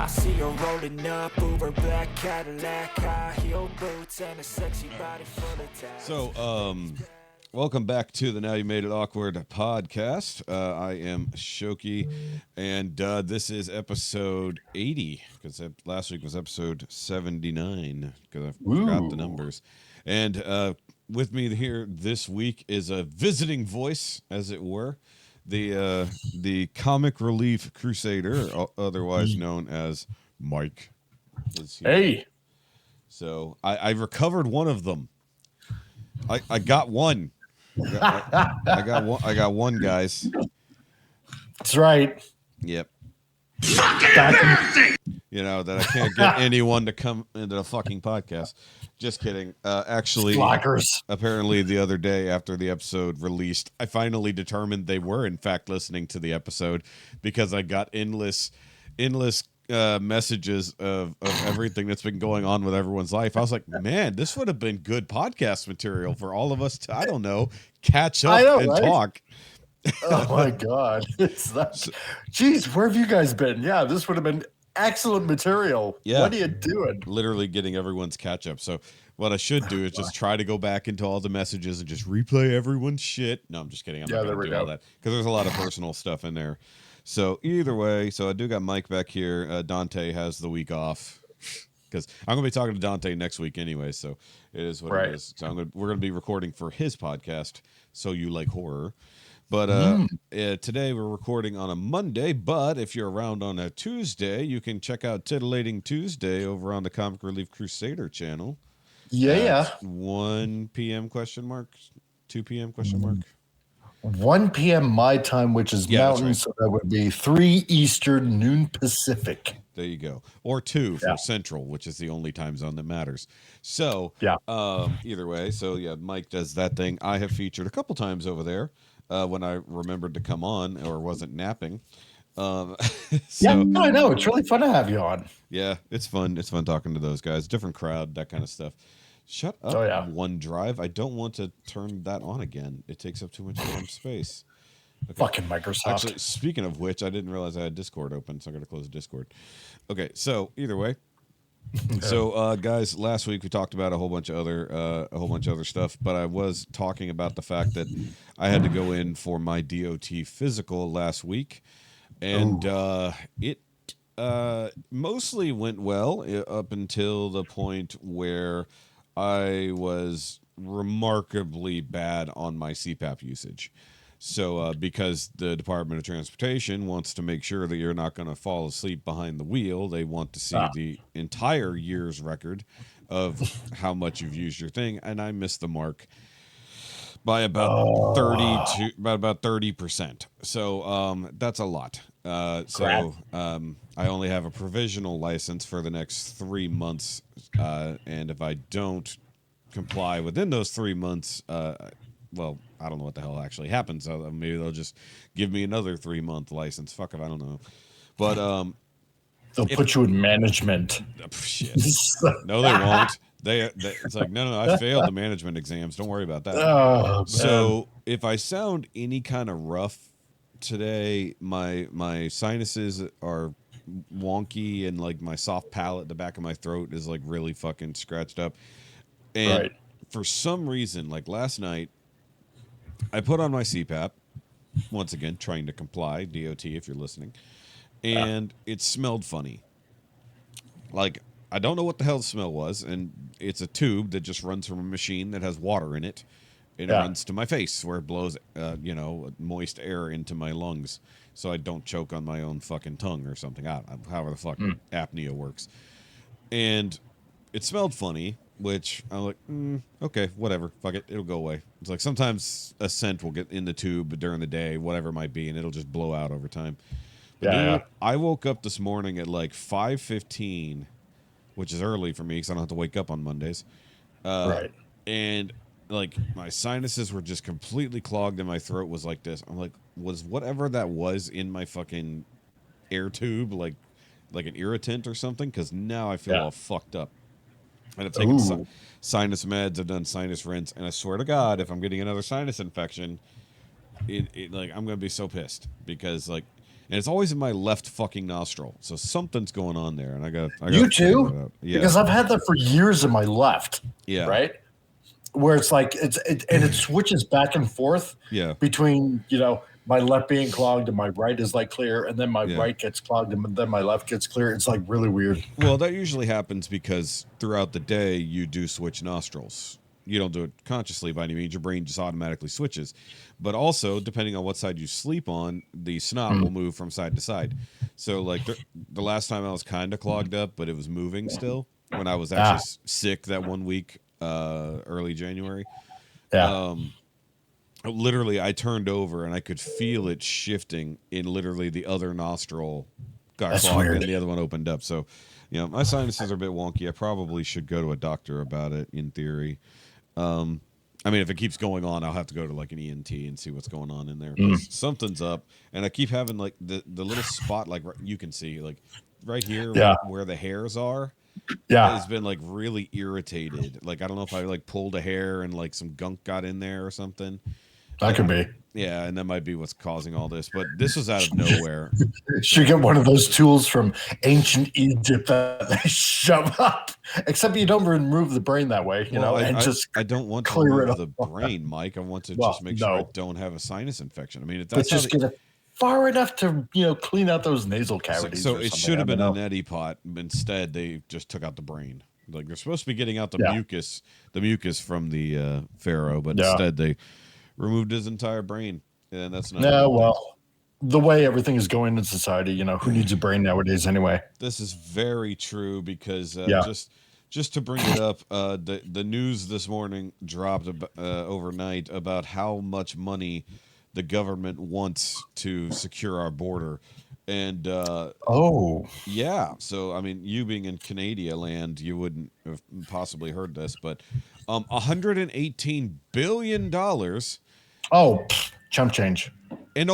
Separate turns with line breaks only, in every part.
I see her rolling up, Uber black Cadillac, high heel boots, and a sexy body full of tats.
So, welcome back to the Now You Made It Awkward podcast. I am Shoky, and this is episode 80, because last week was episode 79, because I forgot the numbers. And with me here this week is a visiting voice, as it were, the comic relief Crusader, otherwise known as Mike, is here.
Hey.
So I recovered one of them. I got one. I got one, guys.
That's right.
Yep.
Back
You know that I can't get anyone to come into the fucking podcast. Just kidding. Actually,
Blockers.
apparently the other day after the episode released, I finally determined they were in fact listening to the episode because I got endless messages of everything that's been going on with everyone's life. I was like, man, this would have been good podcast material for all of us to, I don't know, catch up and talk.
Oh my God. It's that. Jeez, where have you guys been? Yeah, this would have been excellent material.
Yeah.
What are you doing?
Literally getting everyone's catch up. So what I should do is just try to go back into all the messages and just replay everyone's shit. No, I'm just kidding. I'm not going to do all that because there's a lot of personal stuff in there. So either way, so I do got Mike back here. Dante has the week off because I'm going to be talking to Dante next week anyway. So it is what it is. So we're going to be recording for his podcast. So You Like Horror. But today we're recording on a Monday, but if you're around on a Tuesday, you can check out Titillating Tuesday over on the Comic Relief Crusader channel.
Yeah.
1 p.m. question mark, 2 p.m. question mark.
1 p.m. my time, which is Mountain,
right.
so that would be 3 Eastern, noon Pacific.
There you go. Or 2 for Central, which is the only time zone that matters. So either way, so yeah, Mike does that thing. I have featured a couple times over there. When I remembered to come on or wasn't napping. I
know. It's really fun to have you on.
Yeah, it's fun. It's fun talking to those guys. Different crowd, that kind of stuff. Shut up, OneDrive. I don't want to turn that on again. It takes up too much damn space. Okay.
Fucking Microsoft.
Actually, speaking of which, I didn't realize I had Discord open, so I got to close Discord. Okay, so either way. So, guys, last week we talked about a whole bunch of other stuff, but I was talking about the fact that I had to go in for my DOT physical last week, and it mostly went well up until the point where I was remarkably bad on my CPAP usage. So because the Department of Transportation wants to make sure that you're not going to fall asleep behind the wheel, they want to see the entire year's record of how much you've used your thing, and I missed the mark by about 30%. So that's a lot. I only have a provisional license for the next 3 months, and if I don't comply within those 3 months, well, I don't know what the hell actually happens. So maybe they'll just give me another 3-month license. Fuck if I don't know. But
they'll put you in management.
Shit. No, they won't. It's like no. I failed the management exams. Don't worry about that. So if I sound any kind of rough today, my sinuses are wonky and like my soft palate, the back of my throat is like really fucking scratched up. And for some reason, like last night, I put on my CPAP, once again, trying to comply, DOT if you're listening, and it smelled funny. Like, I don't know what the hell the smell was, and it's a tube that just runs from a machine that has water in it, and it runs to my face where it blows, moist air into my lungs so I don't choke on my own fucking tongue or something, however the fuck apnea works. And it smelled funny. Which I'm like, okay, whatever, fuck it, it'll go away. It's like sometimes a scent will get in the tube during the day, whatever it might be, and it'll just blow out over time. But dude, I woke up this morning at like 5:15, which is early for me because I don't have to wake up on Mondays. And like my sinuses were just completely clogged and my throat was like this. I'm like, was whatever that was in my fucking air tube like an irritant or something? Because now I feel all fucked up. And I've taken sinus meds, I've done sinus rinse, and I swear to God, if I'm getting another sinus infection, I'm going to be so pissed because, like, and it's always in my left fucking nostril. So something's going on there, and I got
you too.
Yeah,
because I've had that for years in my left.
Yeah,
right. Where it's like it switches back and forth.
Yeah,
between my left being clogged and my right is like clear, and then my right gets clogged and then my left gets clear. It's like really weird.
Well, that usually happens because throughout the day you do switch nostrils. You don't do it consciously by any means. Your brain just automatically switches. But also, depending on what side you sleep on, the snot will move from side to side. So, like, the last time I was kind of clogged up, but it was moving still, when I was actually sick that 1 week, early January.
Yeah.
Literally, I turned over, and I could feel it shifting in literally the other nostril got clogged, and the other one opened up. So, my sinuses are a bit wonky. I probably should go to a doctor about it, in theory. I mean, if it keeps going on, I'll have to go to like an ENT and see what's going on in there. Something's up, and I keep having like the little spot, like you can see, like right here, where the hairs are.
Yeah,
it's been like really irritated. Like I don't know if I like pulled a hair and like some gunk got in there or something.
That could be.
Yeah, and that might be what's causing all this. But this was out of nowhere.
Should get one of those tools from ancient Egypt that they shove up. Except you don't remove the brain that way,
I don't want to remove the brain, Mike. I want to just make sure I don't have a sinus infection. I mean, if that's
just get it far enough to clean out those nasal cavities.
So it should have been an neti pot. Instead, they just took out the brain. Like they're supposed to be getting out the mucus from the pharaoh, but instead they removed his entire brain, and that's not.
Yeah, well, the way everything is going in society, who needs a brain nowadays anyway?
This is very true because just to bring it up, the news this morning dropped overnight about how much money the government wants to secure our border, and so I mean, you being in Canada land, you wouldn't have possibly heard this, but $118 billion.
Oh, chump change.
And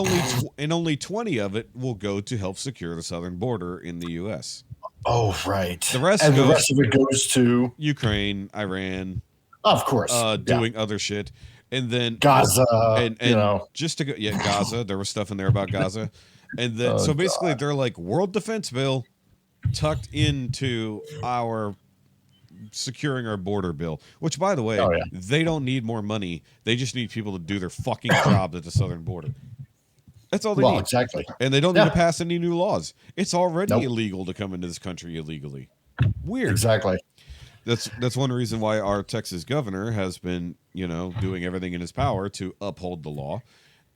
only 20 of it will go to help secure the southern border in the U.S.
Oh, right.
The rest of it goes to Ukraine, Iran,
of course,
doing other shit, and then
Gaza,
and just to go, Gaza. There was stuff in there about Gaza, and then so basically they're like world defense bill tucked into our securing our border bill, which by the way, they don't need more money. They just need people to do their fucking job at the southern border. That's all they need.
Exactly.
And they don't need to pass any new laws. It's already illegal to come into this country illegally. Weird.
Exactly.
That's one reason why our Texas governor has been, doing everything in his power to uphold the law,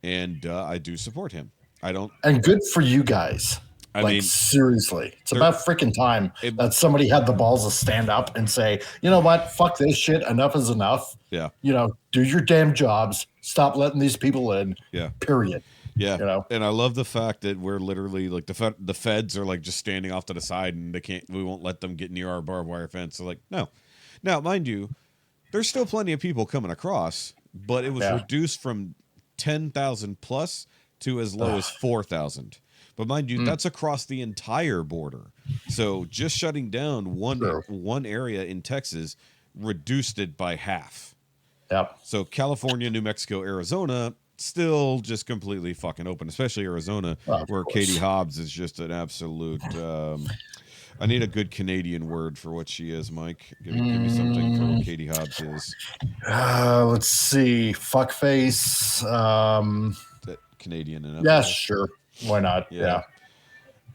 and I do support him.
And good for you guys. I mean, seriously, it's about freaking time that somebody had the balls to stand up and say, you know what, fuck this shit. Enough is enough.
Yeah.
Do your damn jobs. Stop letting these people in.
Yeah.
Period.
Yeah. And I love the fact that we're literally like the feds are like just standing off to the side and we won't let them get near our barbed wire fence. So like, no. Now, mind you, there's still plenty of people coming across, but it was reduced from 10,000 plus to as low as 4,000. But mind you, that's across the entire border. So just shutting down one area in Texas reduced it by half.
Yep.
So California, New Mexico, Arizona, still just completely fucking open, especially Arizona, where Katie Hobbs is just an absolute... I need a good Canadian word for what she is, Mike. Give me something for what Katie Hobbs is.
Let's see. Fuckface.
Canadian enough.
Yeah, sure. Why not? Yeah.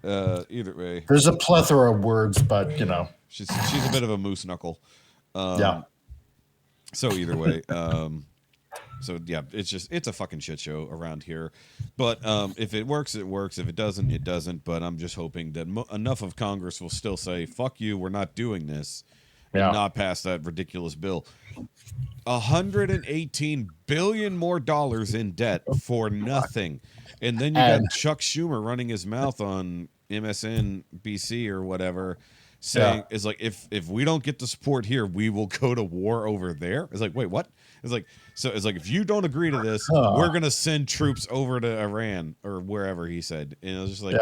Either way,
there's a plethora of words, but
she's a bit of a moose knuckle. So either way, it's a fucking shit show around here. But if it works, it works. If it doesn't, it doesn't. But I'm just hoping that enough of Congress will still say, "Fuck you, we're not doing this," and not pass that ridiculous bill. $118 billion more in debt for nothing. And then you got Chuck Schumer running his mouth on MSNBC or whatever, saying it's like if we don't get the support here, we will go to war over there. It's like, wait, what? It's like if you don't agree to this, we're gonna send troops over to Iran or wherever, he said. And it was just like,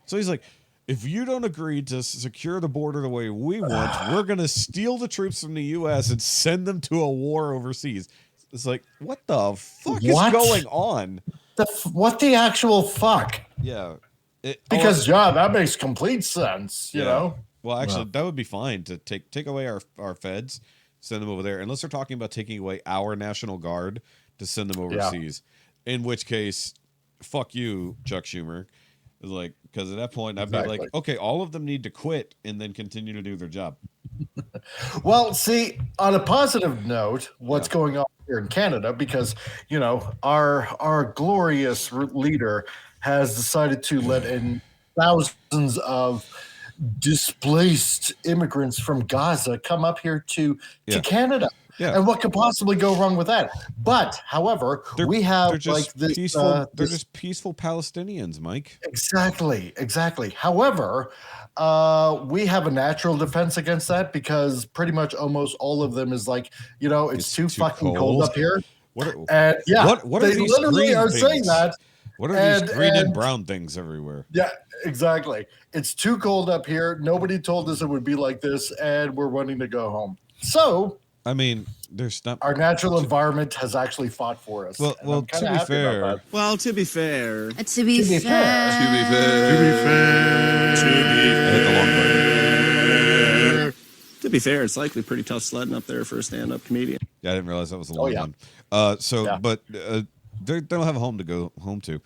so he's like, if you don't agree to secure the border the way we want, we're gonna steal the troops from the U.S. and send them to a war overseas. It's like, what the fuck is going on?
what the actual fuck?
Yeah.
Because that makes complete sense, you know?
Well, actually, that would be fine to take away our feds, send them over there, unless they're talking about taking away our National Guard to send them overseas. Yeah. In which case, fuck you, Chuck Schumer. Like, because at that point, I'd be like, okay, all of them need to quit and then continue to do their job.
Well, see, on a positive note, what's going on here in Canada, because, you know, our glorious leader has decided to let in thousands of displaced immigrants from Gaza come up here to Canada. Yeah. And what could possibly go wrong with that? But, however, we have like this.
They're just peaceful Palestinians, Mike.
Exactly. However, we have a natural defense against that because pretty much almost all of them is like, you know, it's too fucking cold up here.
What are
they
these
literally are
things?
saying that.
What are these green and brown things everywhere?
Yeah, exactly. It's too cold up here. Nobody told us it would be like this, and we're wanting to go home. So,
I mean, there's not
our natural environment has actually fought for us.
Well, to be fair.
Well, to be fair.
To be fair.
To be fair, it's likely pretty tough sledding up there for a stand-up comedian.
Yeah, I didn't realize that was a long one. But they don't have a home to go home to.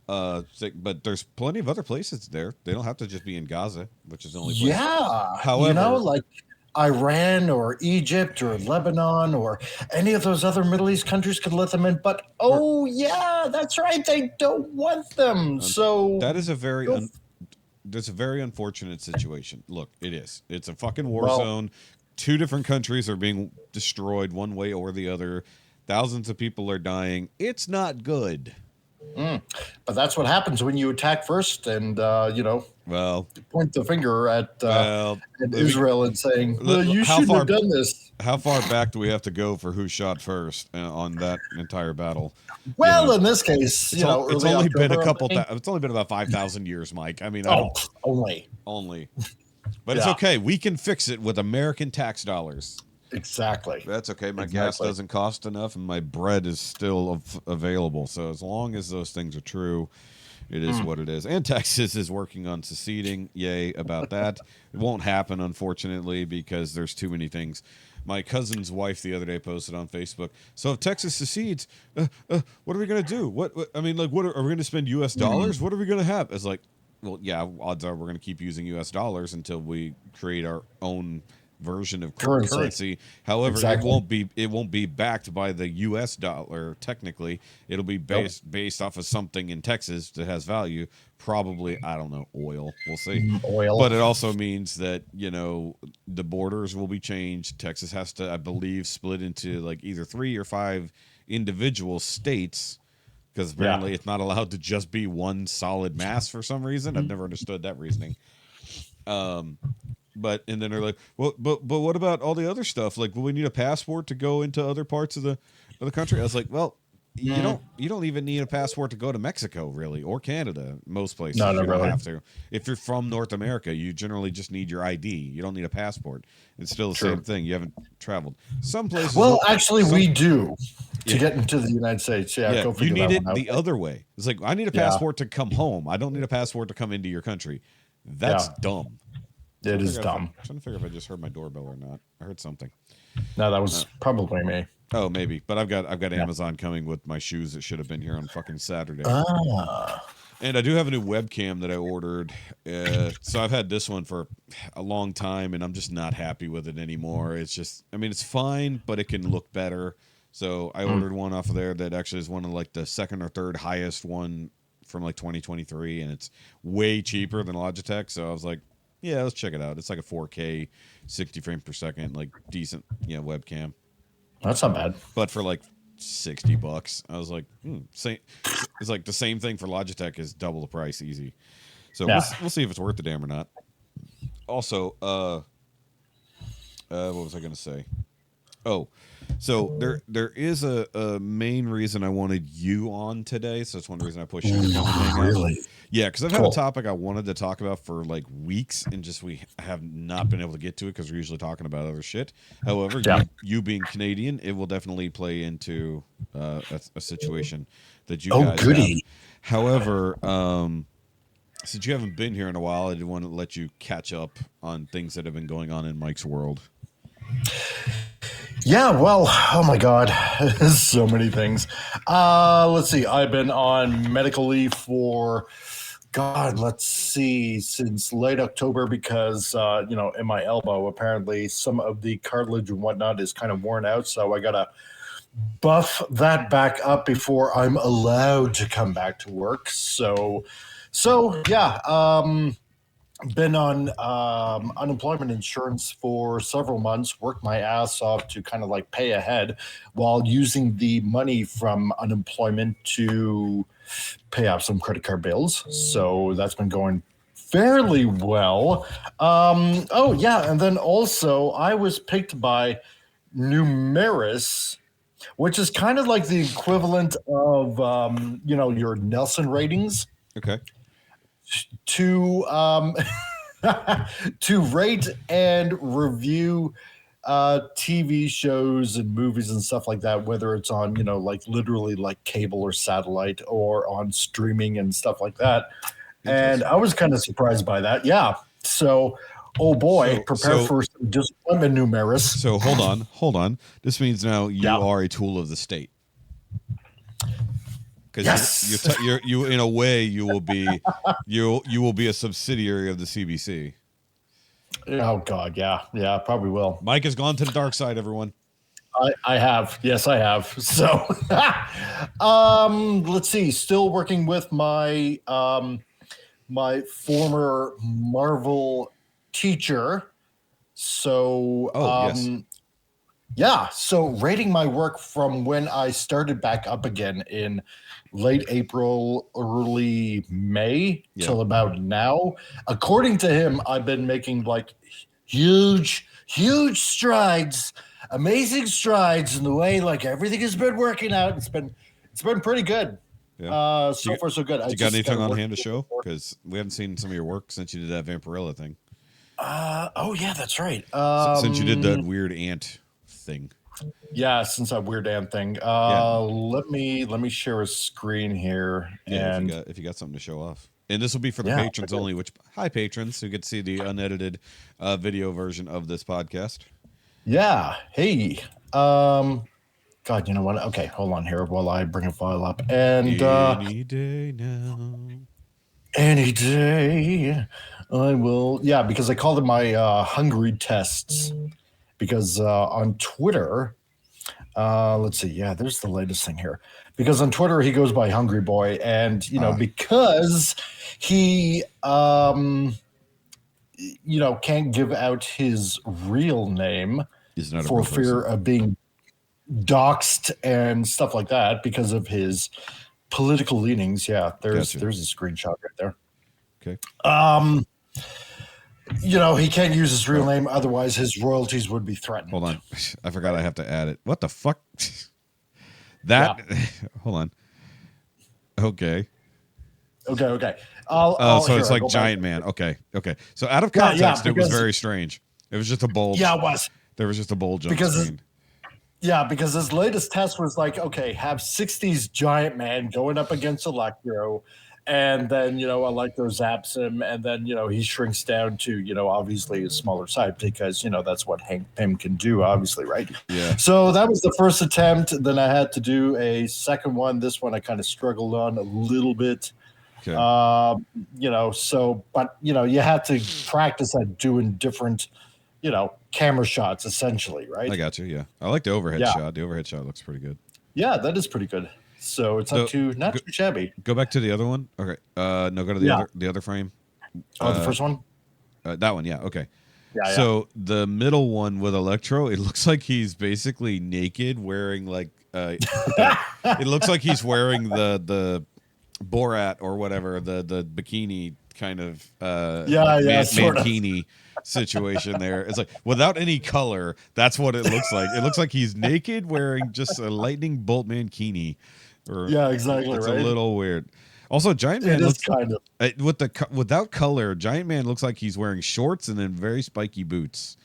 But there's plenty of other places there. They don't have to just be in Gaza, which is the only place.
Yeah.
However,
you know, like Iran or Egypt or Lebanon or any of those other Middle East countries could let them in. But, that's right. They don't want them. So
that is a very that's a very unfortunate situation. Look, it is. It's a fucking war zone. Two different countries are being destroyed one way or the other. Thousands of people are dying. It's not good.
But that's what happens when you attack first and, point the finger at Israel and saying, you shouldn't have done this.
How far back do we have to go for who shot first on that entire battle?
Well, in this case,
it's only been it's only been about 5,000 years, Mike. I mean, only. But it's okay. We can fix it with American tax dollars.
Exactly.
That's okay. My gas doesn't cost enough, and my bread is still available. So as long as those things are true, it is what it is. And Texas is working on seceding. Yay about that. It won't happen, unfortunately, because there's too many things. My cousin's wife the other day posted on Facebook. So if Texas secedes, what are we going to do? What are we going to spend U.S. dollars? What are we going to have? It's like, well, yeah, odds are we're going to keep using U.S. dollars until we create our own version of currency. However, it won't be backed by the US dollar. Technically, it'll be based off of something in Texas that has value, probably, I don't know, oil. We'll see.
Oil.
But it also means that, the borders will be changed. Texas has to, I believe, split into like either 3 or 5 individual states, because apparently it's not allowed to just be one solid mass for some reason. I've never understood that reasoning. And then they're like, well, but what about all the other stuff? Like, will we need a passport to go into other parts of the country? I was like, well, you don't even need a passport to go to Mexico, really, or Canada. Most places you don't have to. If you're from North America, you generally just need your ID. You don't need a passport. It's still the same thing. You haven't traveled. Some places.
Well, actually, we do to get into the United States. Yeah, go
you need it the other way. It's like, I need a passport to come home. I don't need a passport to come into your country. That's dumb.
It is dumb.
I'm trying to figure if I just heard my doorbell or not. I heard something.
No, that was probably me.
Oh, maybe. But I've got Amazon coming with my shoes that should have been here on fucking Saturday. And I do have a new webcam that I ordered. So I've had this one for a long time, and I'm just not happy with it anymore. It's just, it's fine, but it can look better. So I ordered one off of there that actually is one of like the second or third highest one from like 2023, and it's way cheaper than Logitech. So I was like, yeah, let's check it out. It's like a 4K, 60 frames per second, like decent, webcam.
That's not bad.
But for like $60, I was like, it's like the same thing for Logitech is double the price, easy. So we'll see if it's worth the damn or not. Also, what was I going to say? Oh, so there is a main reason I wanted you on today. So that's one reason I pushed you to come and hang out.
Really?
Yeah, because I've had
Cool.
a topic I wanted to talk about for like weeks, and just we have not been able to get to it because we're usually talking about other shit. However,
Yeah.
you being Canadian, it will definitely play into a situation that you
Oh,
guys
goody.
have. However, since you haven't been here in a while, I did want to let you catch up on things that have been going on in Mike's world.
Yeah, well, oh my God, so many things. Let's see. I've been on medical leave for, God, let's see, since late October because, in my elbow, apparently some of the cartilage and whatnot is kind of worn out. So I got to buff that back up before I'm allowed to come back to work. So yeah, been on unemployment insurance for several months, worked my ass off to kind of like pay ahead while using the money from unemployment to pay off some credit card bills. So that's been going fairly well. Oh, yeah. And then also, I was picked by Numeris, which is kind of like the equivalent of, your Nelson ratings
Okay.
to to rate and review TV shows and movies and stuff like that, whether it's on, like literally like cable or satellite or on streaming and stuff like that. And I was kind of surprised by that. Yeah. So, oh boy, prepare for some disappointment, Numeris.
So hold on. This means now you are a tool of the state. Because you in a way you will be a subsidiary of the CBC.
Oh God, yeah, probably will.
Mike has gone to the dark side, everyone.
I have, yes, I have. So, let's see. Still working with my my former Marvel teacher. So,
yes.
Yeah, so rating my work from when I started back up again in late April, early May till about now. According to him, I've been making like huge strides, amazing strides in the way like everything has been working out. It's been pretty good.
Yeah.
So far so good.
You got anything on hand to show? Because we haven't seen some of your work since you did that Vampirella thing.
Oh yeah, that's right.
Since you did that weird ant thing.
Yeah, since that weird ant thing. Let me share a screen here.
Yeah,
and
if you got something to show off. And this will be for the patrons only, which hi patrons who get to see the unedited video version of this podcast.
Yeah. Hey. God, you know what? Okay, hold on here while I bring a file up. And
any day now.
Any day I will. Yeah, because I call them my hungry tests. Because on Twitter, let's see. Yeah, there's the latest thing here. Because on Twitter, he goes by Hungry Boy. And, because he, can't give out his real name for fear of being doxed and stuff like that because of his political leanings. Yeah, there's a screenshot right there.
Okay.
He can't use his real name, otherwise his royalties would be threatened.
Hold on. I forgot I have to add it. What the fuck? Hold on. Okay.
So
it's like Giant Man. Okay. So out of context, it was very strange. It was just a bulge.
Yeah, it was.
There was just a bulge on the screen.
Because his latest test was like, okay, have 60s Giant Man going up against Electro. And then, Electro zaps him, and then, he shrinks down to, obviously a smaller size because, that's what Hank Pym can do, obviously, right?
Yeah.
So that was the first attempt. Then I had to do a second one. This one I kind of struggled on a little bit.
Okay.
But you have to practice at doing different, camera shots, essentially, right?
I got you, yeah. I like the overhead shot. The overhead shot looks pretty good.
Yeah, that is pretty good. So it's not too shabby.
Go back to the other one. Okay. No, go to the other frame.
Oh, the first one?
That one, yeah. Okay.
Yeah.
So the middle one with Electro, it looks like he's basically naked, wearing like it looks like he's wearing the Borat or whatever, the bikini kind of mankini situation there. It's like without any color, that's what it looks like. It looks like he's naked wearing just a lightning bolt mankini.
Yeah, exactly.
It's
right.
a little weird. Also, Giant Man
It is
looks
kind of.
without color. Giant Man looks like he's wearing shorts and then very spiky boots.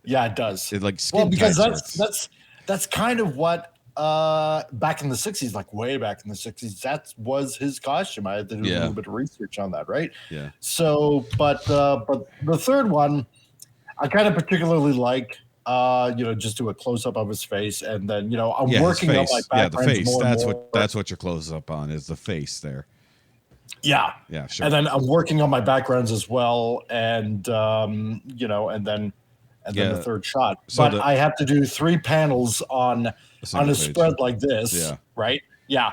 Yeah, it does.
It's like skin
because
tight shorts.
that's kind of what back in the 60s, like way back in the 60s, that was his costume. I had to do a little bit of research on that, right?
Yeah.
So, but the third one, I kind of particularly like. Just do a close up of his face, and then I'm working on my backgrounds.
The face.
More
That's what your close up on is the face there.
Yeah.
Yeah, sure.
And then I'm working on my backgrounds as well, and and then the third shot.
So
but I have to do 3 panels on a spread like this.
Yeah.
Right. Yeah.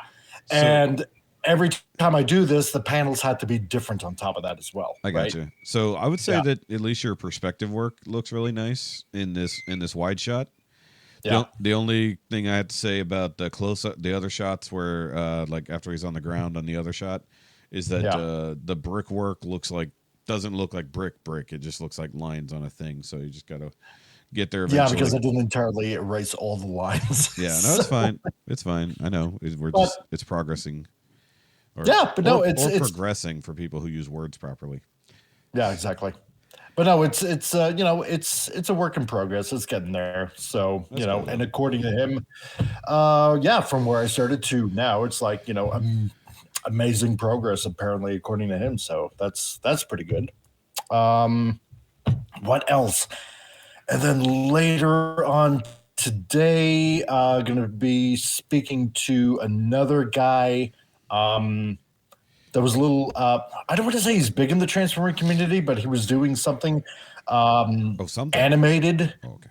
And every time I do this, the panels have to be different on top of that as well.
I got you. So I would say that at least your perspective work looks really nice in this wide shot. Yeah. The only thing I had to say about the close up, the other shots where like after he's on the ground on the other shot, is that the brickwork doesn't look like brick. It just looks like lines on a thing. So you just got to get there eventually.
Yeah, because I didn't entirely erase all the lines.
Yeah, no, it's fine. It's fine. I know. It's progressing.
It's
progressing for people who use words properly.
Yeah, exactly. But no, it's a work in progress. It's getting there. So,
That's cool.
And according to him, from where I started to now, it's like, amazing progress apparently according to him. So that's pretty good. What else? And then later on today, going to be speaking to another guy. That was a little. I don't want to say he's big in the Transformer community, but he was doing something.
Something
animated.
Oh, okay.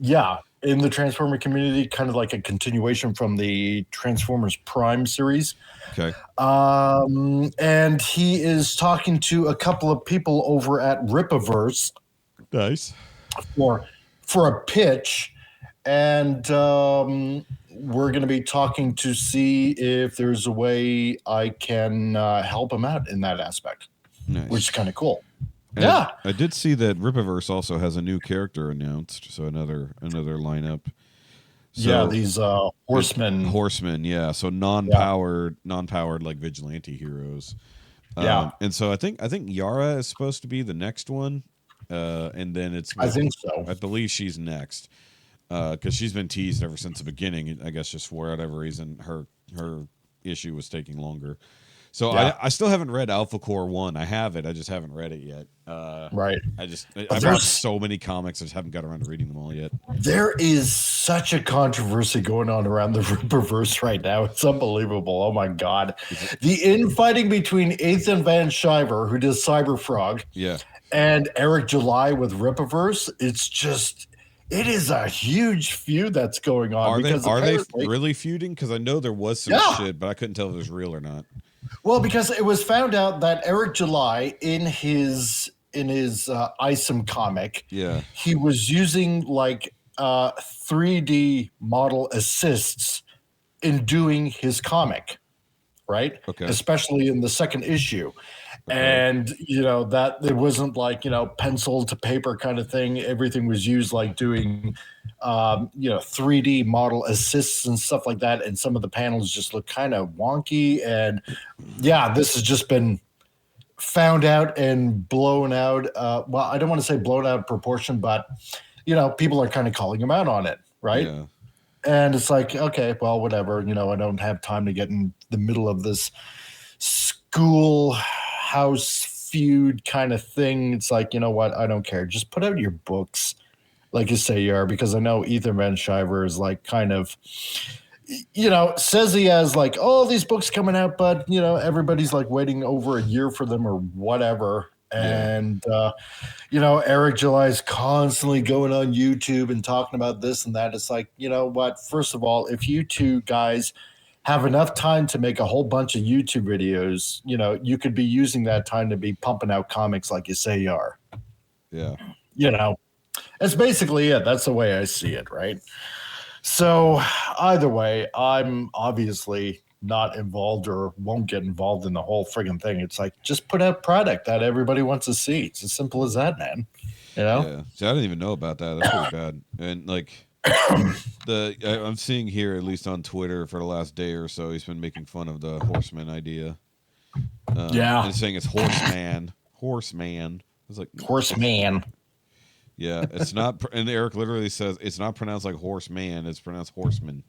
Yeah, in the Transformer community, kind of like a continuation from the Transformers Prime series.
Okay.
And he is talking to a couple of people over at Rippaverse.
Nice.
For a pitch, and we're going to be talking to see if there's a way I can help him out in that aspect, which is kind of cool.
And I did see that Rippaverse also has a new character announced, so another lineup. So,
these horsemen.
Horsemen, yeah. So non-powered like vigilante heroes. And so I think Yara is supposed to be the next one. And then I
think so.
I believe she's next, because she's been teased ever since the beginning. I guess just for whatever reason, her issue was taking longer. So I still haven't read Alpha Core 1. I have it. I just haven't read it yet.
Right.
I've read so many comics. I just haven't got around to reading them all yet.
There is such a controversy going on around the Rippaverse right now. It's unbelievable. Oh my God. The infighting between Ethan Van Sciver, who does Cyberfrog, and Eric July with Rippaverse, it is a huge feud that's going on.
Are they really feuding? Because I know there was some shit, but I couldn't tell if it was real or not.
Well, because it was found out that Eric July in his ISOM comic, he was using like 3D model assists in doing his comic, right?
Okay.
Especially in the second issue. Okay. And, that it wasn't like, pencil to paper kind of thing. Everything was used like doing, 3D model assists and stuff like that. And some of the panels just look kind of wonky. And this has just been found out and blown out. Well, I don't want to say blown out of proportion, but, people are kind of calling him out on it. Right.
Yeah.
And it's like, okay, well, whatever. I don't have time to get in the middle of this schoolhouse feud kind of thing. It's like, you know what? I don't care. Just put out your books like you say you are, because I know Ethan Van Sciver is like kind of, says he has like all these books coming out, but, everybody's like waiting over a year for them or whatever. And, Eric July is constantly going on YouTube and talking about this and that. It's like, you know what? First of all, if you two guys have enough time to make a whole bunch of YouTube videos, you could be using that time to be pumping out comics like you say you are.
Yeah.
It's basically it. That's the way I see it, right? So either way, I'm obviously not involved or won't get involved in the whole friggin' thing. It's like, just put out product that everybody wants to see. It's as simple as that, man.
Yeah. See, I didn't even know about that. That's pretty bad. And like I'm seeing here, at least on Twitter for the last day or so, he's been making fun of the Horseman idea. And saying it's Horseman. Horseman. It's like
Horseman.
Yeah, it's not. And Eric literally says it's not pronounced like horseman. It's pronounced horseman.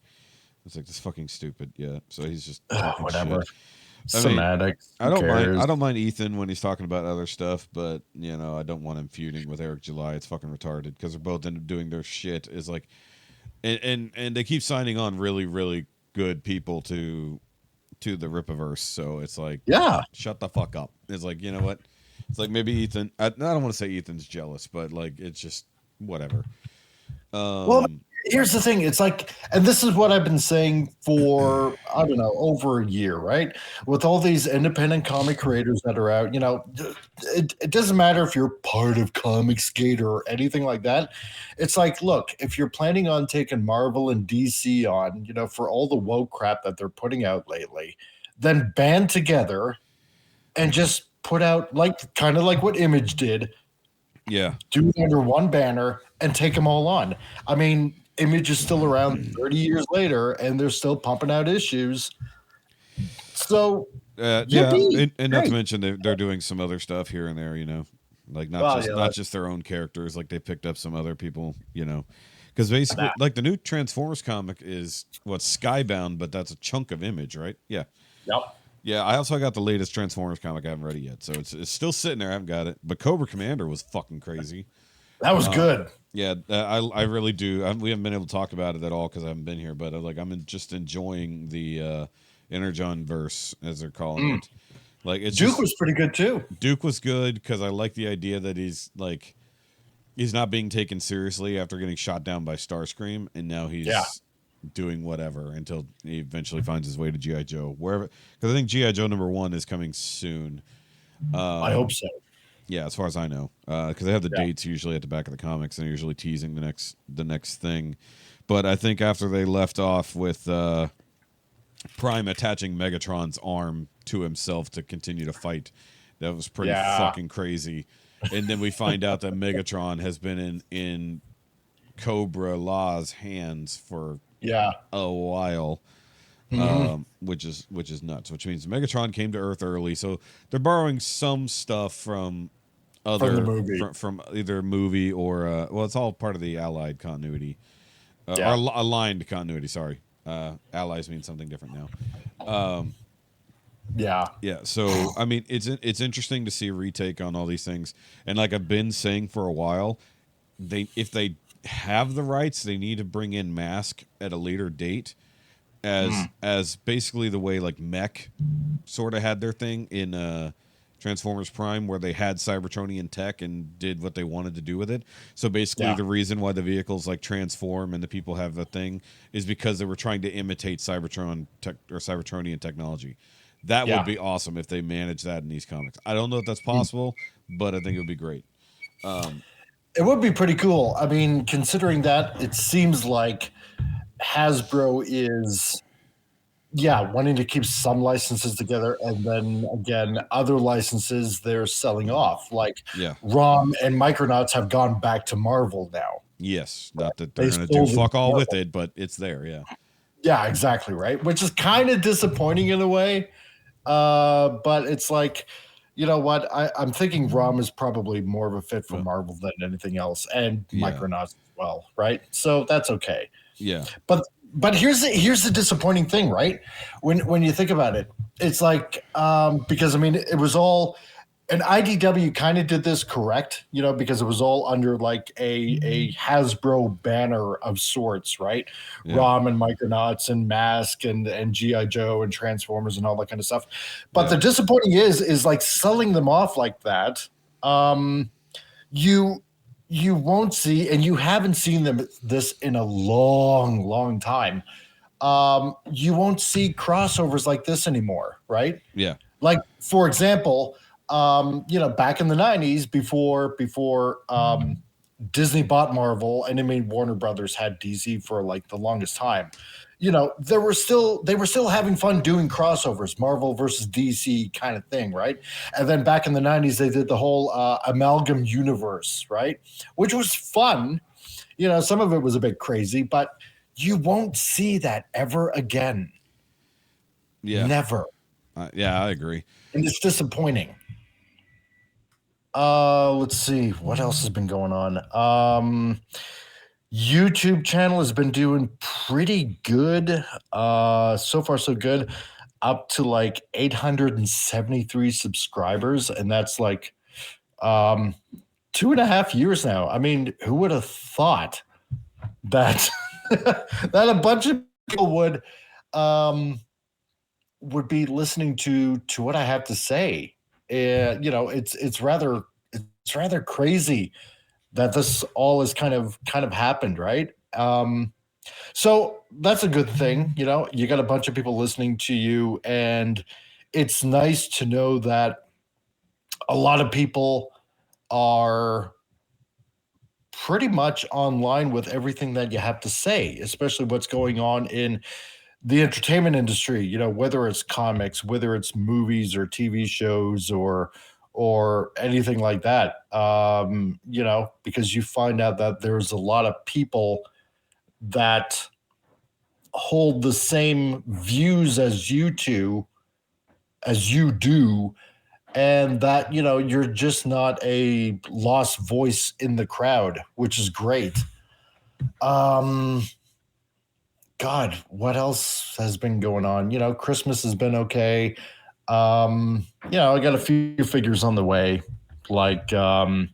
It's like this fucking stupid. Yeah. So he's just
whatever.
Shit.
Semantics.
I don't mind Ethan when he's talking about other stuff, but I don't want him feuding with Eric July. It's fucking retarded because they're both doing their shit. Is like, and they keep signing on really really good people to the Rippaverse. So it's like, shut the fuck up. It's like, you know what? It's like maybe Ethan. I don't want to say Ethan's jealous, but like it's just whatever.
Well, here's the thing. It's like, and this is what I've been saying for, I don't know, over a year, right? With all these independent comic creators that are out, it doesn't matter if you're part of Comicsgate or anything like that. It's like, look, if you're planning on taking Marvel and DC on, for all the woke crap that they're putting out lately, then band together and just put out kind of like what Image did.
Yeah.
Do it under one banner and take them all on. I mean, Image is still around 30 years later, and they're still pumping out issues. So,
and not to mention they're doing some other stuff here and there, like not just their own characters. Like they picked up some other people, because basically, like the new Transformers comic is Skybound, but that's a chunk of Image, right? Yeah.
Yep.
Yeah, I also got the latest Transformers comic. I haven't read it yet, so it's still sitting there. I haven't got it. But Cobra Commander was fucking crazy.
That was good.
Yeah, I really do. We haven't been able to talk about it at all because I haven't been here. But I'm just enjoying the Energon verse, as they're calling it. Like
Duke was pretty good too.
Duke was good because I like the idea that he's not being taken seriously after getting shot down by Starscream, and now he's doing whatever until he eventually finds his way to G.I. Joe, wherever. Because I think G.I. Joe #1 is coming soon.
I hope so.
Yeah, as far as I know, because they have the dates usually at the back of the comics, and they're usually teasing the next thing. But I think after they left off with Prime attaching Megatron's arm to himself to continue to fight, that was pretty fucking crazy. And then we find out that Megatron has been in Cobra Law's hands for a while, which is nuts. Which means Megatron came to Earth early, so they're borrowing some stuff from the movie, from either movie or it's all part of the Allied continuity, or aligned continuity. Sorry, allies mean something different now. Yeah. So I mean, it's interesting to see a retake on all these things, and like I've been saying for a while, if they have the rights, they need to bring in Mask at a later date, as basically the way like Mech sort of had their thing in Transformers Prime, where they had Cybertronian tech and did what they wanted to do with it. So basically the reason why the vehicles like transform and the people have the thing is because they were trying to imitate Cybertronian technology. That would be awesome if they manage that in these comics. I don't know if that's possible, but I think it would be great.
It would be pretty cool. I mean, considering that it seems like Hasbro is wanting to keep some licenses together, and then again other licenses they're selling off. Like ROM and Micronauts have gone back to Marvel now.
Yes, not that they're going to do fuck all with it, but it's there.
Yeah, exactly, right. Which is kind of disappointing in a way, but it's like, you know what? I'm thinking ROM is probably more of a fit for Marvel than anything else, and Micronauts as well, right? So that's okay.
Yeah,
but here's the disappointing thing, right? When you think about it, it's like because I mean it was all, and IDW kind of did this correct, because it was all under like a Hasbro banner of sorts, right? ROM and Micronauts and Mask and G.I. Joe and Transformers and all that kind of stuff. But the disappointing is like selling them off like that. You won't see, and you haven't seen this in a long time. You won't see crossovers like this anymore, right?
Yeah.
Like, for example, back in the 90s before Disney bought Marvel, and I mean Warner Brothers had DC for like the longest time. They were still having fun doing crossovers, Marvel versus DC kind of thing, right? And then back in the 90s, they did the whole amalgam universe, right? Which was fun. Some of it was a bit crazy, but you won't see that ever again.
Yeah.
Never.
Yeah, I agree.
And it's disappointing. Let's see what else has been going on. YouTube channel has been doing pretty good. So far so good. Up to like 873 subscribers, and that's like 2.5 years now. I mean, who would have thought that that a bunch of people would be listening to what I have to say? It's rather crazy that this all has kind of happened, right? So that's a good thing. You got a bunch of people listening to you, and it's nice to know that a lot of people are pretty much online with everything that you have to say, especially what's going on in the entertainment industry, whether it's comics, whether it's movies or TV shows or anything like that. Because you find out that there's a lot of people that hold the same views as you do, and that you're just not a lost voice in the crowd, which is great. God, what else has been going on? Christmas has been okay. I got a few figures on the way, like some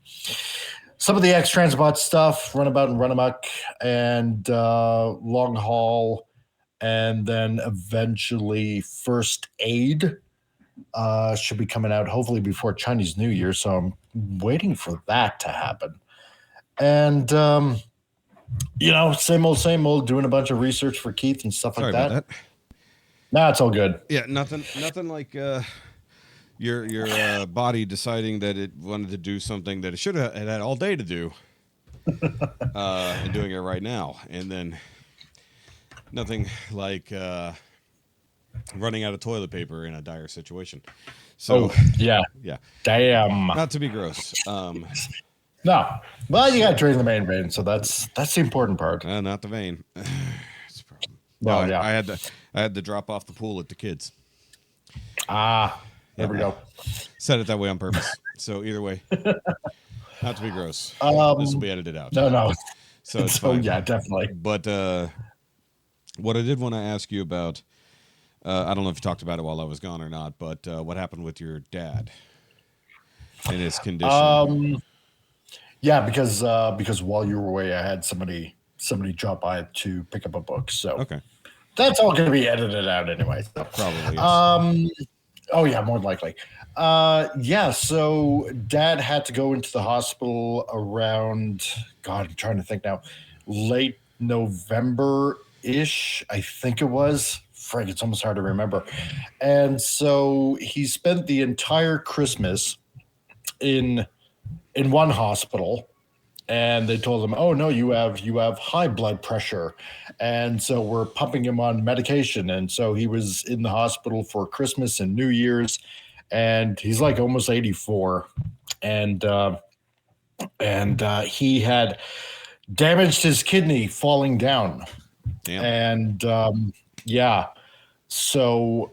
of the X-Transbot stuff, Runabout and Runamuck, and Long Haul, and then eventually First Aid should be coming out hopefully before Chinese New Year. So I'm waiting for that to happen. And same old, doing a bunch of research for Keith and stuff like that.
About that.
Nah, it's all good.
Yeah, nothing like your body deciding that it wanted to do something that it should have had all day to do, and doing it right now, and then nothing like running out of toilet paper in a dire situation. So
yeah, damn.
Not to be gross.
No, well, you got to drain the main vein, so that's the important part.
Not the vein. It's a problem.
Well, yeah.
I had to drop off the pool at the kids.
There we go.
Said it that way on purpose. So either way, not to be gross. This will be edited out.
No.
So it's fine.
Yeah, definitely.
But what I did want to ask you about, I don't know if you talked about it while I was gone or not, but what happened with your dad and his condition?
Yeah, because while you were away, I had somebody drop by to pick up a book. So
okay,
that's all going to be edited out anyway. So.
Probably. Yes.
Oh yeah, more than likely. Yeah. So Dad had to go into the hospital around. God, I'm trying to think now. Late November-ish, I think it was. Frank, it's almost hard to remember. And so he spent the entire Christmas in one hospital, and they told him, "Oh no, you have high blood pressure," and so we're pumping him on medication. And so he was in the hospital for Christmas and New Year's, and he's like almost 84, and he had damaged his kidney falling down.
Damn.
And yeah, so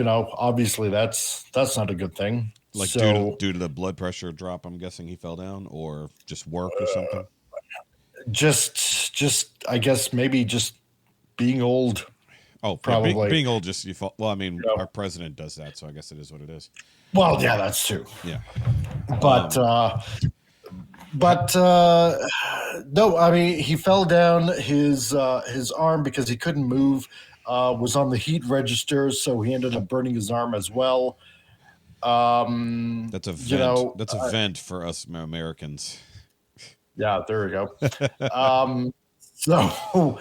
obviously that's not a good thing.
Like
so,
due to the blood pressure drop, I'm guessing he fell down, or just work or something.
Just I guess maybe just being old.
Oh,
probably
being old. Just you fall. Well, I mean, our president does that, so I guess it is what it is.
Well, yeah, that's true.
Yeah,
but no, I mean, he fell down. His arm, because he couldn't move, was on the heat register, so he ended up burning his arm as well.
That's a vent. That's a vent for us Americans.
Yeah, there we go. So,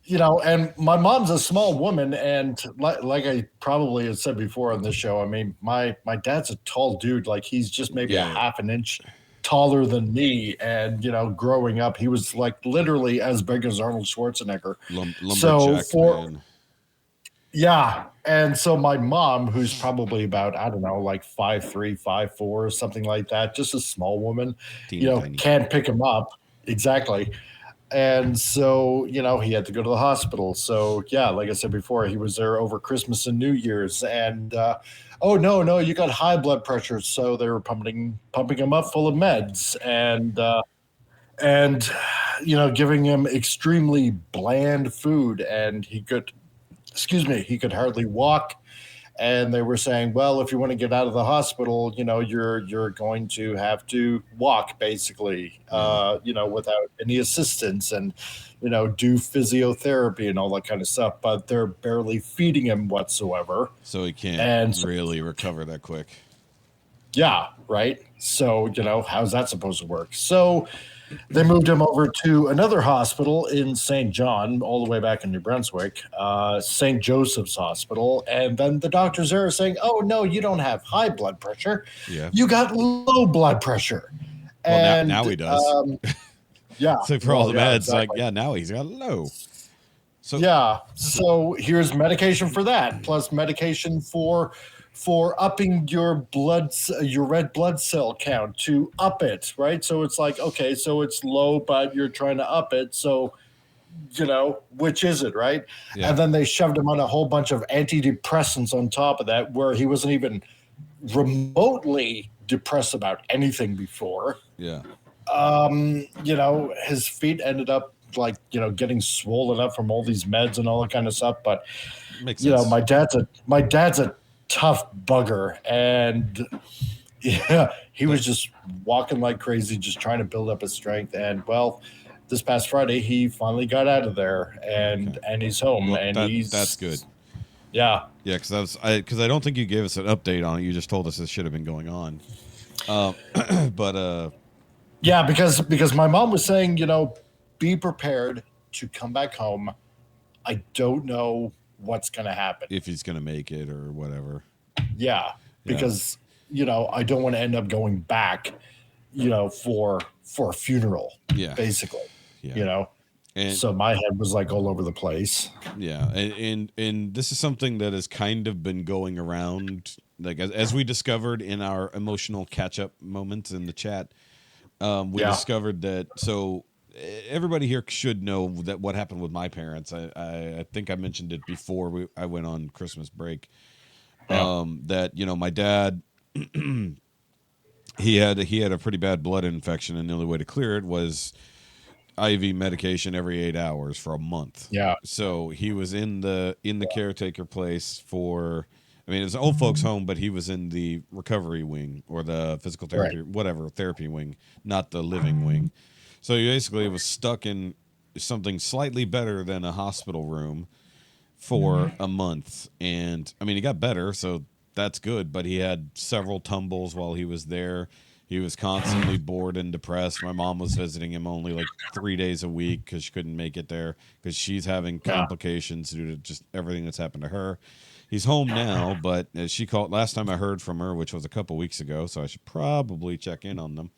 and my mom's a small woman, and like I probably had said before on this show, I mean, my dad's a tall dude. Like, he's just maybe a half an inch taller than me, and growing up, he was like literally as big as Arnold Schwarzenegger.
Lumberjack man.
Yeah. And so my mom, who's probably about, I don't know, like 5'3", 5'4", something like that, just a small woman, can't pick him up. Exactly. And so, he had to go to the hospital. So, yeah, like I said before, he was there over Christmas and New Year's. And, oh, no, you got high blood pressure. So they were pumping him up full of meds and giving him extremely bland food. And he could hardly walk. And they were saying, well, if you want to get out of the hospital, you're going to have to walk basically, without any assistance and, do physiotherapy and all that kind of stuff. But they're barely feeding him whatsoever.
So he can't really recover that quick.
Yeah, right. So, how's that supposed to work? So they moved him over to another hospital in St. John, all the way back in New Brunswick, St. Joseph's Hospital. And then the doctors there are saying, oh, no, you don't have high blood pressure.
Yeah.
You got low blood pressure.
Well, and, now he does.
Yeah.
So for all the meds,
exactly.
Now he's got low. So
yeah. So here's medication for that, plus medication for upping your red blood cell count to up it, right? So it's like, okay, so it's low, but you're trying to up it. So, which is it, right?
Yeah.
And then they shoved him on a whole bunch of antidepressants on top of that, where he wasn't even remotely depressed about anything before.
Yeah.
His feet ended up getting swollen up from all these meds and all that kind of stuff. But,
Makes sense.
my dad's a tough bugger, and he was just walking like crazy, just trying to build up his strength. And well, this past Friday he finally got out of there, and he's home.
Well,
and
that's good.
Yeah,
because I don't think you gave us an update on it. You just told us this should have been going on.
Yeah, because my mom was saying, be prepared to come back home. I don't know what's going to happen,
if he's going to make it or whatever.
Yeah, because I don't want to end up going back, for a funeral.
Yeah,
basically.
Yeah.
And so my head was all over the place.
Yeah, and this is something that has kind of been going around, as we discovered in our emotional catch-up moments in the chat. We discovered that. So everybody here should know that what happened with my parents. I think I mentioned it before I went on Christmas break. That my dad, he had a pretty bad blood infection, and the only way to clear it was IV medication every 8 hours for a month.
Yeah.
So he was in the caretaker place for. I mean, it's an old folks home, but he was in the recovery wing or the physical therapy, whatever, therapy wing, not the living wing. So he basically was stuck in something slightly better than a hospital room for a month. And, I mean, he got better, so that's good, but he had several tumbles while he was there. He was constantly bored and depressed. My mom was visiting him only 3 days a week because she couldn't make it there because she's having complications due to just everything that's happened to her. He's home now, but as she called, last time I heard from her, which was a couple weeks ago, so I should probably check in on them.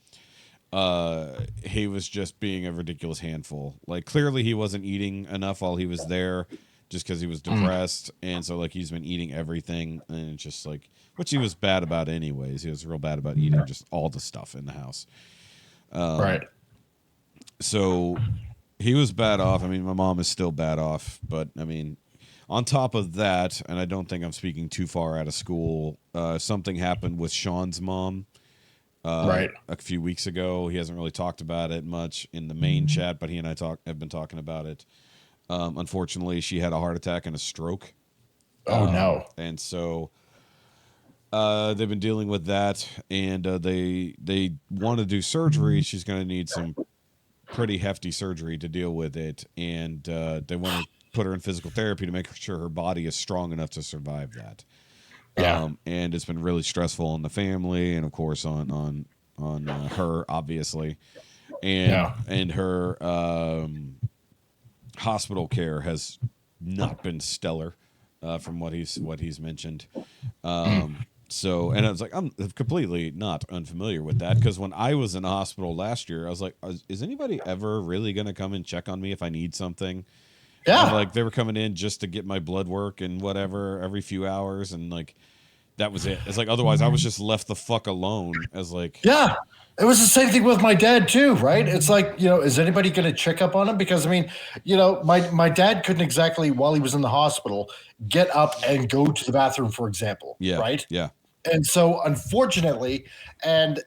He was just being a ridiculous handful. Clearly he wasn't eating enough while he was there just because he was depressed. And so he's been eating everything, and it's just which he was bad about anyways. He was real bad about eating just all the stuff in the house.
Right.
So he was bad off. I mean, my mom is still bad off, but I mean, on top of that, and I don't think I'm speaking too far out of school, something happened with Sean's mom a few weeks ago. He hasn't really talked about it much in the main chat, but he and I have been talking about it. Unfortunately, she had a heart attack and a stroke.
Oh, no.
And so they've been dealing with that, and they want to do surgery. She's going to need some pretty hefty surgery to deal with it, and they want to put her in physical therapy to make sure her body is strong enough to survive that.
Yeah.
And it's been really stressful on the family, and of course on her, obviously, and her hospital care has not been stellar from what he's mentioned. So, and I was I'm completely not unfamiliar with that, because when I was in the hospital last year, I was like, is anybody ever really going to come and check on me if I need something?
Yeah.
And, they were coming in just to get my blood work and whatever every few hours, and that was it. It's like, otherwise I was just left the fuck alone as like,
Yeah. It was the same thing with my dad too, right? It's like, is anybody going to check up on him? Because I mean, my dad couldn't exactly, while he was in the hospital, get up and go to the bathroom, for example.
yeah,
Right.
yeah,
And so unfortunately, and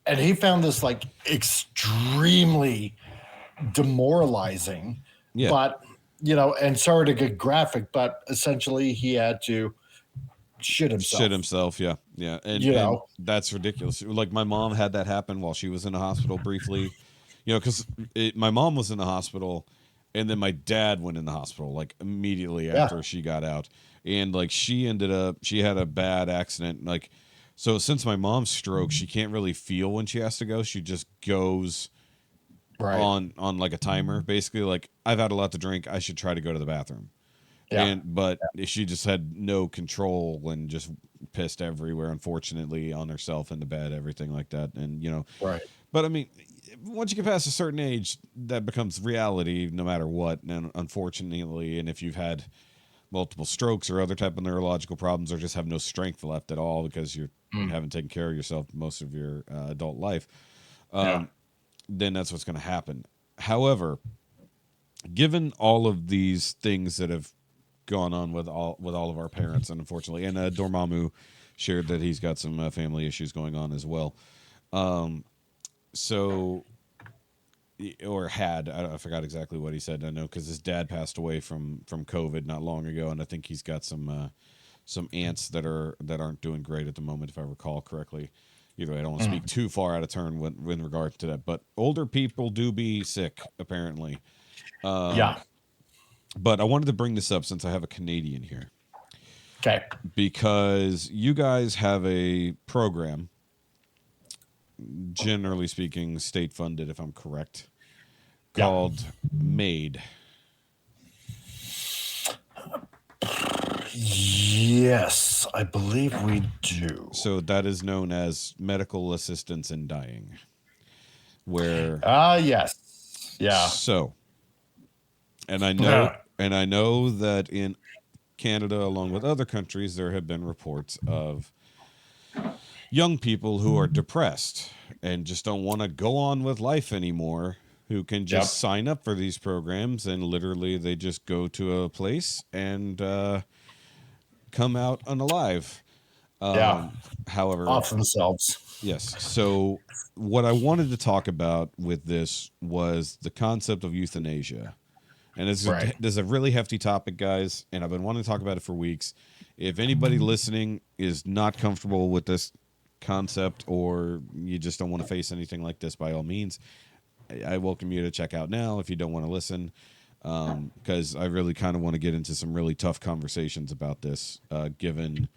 he found this like extremely demoralizing,
yeah.
but and sorry to get graphic, but essentially he had to shit himself.
Yeah, yeah, and that's ridiculous. Like my mom had that happen while she was in the hospital briefly, because my mom was in the hospital, and then my dad went in the hospital like immediately after she got out, and like she had a bad accident. Like, so since my mom's stroke, she can't really feel when she has to go. She just goes on like a timer, basically. Like, I've had a lot to drink, I should try to go to the bathroom. Yeah. But she just had no control and just pissed everywhere, unfortunately, on herself in the bed, everything like that. And,
right.
But I mean, once you get past a certain age, that becomes reality no matter what. And unfortunately, and if you've had multiple strokes or other type of neurological problems, or just have no strength left at all because you haven't taken care of yourself most of your adult life, then that's what's going to happen. However, given all of these things that have gone on with all of our parents, and unfortunately, and Dormammu shared that he's got some family issues going on as well. So, or had, I forgot exactly what he said. I know because his dad passed away from COVID not long ago, and I think he's got some aunts that aren't doing great at the moment, if I recall correctly. Either way, I don't want to speak too far out of turn in regard to that, but older people do be sick, apparently. But I wanted to bring this up since I have a Canadian here.
Okay.
Because you guys have a program, generally speaking, state-funded, if I'm correct, called MAID.
Yes, I believe we do.
So that is known as medical assistance in dying. Where
yes. Yeah.
So, and I know that in Canada, along with other countries, there have been reports of young people who are depressed and just don't want to go on with life anymore, who can just sign up for these programs, and literally they just go to a place and come out unalive. However,
off themselves.
Yes. So what I wanted to talk about with this was the concept of euthanasia. And this is a really hefty topic, guys, and I've been wanting to talk about it for weeks. If anybody listening is not comfortable with this concept, or you just don't want to face anything like this, by all means, I welcome you to check out now if you don't want to listen, because I really kind of want to get into some really tough conversations about this, given,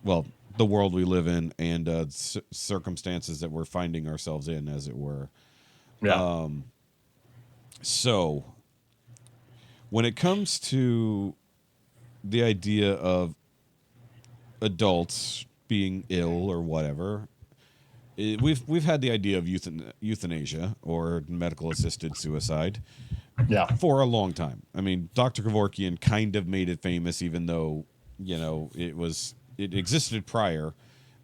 well, the world we live in and circumstances that we're finding ourselves in, as it were. Yeah. So when it comes to the idea of adults being ill or whatever, we've had the idea of euthanasia or medical assisted suicide for a long time. I mean, Dr. Kevorkian kind of made it famous, even though, it existed prior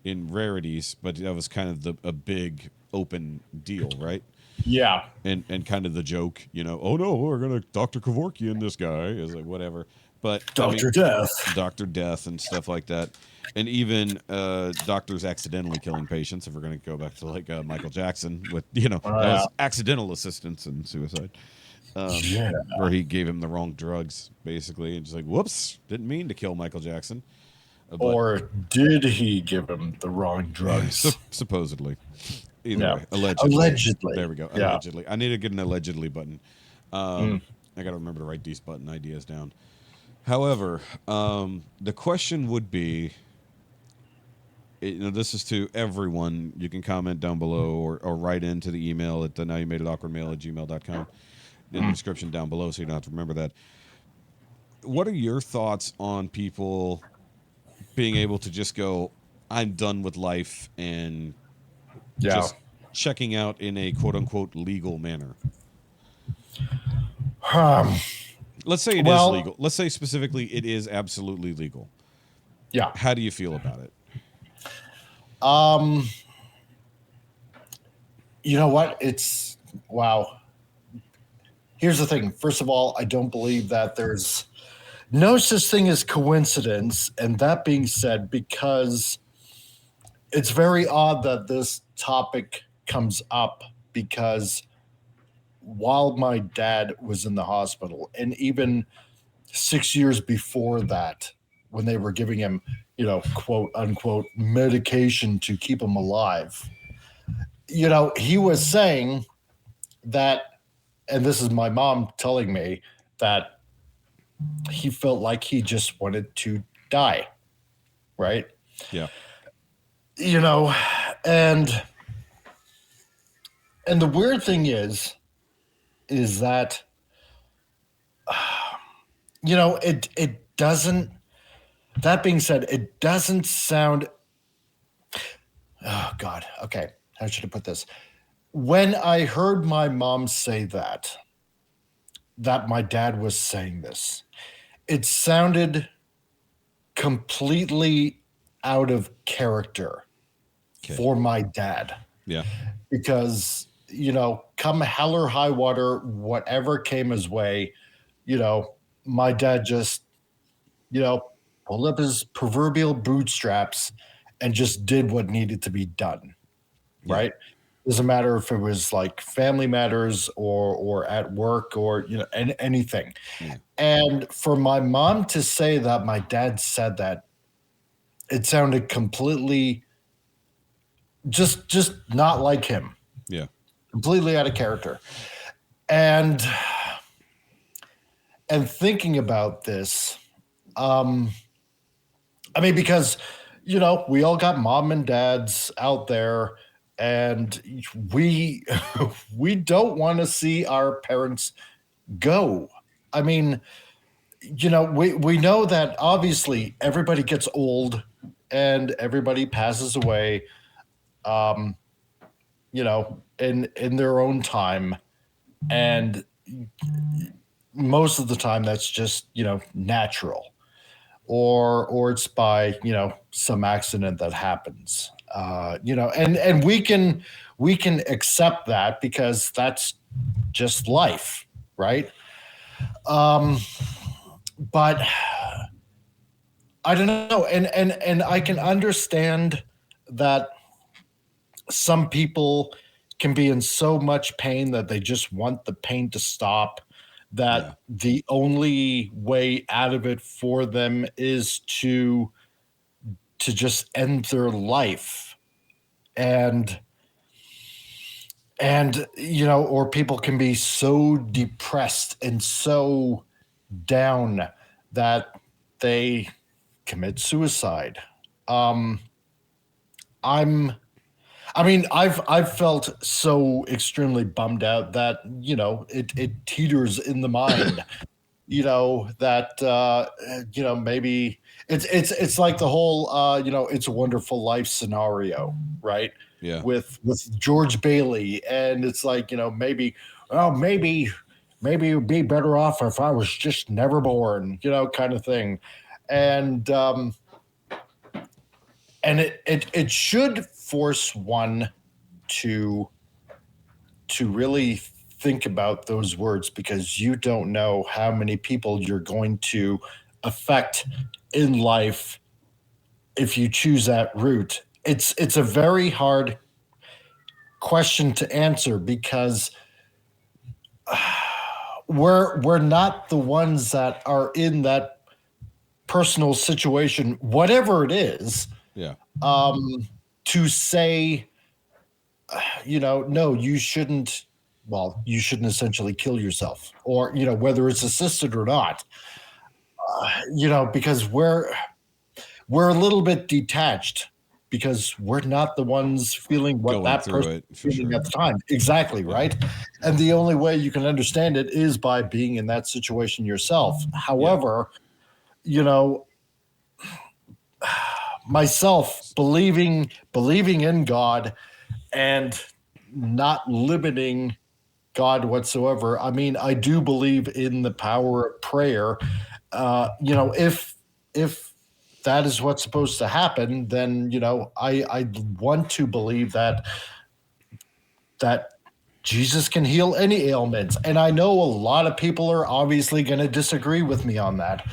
in rarities, but that was kind of a big open deal, right?
Yeah.
And kind of the joke, oh no, we're going to Dr. Kevorkian this guy, is like whatever. But
Dr.
Death and stuff like that. And even doctors accidentally killing patients, if we're going to go back to like Michael Jackson with, that was accidental assistance in suicide. Where he gave him the wrong drugs, basically, and just like, whoops, didn't mean to kill Michael Jackson.
Or did he give him the wrong drugs?
Supposedly. Either way, allegedly. There we go.
Yeah.
Allegedly. I need to get an allegedly button. I got to remember to write these button ideas down. However, the question would be, this is to everyone. You can comment down below or write into the email at the NowYouMadeItAwkwardMail@gmail.com. In the description down below, so you don't have to remember that. What are your thoughts on people being able to just go, I'm done with life, and just checking out in a quote-unquote legal manner? Let's say it is legal. Let's say specifically it is absolutely legal.
Yeah.
How do you feel about it?
You know what? Wow. Here's the thing. First of all, I don't believe that there's no such thing as coincidence. And that being said, because it's very odd that this topic comes up, because while my dad was in the hospital, and even 6 years before that, when they were giving him, quote unquote, medication to keep him alive, he was saying that, and this is my mom telling me, that he felt like he just wanted to die. Right.
Yeah.
And the weird thing is that, it doesn't, that being said, it doesn't sound, oh God. Okay. How should I put this? When I heard my mom say that my dad was saying this, it sounded completely out of character for my dad.
Yeah.
Because, come hell or high water, whatever came his way, my dad just, pulled up his proverbial bootstraps and just did what needed to be done.
Yeah.
Right. Doesn't matter if it was like family matters or at work or, anything.
Yeah.
And for my mom to say that my dad said that, it sounded completely just not like him.
Yeah.
Completely out of character. And thinking about this, because, we all got mom and dads out there, and we don't want to see our parents go. We know that obviously everybody gets old and everybody passes away, in their own time. And most of the time that's just, natural, or it's by, some accident that happens, and we can accept that because that's just life. Right. But I don't know. And I can understand that some people can be in so much pain that they just want the pain to stop, that the only way out of it for them is to just end their life. And or people can be so depressed and so down that they commit suicide. I've felt so extremely bummed out that, it teeters in the mind, that, maybe it's like the whole, It's a Wonderful Life scenario, right?
Yeah.
With George Bailey. And it's like, maybe it would be better off if I was just never born, kind of thing. And it should force one to really think about those words, because you don't know how many people you're going to affect in life if you choose that route. It's a very hard question to answer, because we're not the ones that are in that personal situation, whatever it is.
Yeah.
To say, no, you shouldn't essentially kill yourself, or, whether it's assisted or not, because we're a little bit detached, because we're not the ones feeling what
Going
that
through
person
it,
is
for
feeling
sure.
at the time. Exactly. Right. And the only way you can understand it is by being in that situation yourself. However, myself believing in God and not limiting God whatsoever. I do believe in the power of prayer. If that is what's supposed to happen, then I want to believe that Jesus can heal any ailments. And I know a lot of people are obviously going to disagree with me on that.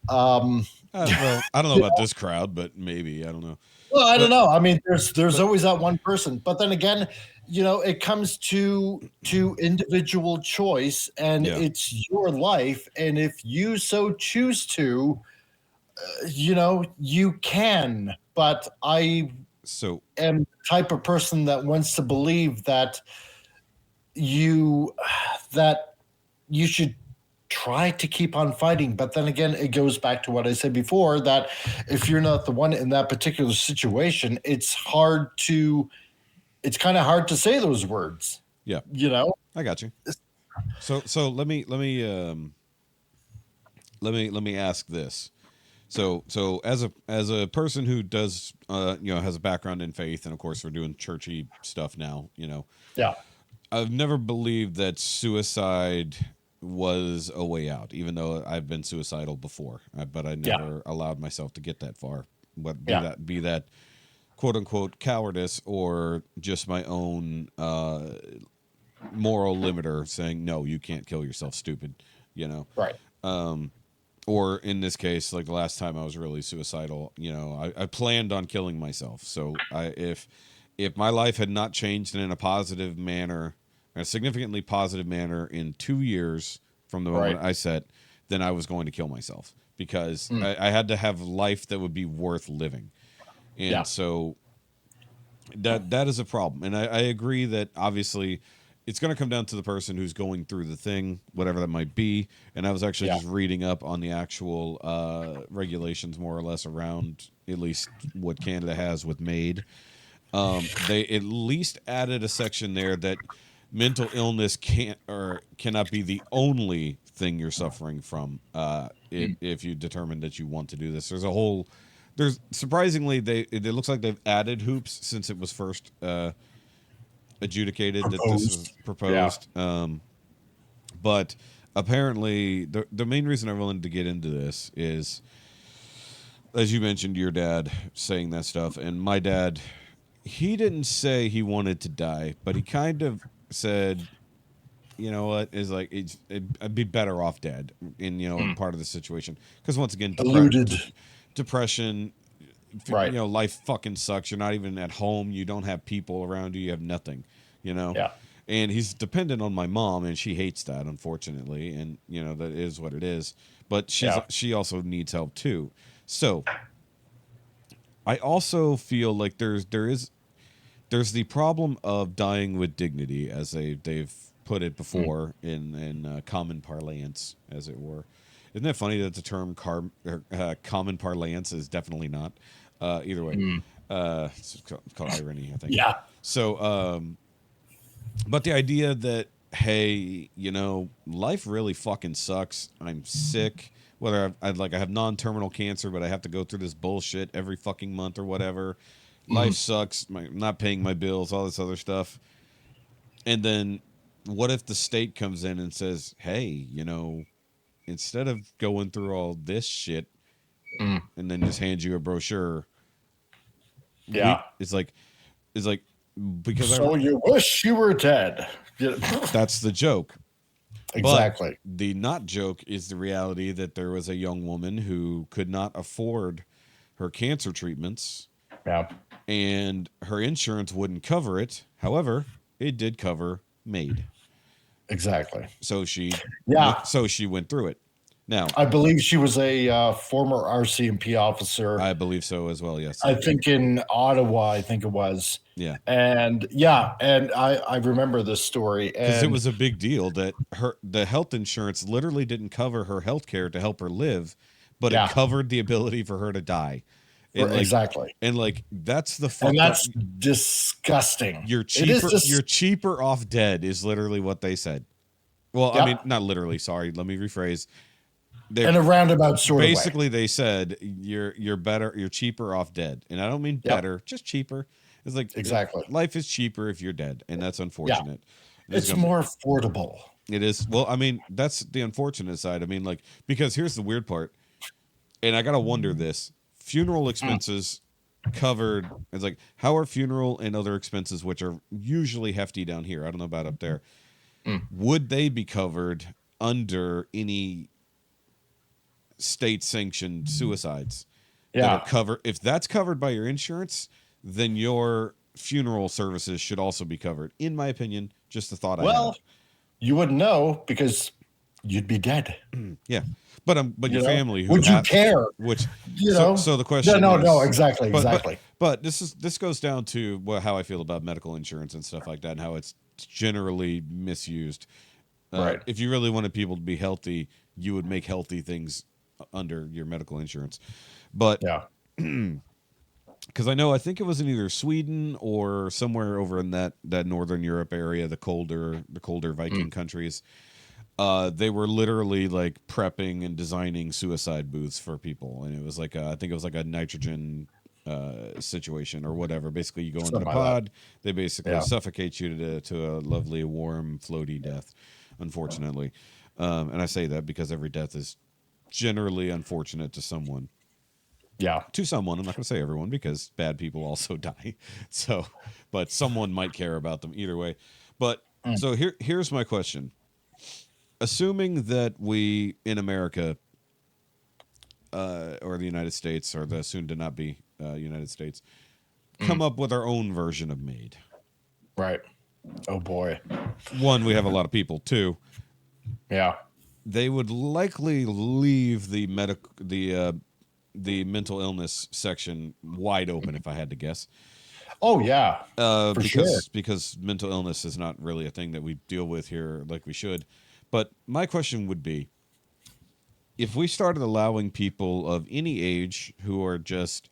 Well, I don't know about this crowd, but maybe, I don't know.
Well, I don't know. I mean, there's always that one person, but then again, it comes to individual choice, and it's your life, and if you so choose to, you can. But I am the type of person that wants to believe that you should try to keep on fighting. But then again, it goes back to what I said before, that if you're not the one in that particular situation, it's kind of hard to say those words.
Yeah. I got you. So let me ask this. So as a person who does has a background in faith, and of course we're doing churchy stuff now,
Yeah.
I've never believed that suicide was a way out, even though I've been suicidal before, but I never allowed myself to get that far. But be that quote unquote cowardice, or just my own moral limiter saying, no, you can't kill yourself, stupid,
Right.
Or in this case, like the last time I was really suicidal, I planned on killing myself. So if my life had not changed in a positive manner, a significantly positive manner, in 2 years from the moment I said, then I was going to kill myself, because I had to have life that would be worth living. And so that is a problem. And I agree that obviously it's going to come down to the person who's going through the thing, whatever that might be. And I was actually just reading up on the actual regulations, more or less, around at least what Canada has with MAID. They at least added a section there that mental illness cannot be the only thing you're suffering from if you determine that you want to do this. There's surprisingly, it looks like they've added hoops since it was first adjudicated that this is proposed. But apparently the main reason I wanted to get into this is, as you mentioned, your dad saying that stuff, and my dad, he didn't say he wanted to die, but he kind of said, you know what, is like, I'd be better off dead in part of the situation, because once again, depression,
right?
Life fucking sucks. You're not even at home. You don't have people around you. You have nothing. And he's dependent on my mom, and she hates that, unfortunately. And that is what it is. But she also needs help too. So I also feel like there's the problem of dying with dignity, as they've put it before in common parlance, as it were. Isn't it funny that the term common parlance is definitely not? Either way, it's called irony, I think.
Yeah.
So, but the idea that, hey, life really fucking sucks. I'm sick. Whether I have non-terminal cancer, but I have to go through this bullshit every fucking month or whatever. Life sucks. I'm not paying my bills, all this other stuff. And then what if the state comes in and says, hey, instead of going through all this shit and then just hand you a brochure. It's like, because
you wish you were dead.
That's the joke.
Exactly.
But the not joke is the reality that there was a young woman who could not afford her cancer treatments.
Yeah.
And her insurance wouldn't cover it. However, it did cover MAID.
Exactly.
So she went through it. Now,
I believe she was a former RCMP officer.
I believe so as well, yes.
I think in Ottawa, I think it was.
Yeah.
And I remember this story.
Because it was a big deal that the health insurance literally didn't cover her health care to help her live, but it covered the ability for her to die. And
exactly.
And that's the fuck.
And that's disgusting.
You're cheaper off dead is literally what they said. Well, I mean, not literally, sorry. Let me rephrase.
In a roundabout sort of way.
Basically, they said you're better, you're cheaper off dead. And I don't mean better, just cheaper. It's like,
exactly.
Life is cheaper if you're dead, and that's unfortunate.
Yeah. It's more affordable.
It is. Well, I mean, that's the unfortunate side. I mean, because here's the weird part, and I gotta wonder this. funeral expenses covered? It's like, how are funeral and other expenses, which are usually hefty down here, I don't know about up there, would they be covered under any state sanctioned suicides?
Yeah.
If that's covered by your insurance, then your funeral services should also be covered. In my opinion, just a thought I had.
You wouldn't know because you'd be dead.
Yeah, but your family, who
would you care?
So the question,
no, exactly.
But this goes down to how I feel about medical insurance and stuff like that, and how it's generally misused.
Right.
If you really wanted people to be healthy, you would make healthy things under your medical insurance. But because I think it was in either Sweden or somewhere over in that Northern Europe area, the colder Viking countries, they were literally like prepping and designing suicide booths for people, and it was like I think it was like a nitrogen situation or whatever. Basically, you go into the pod, they basically suffocate you to a lovely, warm, floaty death. Unfortunately, and I say that because every death is generally unfortunate to someone.
Yeah.
To someone. I'm not going to say everyone, because bad people also die. So, but someone might care about them either way. But so here's my question. Assuming that we in America or the United States, or the soon to not be United States, come up with our own version of MAID.
Right. Oh boy.
One, we have a lot of people. Two,
yeah,
they would likely leave the mental illness section wide open, if I had to guess.
Oh yeah,
because mental illness is not really a thing that we deal with here like we should. But my question would be, if we started allowing people of any age who are just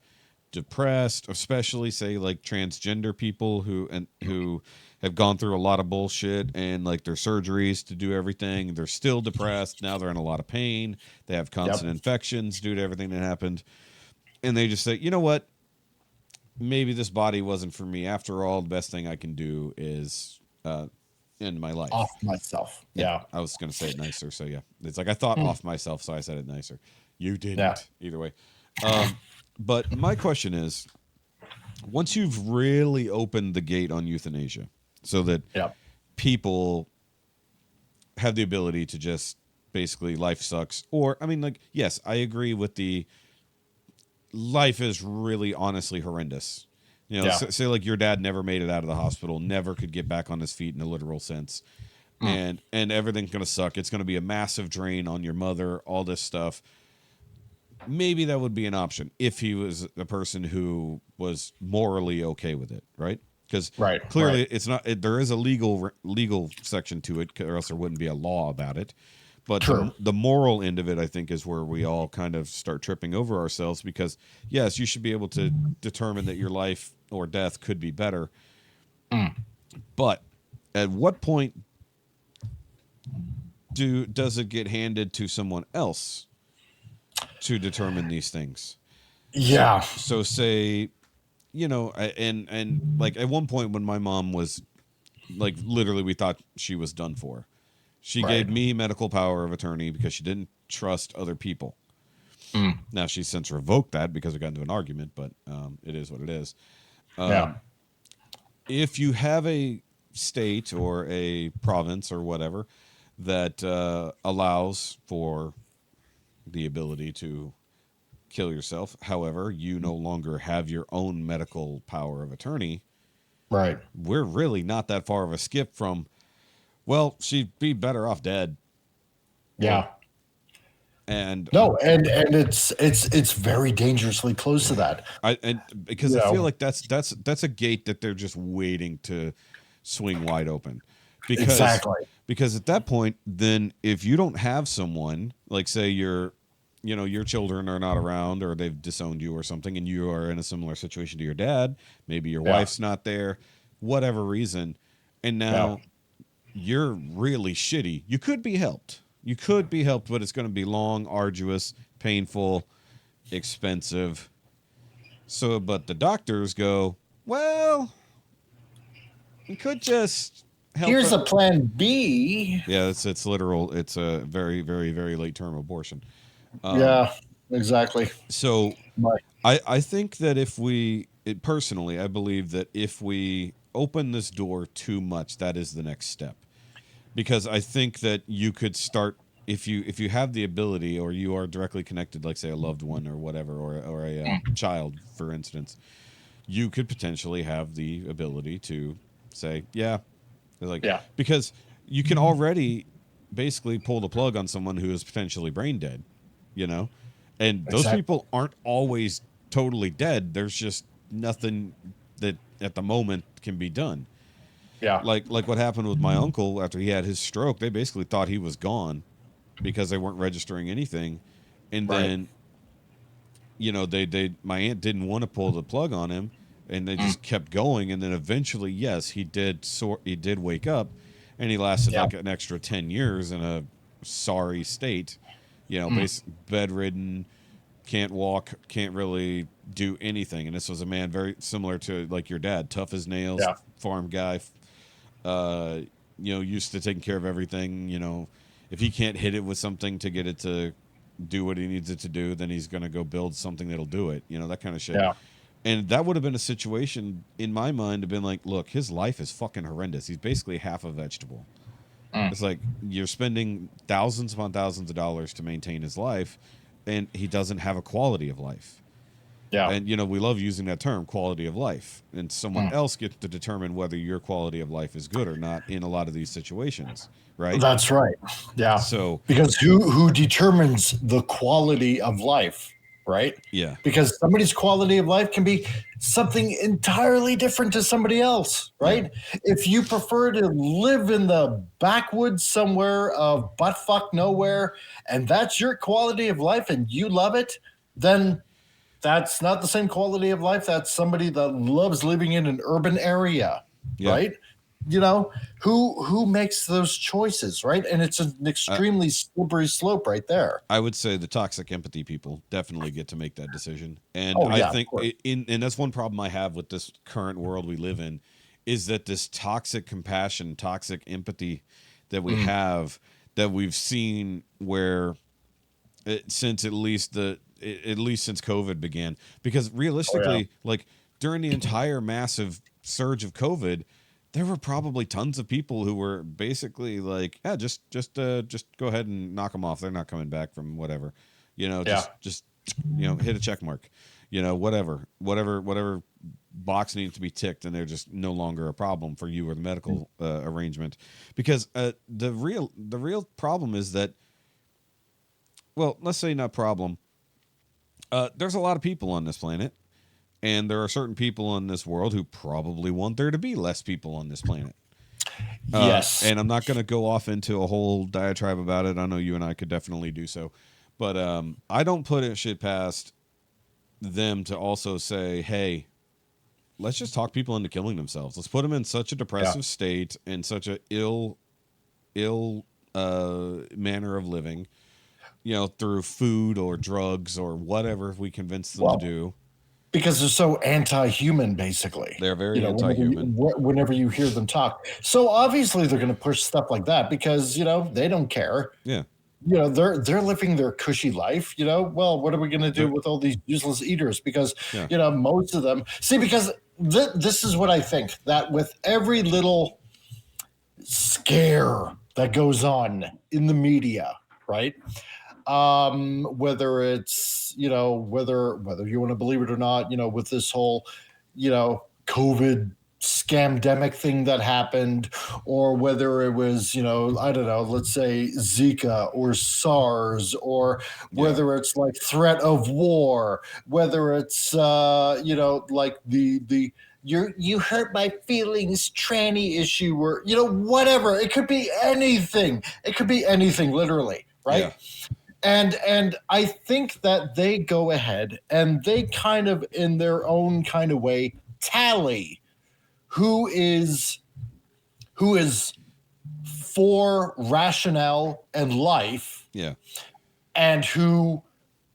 depressed, especially say like transgender people who have gone through a lot of bullshit and like their surgeries to do everything, they're still depressed, now they're in a lot of pain, they have constant infections due to everything that happened, and they just say, you know what, maybe this body wasn't for me after all, the best thing I can do is end my life.
Off myself. Yeah.
I was going to say it nicer, so yeah. It's like I thought off myself, so I said it nicer. You didn't.
Yeah.
Either way. But my question is, once you've really opened the gate on euthanasia so that people have the ability to just basically, life sucks, or, I mean, like, yes, I agree with the life is really honestly horrendous. You know, say like your dad never made it out of the hospital, never could get back on his feet in a literal sense. And everything's going to suck. It's going to be a massive drain on your mother, all this stuff. Maybe that would be an option if he was a person who was morally okay with it, right? Because clearly it's not. There is a legal section to it, or else there wouldn't be a law about it. But the moral end of it, I think, is where we all kind of start tripping over ourselves, because, yes, you should be able to determine that your life or death could be better. But at what point does it get handed to someone else to determine these things?
Yeah.
So say, you know, and like at one point when my mom was like, literally, we thought she was done for. She gave me medical power of attorney because she didn't trust other people. Now, she's since revoked that because we got into an argument, but it is what it is. If you have a state or a province or whatever that allows for the ability to kill yourself, however, you no longer have your own medical power of attorney, we're really not that far of a skip from, well, she'd be better off dead.
Yeah.
And
it's very dangerously close to that.
Because I feel like that's a gate that they're just waiting to swing wide open. Because at that point, then if you don't have someone, like say your children are not around or they've disowned you or something, and you are in a similar situation to your dad, maybe your wife's not there, whatever reason, and now you're really shitty. You could be helped. But it's going to be long, arduous, painful, expensive. So, but the doctors go, well, we could just help.
Here's a plan B.
Yeah, it's literal. It's a very, very, very late term abortion.
exactly.
So
Right.
I think that personally, I believe that if we open this door too much, that is the next step. Because I think that you could start if you have the ability, or you are directly connected, like say a loved one or whatever, or a child, for instance, you could potentially have the ability to say, yeah, like,
Yeah.
because you can already basically pull the plug on someone who is potentially brain dead, you know, and those
Exactly.
people aren't always totally dead. There's just nothing that at the moment can be done.
Yeah.
Like what happened with my uncle after he had his stroke. They basically thought he was gone because they weren't registering anything, and
Right.
then they my aunt didn't want to pull the plug on him, and they just kept going, and then eventually, yes, he did wake up, and he lasted
Yeah.
like an extra 10 years in a sorry state, bedridden, can't walk, can't really do anything. And this was a man very similar to like your dad, tough as nails,
Yeah.
farm guy, uh, used to taking care of everything. If he can't hit it with something to get it to do what he needs it to do, then he's going to go build something that'll do it, that kind of shit.
Yeah.
And that would have been a situation in my mind to been like, look, his life is fucking horrendous. He's basically half a vegetable. It's like you're spending thousands upon thousands of dollars to maintain his life, and he doesn't have a quality of life.
Yeah.
And we love using that term, quality of life, and someone else gets to determine whether your quality of life is good or not in a lot of these situations, right?
That's right. Yeah.
So
Because who determines the quality of life, right?
yeah,
Because somebody's quality of life can be something entirely different to somebody else, right? If you prefer to live in the backwoods somewhere of buttfuck nowhere, and that's your quality of life and you love it, then that's not the same quality of life. That's somebody that loves living in an urban area,
yeah.
right? Who makes those choices, right? And it's an extremely slippery slope right there.
I would say the toxic empathy people definitely get to make that decision. And
Oh,
I
yeah, of
think
course.
and that's one problem I have with this current world we live in, is that this toxic compassion, toxic empathy that we have, that we've seen where since at least since COVID began, because realistically, like during the entire massive surge of COVID, there were probably tons of people who were basically like, yeah, just go ahead and knock them off. They're not coming back from whatever, just hit a check mark, whatever box needs to be ticked, and they're just no longer a problem for you or the medical arrangement, because the real problem is that, well, let's say not problem. There's a lot of people on this planet, and there are certain people in this world who probably want there to be less people on this planet.
Yes.
And I'm not going to go off into a whole diatribe about it. I know you and I could definitely do so. But I don't put it shit past them to also say, hey, let's just talk people into killing themselves. Let's put them in such a depressive state and such a ill manner of living, through food or drugs or whatever we convince them to do.
Because they're so anti-human, basically.
They're very anti-human.
Whenever you hear them talk. So obviously they're going to push stuff like that because, they don't care.
Yeah.
They're living their cushy life, well, what are we going to do with all these useless eaters? Because, most of them, because this is what I think, that with every little scare that goes on in the media, right? Whether it's, whether you want to believe it or not, with this whole, COVID scamdemic thing that happened, or whether it was, I don't know, let's say Zika or SARS, or whether it's like threat of war, whether it's, like the you hurt my feelings tranny issue, or, whatever. It could be anything. It could be anything, literally, right?
Yeah.
And I think that they go ahead and they kind of, in their own kind of way, tally who is for rationale and life, and who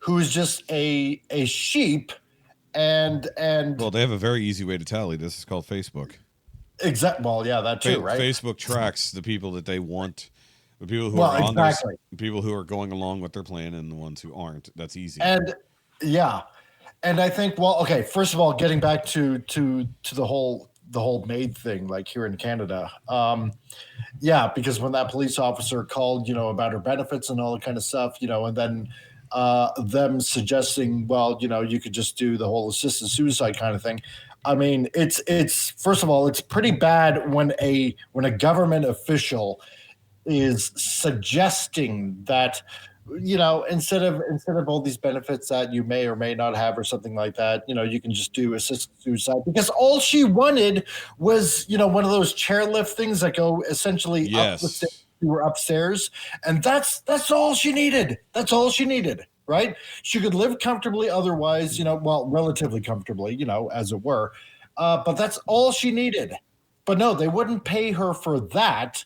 is just a sheep, and
well, they have a very easy way to tally. This is called Facebook.
Well, yeah, that too, right?
Facebook tracks the people that they want The people who
Well,
are on
exactly.
this, people who are going along with their plan, and the ones who aren't. That's easy.
And yeah, and I think, well, okay, first of all, getting back to the whole MAID thing, like here in Canada, yeah, because when that police officer called, about her benefits and all that kind of stuff, and then them suggesting, well, you could just do the whole assisted suicide kind of thing. I mean, it's first of all, it's pretty bad when a government official is suggesting that, instead of all these benefits that you may or may not have or something like that, you can just do assisted suicide, because all she wanted was, one of those chairlift things that go essentially up the stairs. You were upstairs, and that's all she needed. That's all she needed, right? She could live comfortably otherwise, well, relatively comfortably, as it were, but that's all she needed. But no, they wouldn't pay her for that.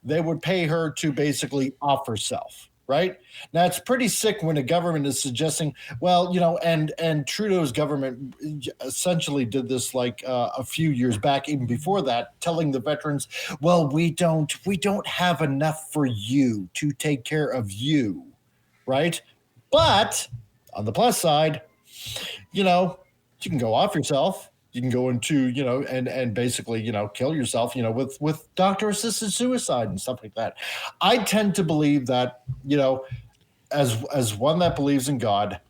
They would pay her to basically off herself, right? Now, it's pretty sick when a government is suggesting, well, and Trudeau's government essentially did this like a few years back, even before that, telling the veterans, well, we don't have enough for you to take care of you, right? But on the plus side, you can go off yourself. You can go into, and basically, kill yourself, with doctor-assisted suicide and stuff like that. I tend to believe that, as one that believes in God,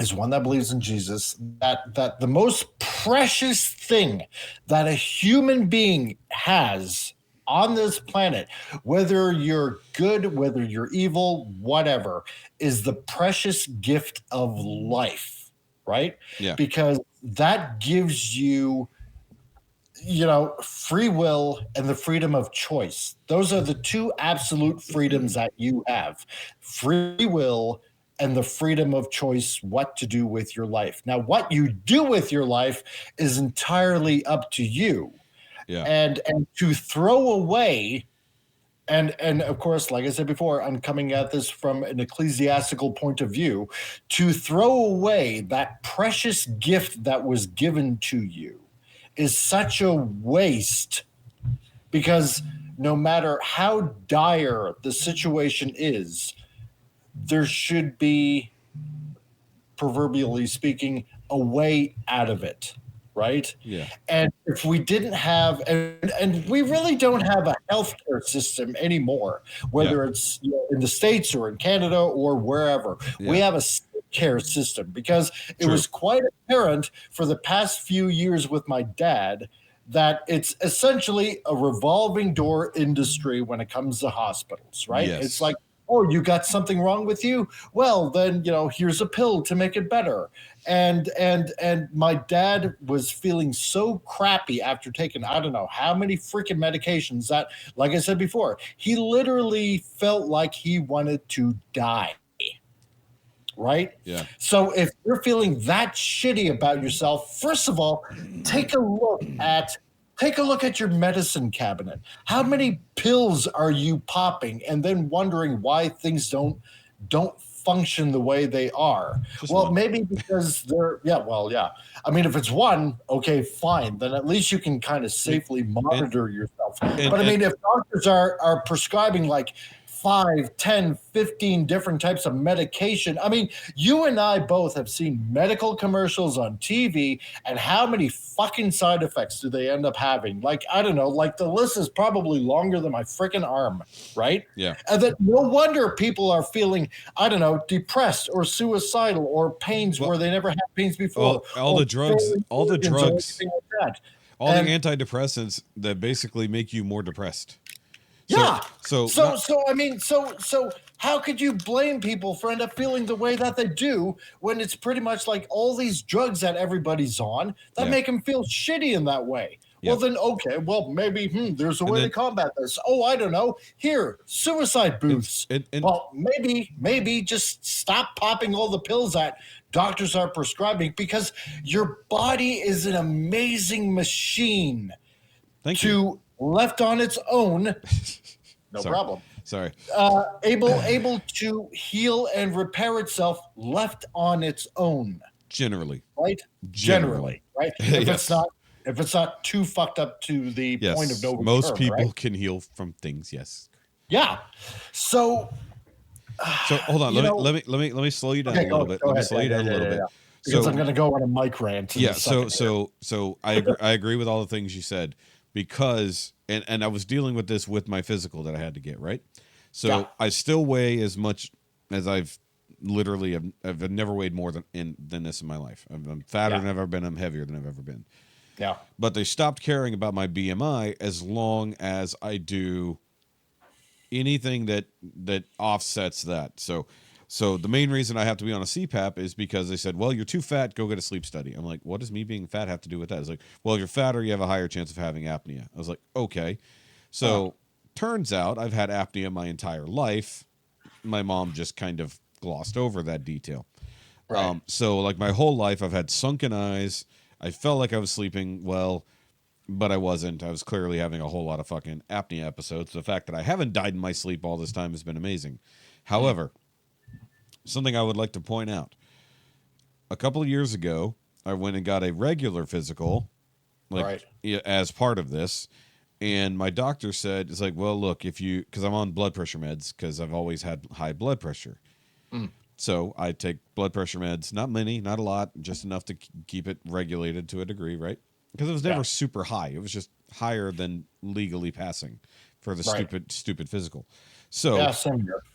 as one that believes in Jesus, that the most precious thing that a human being has on this planet, whether you're good, whether you're evil, whatever, is the precious gift of life, right?
Yeah.
Because that gives you, free will and the freedom of choice. Those are the two absolute freedoms that you have: free will and the freedom of choice, what to do with your life. Now, what you do with your life is entirely up to you.
Yeah.
And to throw away, and of course, like I said before, I'm coming at this from an ecclesiastical point of view, to throw away that precious gift that was given to you is such a waste, because no matter how dire the situation is, there should be, proverbially speaking, a way out of it, right?
Yeah.
And if we didn't have, and we really don't have a healthcare system anymore, whether it's in the States or in Canada or wherever, we have a care system, because it was quite apparent for the past few years with my dad that it's essentially a revolving door industry when it comes to hospitals, right?
Yes.
It's like, oh, you got something wrong with you? Well, then, here's a pill to make it better. And my dad was feeling so crappy after taking, I don't know how many freaking medications, that, like I said before, he literally felt like he wanted to die. Right?
Yeah.
So if you're feeling that shitty about yourself, first of all, take a look at your medicine cabinet. How many pills are you popping, and then wondering why things don't function the way they are?
Just
well,
one.
maybe because they're yeah. I mean, if it's one, okay, fine. Then at least you can kind of safely monitor yourself. But I mean, if doctors are prescribing like 5, 10, 15 different types of medication. I mean, you and I both have seen medical commercials on TV, and how many fucking side effects do they end up having? Like, I don't know, like the list is probably longer than my freaking arm, right?
Yeah.
And then no wonder people are feeling, I don't know, depressed or suicidal or pains where they never had pains before.
Well, all the drugs,
or anything like that.
all the antidepressants that basically make you more depressed.
Yeah.
So
I mean, how could you blame people for end up feeling the way that they do when it's pretty much like all these drugs that everybody's on that make them feel shitty in that way? Well, then, okay, well, maybe there's a way to combat this. Oh, I don't know. Here, suicide booths. Well, maybe just stop popping all the pills that doctors are prescribing, because your body is an amazing machine.
Thank you.
Left on its own, no problem.
Sorry.
Able to heal and repair itself, left on its own.
Generally.
Right? Generally, right? If it's not too fucked up to the point of no return.
Most people
right?
can heal from things, yes.
Yeah. So
hold on. Let me slow you down a little bit. Let me slow you down a little bit.
Because I'm going to go on a mic rant. In a second
so I agree with all the things you said, because and I was dealing with this with my physical that I had to get, right? So I still weigh as much as I've never weighed more than this in my life. I'm fatter than I've ever been. I'm heavier than I've ever been.
Yeah.
But they stopped caring about my BMI as long as I do anything that offsets that. So the main reason I have to be on a CPAP is because they said, well, you're too fat, go get a sleep study. I'm like, what does me being fat have to do with that? It's like, well, if you're fatter, you have a higher chance of having apnea. I was like, okay. So turns out I've had apnea my entire life. My mom just kind of glossed over that detail.
Right.
So like my whole life I've had sunken eyes. I felt like I was sleeping well, but I wasn't. I was clearly having a whole lot of fucking apnea episodes. The fact that I haven't died in my sleep all this time has been amazing. However, something I would like to point out. A couple of years ago, I went and got a regular physical, as part of this. And my doctor said, it's like, well, look, because I'm on blood pressure meds, because I've always had high blood pressure. So I take blood pressure meds, not many, not a lot, just enough to keep it regulated to a degree, right? Because it was never super high. It was just higher than legally passing for the stupid physical. So,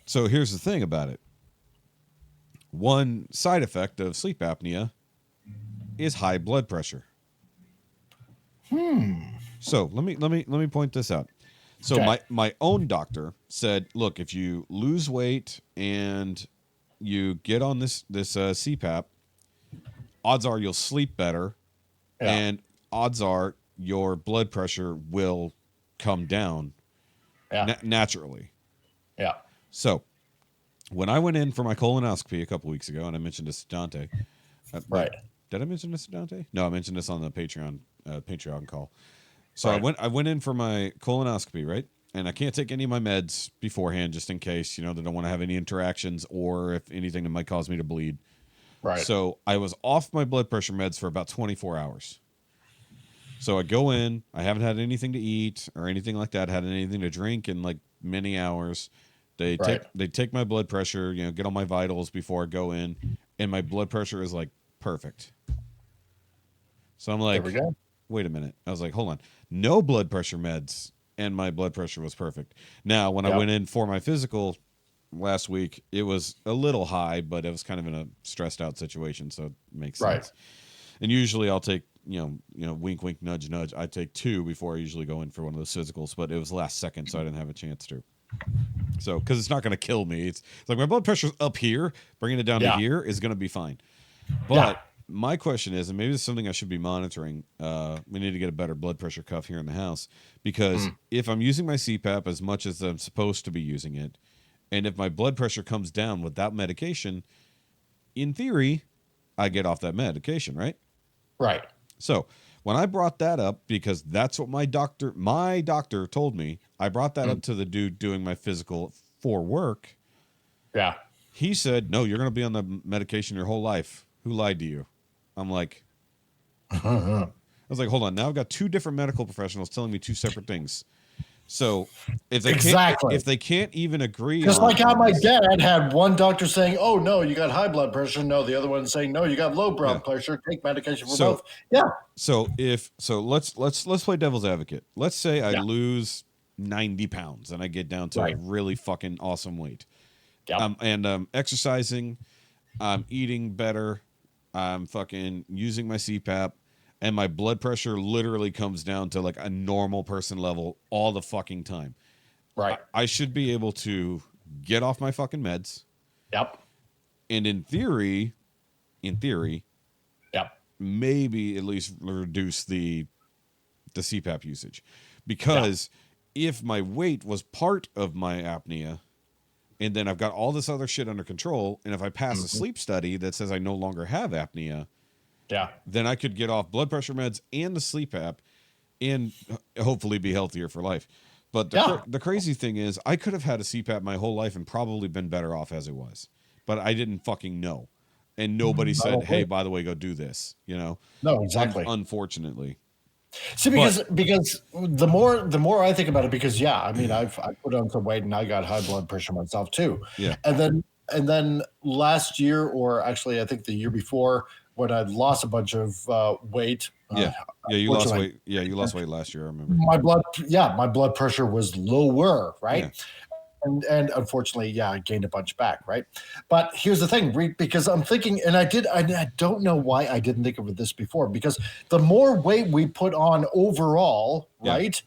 so here's the thing about it. One side effect of sleep apnea is high blood pressure. So let me point this out. So my own doctor said, look, if you lose weight and you get on this CPAP, odds are you'll sleep better, and odds are your blood pressure will come down naturally. Yeah. So when I went in for my colonoscopy a couple weeks ago, and I mentioned this to Dante. Did I mention this to Dante? No, I mentioned this on the Patreon call. So I went in for my colonoscopy, right? And I can't take any of my meds beforehand, just in case, they don't want to have any interactions or if anything that might cause me to bleed. Right. So I was off my blood pressure meds for about 24 hours. So I go in, I haven't had anything to eat or anything like that, had anything to drink in like many hours. They take my blood pressure, get all my vitals before I go in, and my blood pressure is like perfect. So I'm like, wait a minute. I was like, hold on. No blood pressure meds, and my blood pressure was perfect. Now, when I went in for my physical last week, it was a little high, but it was kind of in a stressed out situation, so it makes sense. And usually I'll take, wink, wink, nudge, nudge. I take 2 before I usually go in for one of those physicals, but it was last second, so I didn't have a chance to. So, because it's not going to kill me. It's like my blood pressure's up here, bringing it down to here is going to be fine. But my question is, and maybe this is something I should be monitoring, we need to get a better blood pressure cuff here in the house, because if I'm using my CPAP as much as I'm supposed to be using it, and if my blood pressure comes down without medication, in theory, I get off that medication, right? Right. So when I brought that up, because that's what my doctor told me, I brought that up to the dude doing my physical for work. Yeah. He said, no, you're going to be on the medication your whole life. Who lied to you? I'm like, I was like, hold on. Now I've got 2 different medical professionals telling me 2 separate things. So if they can't even agree,
just like how my dad had one doctor saying, "Oh no, you got high blood pressure," no, the other one saying, "No, you got low blood pressure. Take medication for both." Yeah. So
let's play devil's advocate. Let's say I lose 90 pounds and I get down to a really fucking awesome weight. And I'm exercising, I'm eating better, I'm fucking using my CPAP. And my blood pressure literally comes down to like a normal person level all the fucking time. Right. I should be able to get off my fucking meds. Yep. And in theory, maybe at least reduce the CPAP usage. Because if my weight was part of my apnea, and then I've got all this other shit under control, and if I pass a sleep study that says I no longer have apnea, then I could get off blood pressure meds and the sleep app and hopefully be healthier for life. But the crazy thing is I could have had a CPAP my whole life and probably been better off as it was. But I didn't fucking know. And nobody said, hey, by the way, go do this.
No, exactly.
Unfortunately.
See, because the more I think about it, because I mean, I put on some weight and I got high blood pressure myself too.
Yeah.
And then last year, or actually, I think the year before, when I lost a bunch of weight.
You lost weight. Yeah, you lost weight last year. I remember.
My blood pressure was lower, right?
Yeah.
And unfortunately, I gained a bunch back, right? But here's the thing, because I'm thinking, and I don't know why I didn't think of this before, because the more weight we put on overall, right,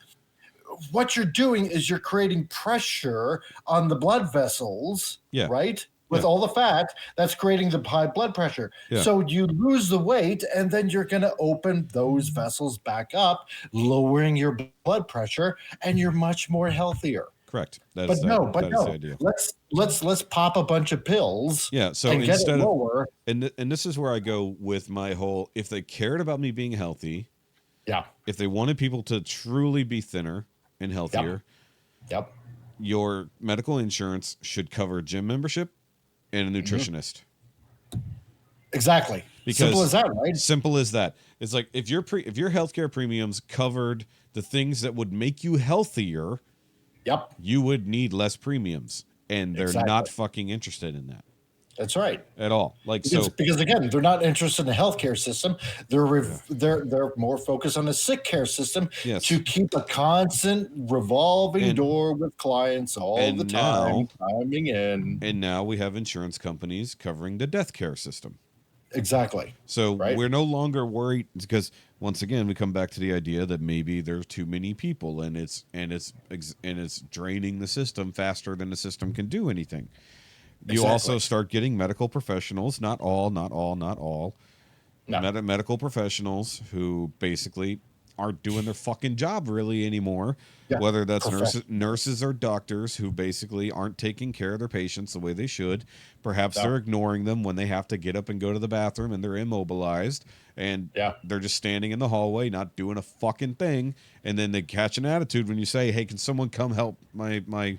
what you're doing is you're creating pressure on the blood vessels, right? With all the fat, that's creating the high blood pressure.
Yeah.
So you lose the weight, and then you're going to open those vessels back up, lowering your blood pressure, and you're much more healthier.
Correct.
But no.
The idea.
Let's pop a bunch of pills.
Yeah. So
and
instead
get it lower.
And this is where I go with my whole: if they cared about me being healthy, if they wanted people to truly be thinner and healthier, your medical insurance should cover gym membership and a nutritionist.
Exactly. Simple as that, right?
Simple as that. It's like if your healthcare premiums covered the things that would make you healthier. You would need less premiums, and they're not fucking interested in that.
That's right.
At all.
Because again, they're not interested in the healthcare system. They're more focused on the sick care system to keep a constant revolving door with clients all the time coming in.
And now we have insurance companies covering the death care system.
Exactly.
So we're no longer worried, because once again we come back to the idea that maybe there's too many people and it's draining the system faster than the system can do anything. You also start getting medical professionals, not all, medical professionals who basically aren't doing their fucking job really anymore. Whether that's nurses or doctors who basically aren't taking care of their patients the way they should. Perhaps they're ignoring them when they have to get up and go to the bathroom and they're immobilized and they're just standing in the hallway not doing a fucking thing, and then they catch an attitude when you say, hey, can someone come help my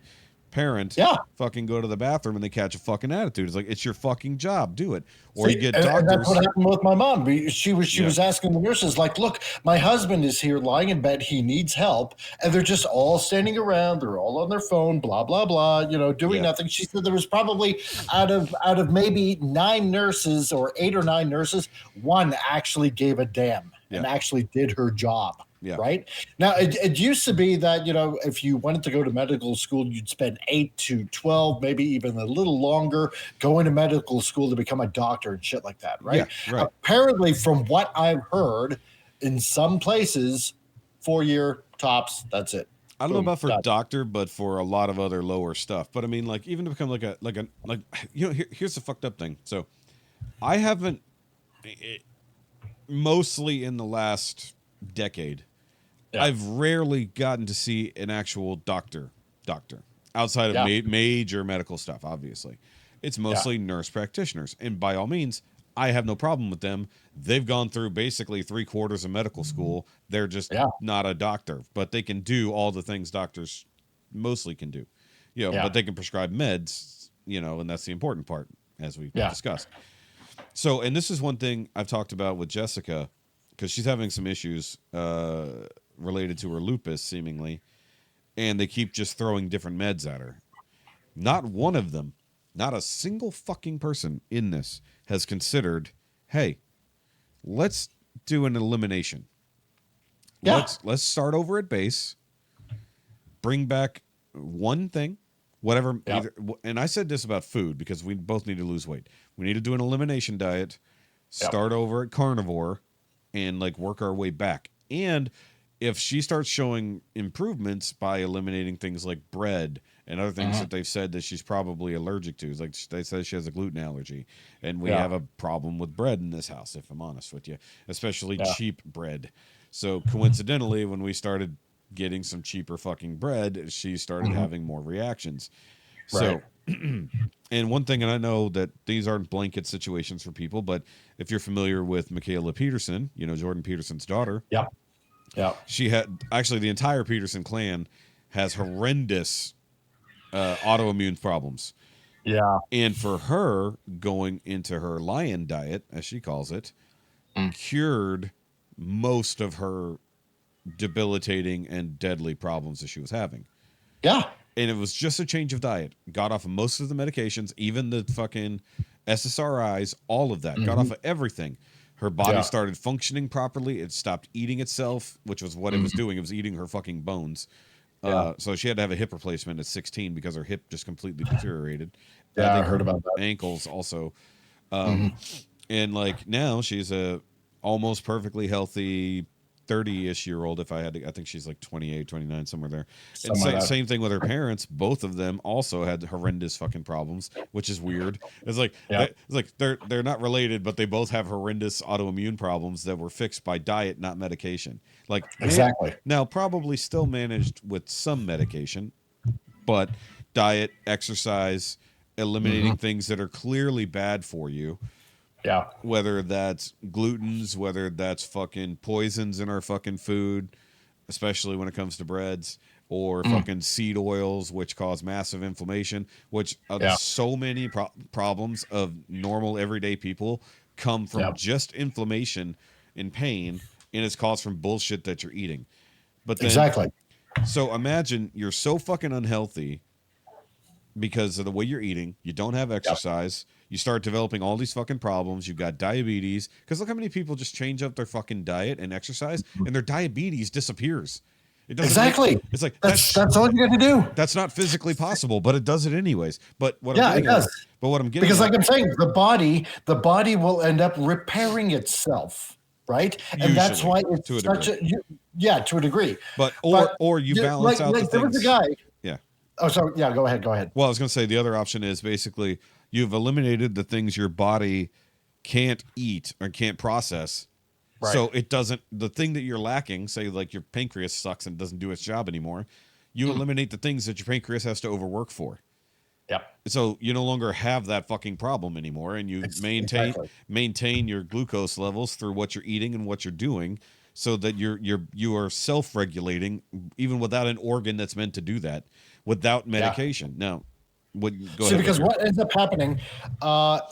parent fucking go to the bathroom, and they catch a fucking attitude. It's like, it's your fucking job, do it. Or you get doctors.
And that's what happened with my mom. She was asking the nurses, like, look, my husband is here lying in bed, he needs help, and they're just all standing around, they're all on their phone, blah blah blah, doing nothing. She said there was probably out of maybe 9 nurses or 8 or 9 nurses, one actually gave a damn and actually did her job. Right now, it used to be that if you wanted to go to medical school, you'd spend 8 to 12, maybe even a little longer, going to medical school to become a doctor and shit like that. Right. Apparently, from what I've heard, in some places, 4-year tops. That's it.
I don't know about for doctor, but for a lot of other lower stuff. But I mean, like, even to become here's the fucked up thing. So, I haven't mostly in the last decade. I've rarely gotten to see an actual doctor outside of major medical stuff. Obviously, it's mostly nurse practitioners, and by all means, I have no problem with them. They've gone through basically 3/4 of medical school. They're just not a doctor, but they can do all the things doctors mostly can do. But they can prescribe meds. And that's the important part, as we discussed. So, and this is one thing I've talked about with Jessica, because she's having some issues related to her lupus, seemingly, and they keep just throwing different meds at her. Not one of them, not a single fucking person in this has considered, hey, let's do an elimination. Let's start over at base, bring back one thing, whatever. And I said this about food, because we both need to lose weight. We need to do an elimination diet, start over at carnivore, and work our way back. And if she starts showing improvements by eliminating things like bread and other things that they've said that she's probably allergic to, like they said she has a gluten allergy, and we have a problem with bread in this house, if I'm honest with you, especially cheap bread. So coincidentally, when we started getting some cheaper fucking bread, she started having more reactions. So, and one thing, and I know that these aren't blanket situations for people, but if you're familiar with Michaela Peterson, Jordan Peterson's daughter. She had, actually, the entire Peterson clan has horrendous autoimmune problems. And for her, going into her lion diet, as she calls it, cured most of her debilitating and deadly problems that she was having.
Yeah.
And it was just a change of diet. Got off of most of the medications, even the fucking SSRIs, all of that. Got off of everything. Her body started functioning properly. It stopped eating itself, which was what it was doing. It was eating her fucking bones. So she had to have a hip replacement at 16 because her hip just completely deteriorated.
Yeah,
think
I heard
her
about that.
ankles also. And like now she's a almost perfectly healthy 30-ish year old. If I had to, I think she's like 28, 29, somewhere there. And same thing with her parents. Both of them also had horrendous fucking problems, which is weird. It's like they're not related, but they both have horrendous autoimmune problems that were fixed by diet, not medication. Like
Exactly.
now probably still managed with some medication, but diet, exercise, eliminating things that are clearly bad for you.
Yeah.
Whether that's glutens, whether that's fucking poisons in our fucking food, especially when it comes to breads, or fucking seed oils, which cause massive inflammation, which so many problems of normal everyday people come from just inflammation and pain, and it's caused from bullshit that you're eating. But then, so imagine you're so fucking unhealthy because of the way you're eating, you don't have exercise, you start developing all these fucking problems, you've got diabetes, because look how many people just change up their fucking diet and exercise, and their diabetes disappears. It doesn't it's like
that's all you got to do.
That's not physically possible, but it does it anyways. But what
it does.
But what I'm getting
because, like I'm saying, the body will end up repairing itself, right? And
usually,
that's why it's
to a
such
degree.
to a degree.
But or you balance out the things.
There was a guy.
Yeah.
Oh, sorry. Yeah, go ahead.
Well, I was going to say the other option is basically you've eliminated the things your body can't eat or can't process. Right. So it doesn't, the thing that you're lacking, say like your pancreas sucks and doesn't do its job anymore, you eliminate the things that your pancreas has to overwork for.
Yep.
So you no longer have that fucking problem anymore, and you maintain your glucose levels through what you're eating and what you're doing, so that you are self-regulating even without an organ that's meant to do that, without medication. Now,
because what ends up happening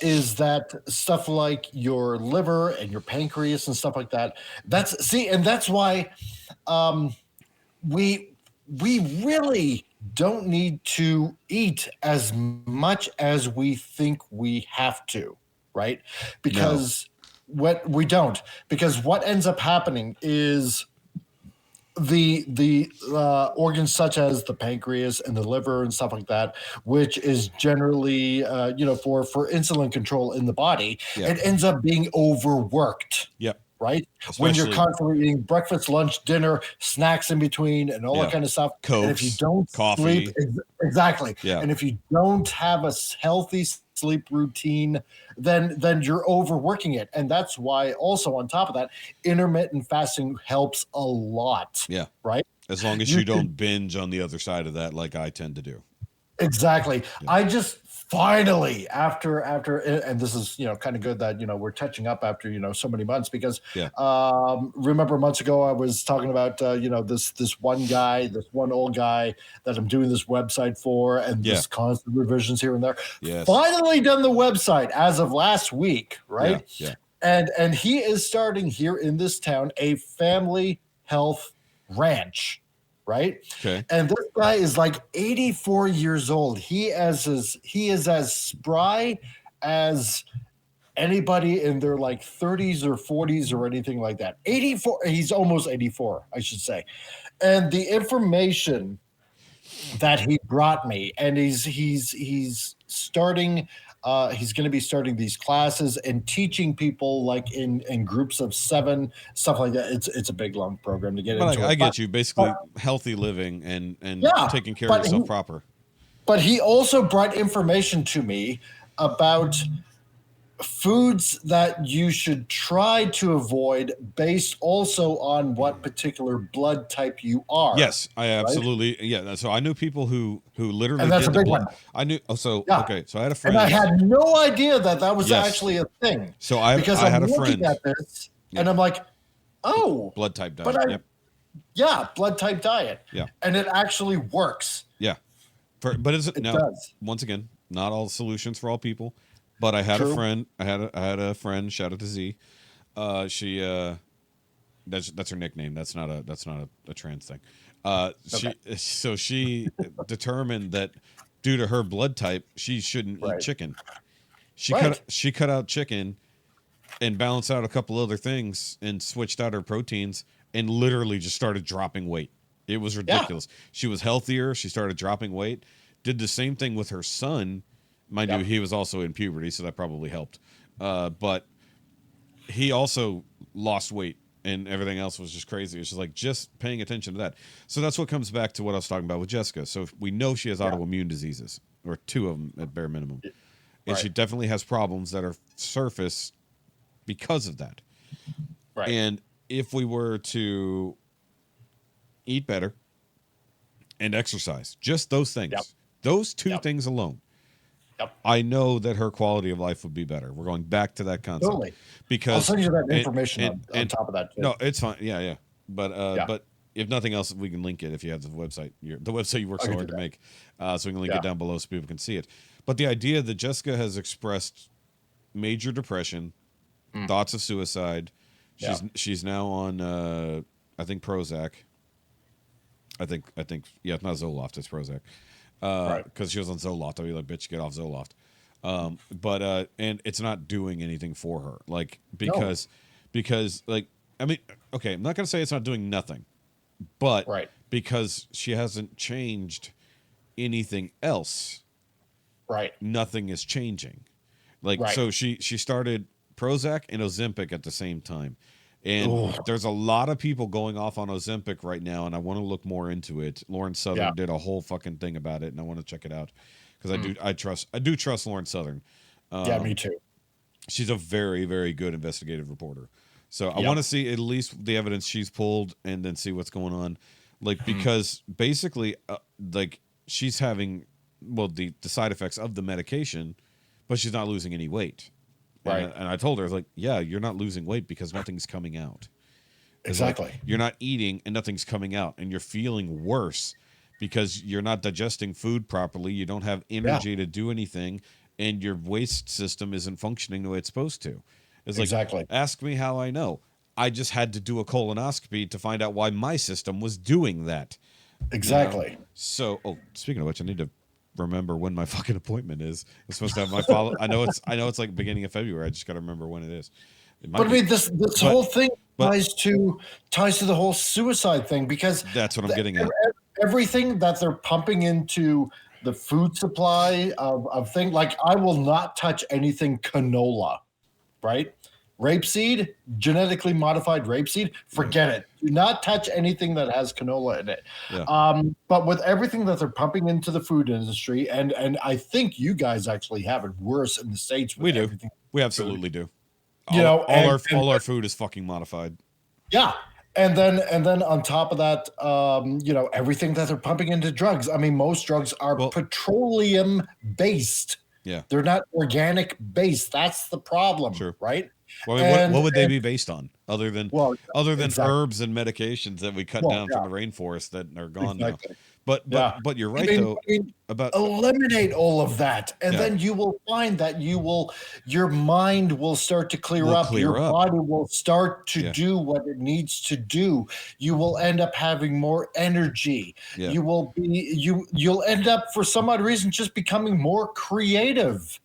is that stuff like your liver and your pancreas and stuff like that. That's why we really don't need to eat as much as we think we have to, right? Because what ends up happening is the organs such as the pancreas and the liver and stuff like that, which is generally for insulin control in the body, it ends up being overworked.
Yep.
Right? When you're constantly eating breakfast, lunch, dinner, snacks in between, and all that kind of stuff.
Cokes,
and if you don't
coffee.
sleep, and if you don't have a healthy sleep routine, then you're overworking it. And that's why also on top of that, intermittent fasting helps a lot.
Yeah.
Right?
As long as you don't binge on the other side of that like I tend to do.
Exactly. Yeah. I just finally after and this is kind of good that we're touching up after so many months, because remember months ago I was talking about this one old guy that I'm doing this website for, and just constant revisions here and there. Finally done the website as of last week, right? And he is starting here in this town a family health ranch. Right.
Okay.
And this guy is like 84 years old. He is as spry as anybody in their like 30s or 40s or anything like that. 84. He's almost 84, I should say. And the information that he brought me, and he's starting. He's going to be starting these classes and teaching people like in groups of 7, stuff like that. It's a big long program to get into.
I get you. Basically, healthy living and taking care of yourself proper.
But he also brought information to me about foods that you should try to avoid based also on what particular blood type you are.
Yes, I absolutely. Right? So I knew people who literally
and that's
did
a big
the blood.
one.
I knew. Oh, so okay. So I had a friend.
And I had no idea that was actually a thing.
So I had a friend
at this, and I'm like, oh,
blood type diet.
Blood type diet.
Yeah,
and it actually works.
Yeah, but is it?
It
now,
does.
Once again, not all solutions for all people. But I had a friend. I had a friend. Shout out to Z. She That's her nickname. That's not a trans thing. She determined that due to her blood type, she shouldn't eat chicken. She cut out chicken and balanced out a couple other things and switched out her proteins and literally just started dropping weight. It was ridiculous. She was healthier. She started dropping weight. Did the same thing with her son. Mind you, he was also in puberty, so that probably helped. But he also lost weight, and everything else was just crazy. It's just like just paying attention to that. So that's what comes back to what I was talking about with Jessica. So we know she has autoimmune diseases, or 2 of them at bare minimum. And she definitely has problems that are surface because of that. Right. And if we were to eat better and exercise, just those things, those 2 things alone, I know that her quality of life would be better. We're going back to that concept.
Totally.
Because
I'll send you that information on top of that too.
No, it's fine. Yeah. But if nothing else, we can link it if you have the website. The website you work so hard to make. So we can link it down below so people can see it. But the idea that Jessica has expressed major depression, thoughts of suicide. She's now on I think Prozac. I think it's not Zoloft, it's Prozac. Because she was on Zoloft. I'd be like, bitch, get off Zoloft. But and it's not doing anything for her. Like because like, I mean, okay, I'm not gonna say it's not doing nothing, but because she hasn't changed anything else. Nothing is changing. Like so she started Prozac and Ozempic at the same time. And there's a lot of people going off on Ozempic right now, and I want to look more into it. Lauren Southern did a whole fucking thing about it, and I want to check it out because I do trust Lauren Southern.
Me too.
She's a very, very good investigative reporter. So I want to see at least the evidence she's pulled, and then see what's going on. Like because basically, like she's having the side effects of the medication, but she's not losing any weight. And I told her, like, yeah, you're not losing weight because nothing's coming out.
Exactly.
Like, you're not eating and nothing's coming out, and you're feeling worse because you're not digesting food properly. You don't have energy to do anything, and your waste system isn't functioning the way it's supposed to. It's like, ask me how I know. I just had to do a colonoscopy to find out why my system was doing that.
Exactly.
You know? So, speaking of which, I need to remember when my fucking appointment is. I'm supposed to have my follow. I know it's like beginning of February. I just got to remember when it is.
But I mean, this whole thing ties to the whole suicide thing because
that's what I'm getting at.
Everything that they're pumping into the food supply of things, like I will not touch anything canola, right? Rapeseed, genetically modified rapeseed, forget it. Do not touch anything that has canola in it. Yeah. But with everything that they're pumping into the food industry, and I think you guys actually have it worse in the States.
We do. We absolutely do.
All
our food is fucking modified.
Yeah. And then on top of that, everything that they're pumping into drugs. I mean, most drugs are petroleum based.
Yeah.
They're not organic based. That's the problem. Sure. Right.
Well, I mean, what would they be based on other than herbs and medications that we cut down from the rainforest that are gone now? But you're right about
eliminate all of that, and then you will find that your mind will start to clear up. Your body will start to do what it needs to do. You will end up having more energy. Yeah. You'll end up for some odd reason just becoming more creative.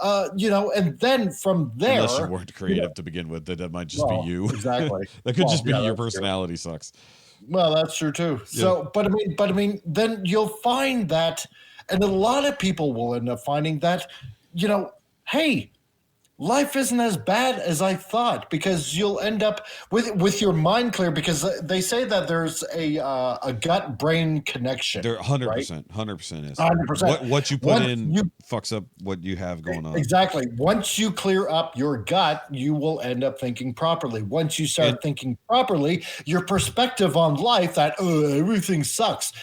And then from there,
unless you weren't creative to begin with, that might just be you.
Exactly.
That could just be your personality sucks.
Well, that's true too. So, but I mean, then you'll find that, and a lot of people will end up finding that, hey, life isn't as bad as I thought, because you'll end up with your mind clear, because they say that there's a gut brain connection.
There 100%, 100% is.
100%.
What you put in fucks up what you have going on.
Exactly. Once you clear up your gut, you will end up thinking properly. Once you start thinking properly, your perspective on life that everything sucks.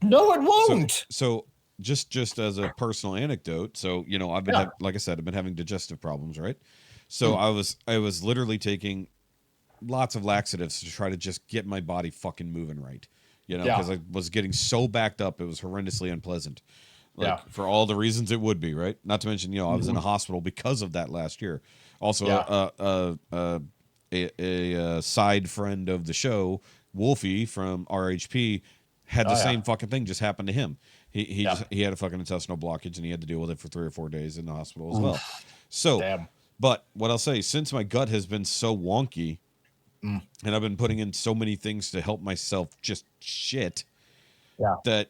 No, it won't.
So just as a personal anecdote, so I've been like I said, I've been having digestive problems, right? So I was literally taking lots of laxatives to try to just get my body fucking moving right, because I was getting so backed up, it was horrendously unpleasant, for all the reasons it would be, right? Not to mention, I was in a hospital because of that last year. Also, a side friend of the show, Wolfie from RHP, had the same fucking thing just happened to him. He had a fucking intestinal blockage and he had to deal with it for 3 or 4 days in the hospital as well. So, but what I'll say, since my gut has been so wonky, and I've been putting in so many things to help myself just shit, that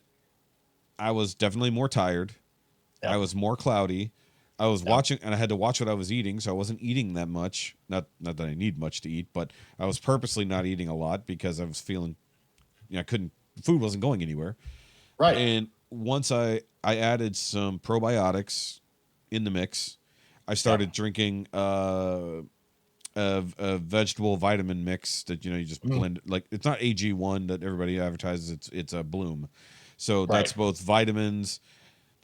I was definitely more tired. I was more cloudy. I was watching, and I had to watch what I was eating, so I wasn't eating that much. Not that I need much to eat, but I was purposely not eating a lot because I was feeling, food wasn't going anywhere.
Right.
And once I added some probiotics in the mix, I started drinking a vegetable vitamin mix that you just blend. Like, it's not AG1 that everybody advertises. It's a Bloom. So that's both vitamins,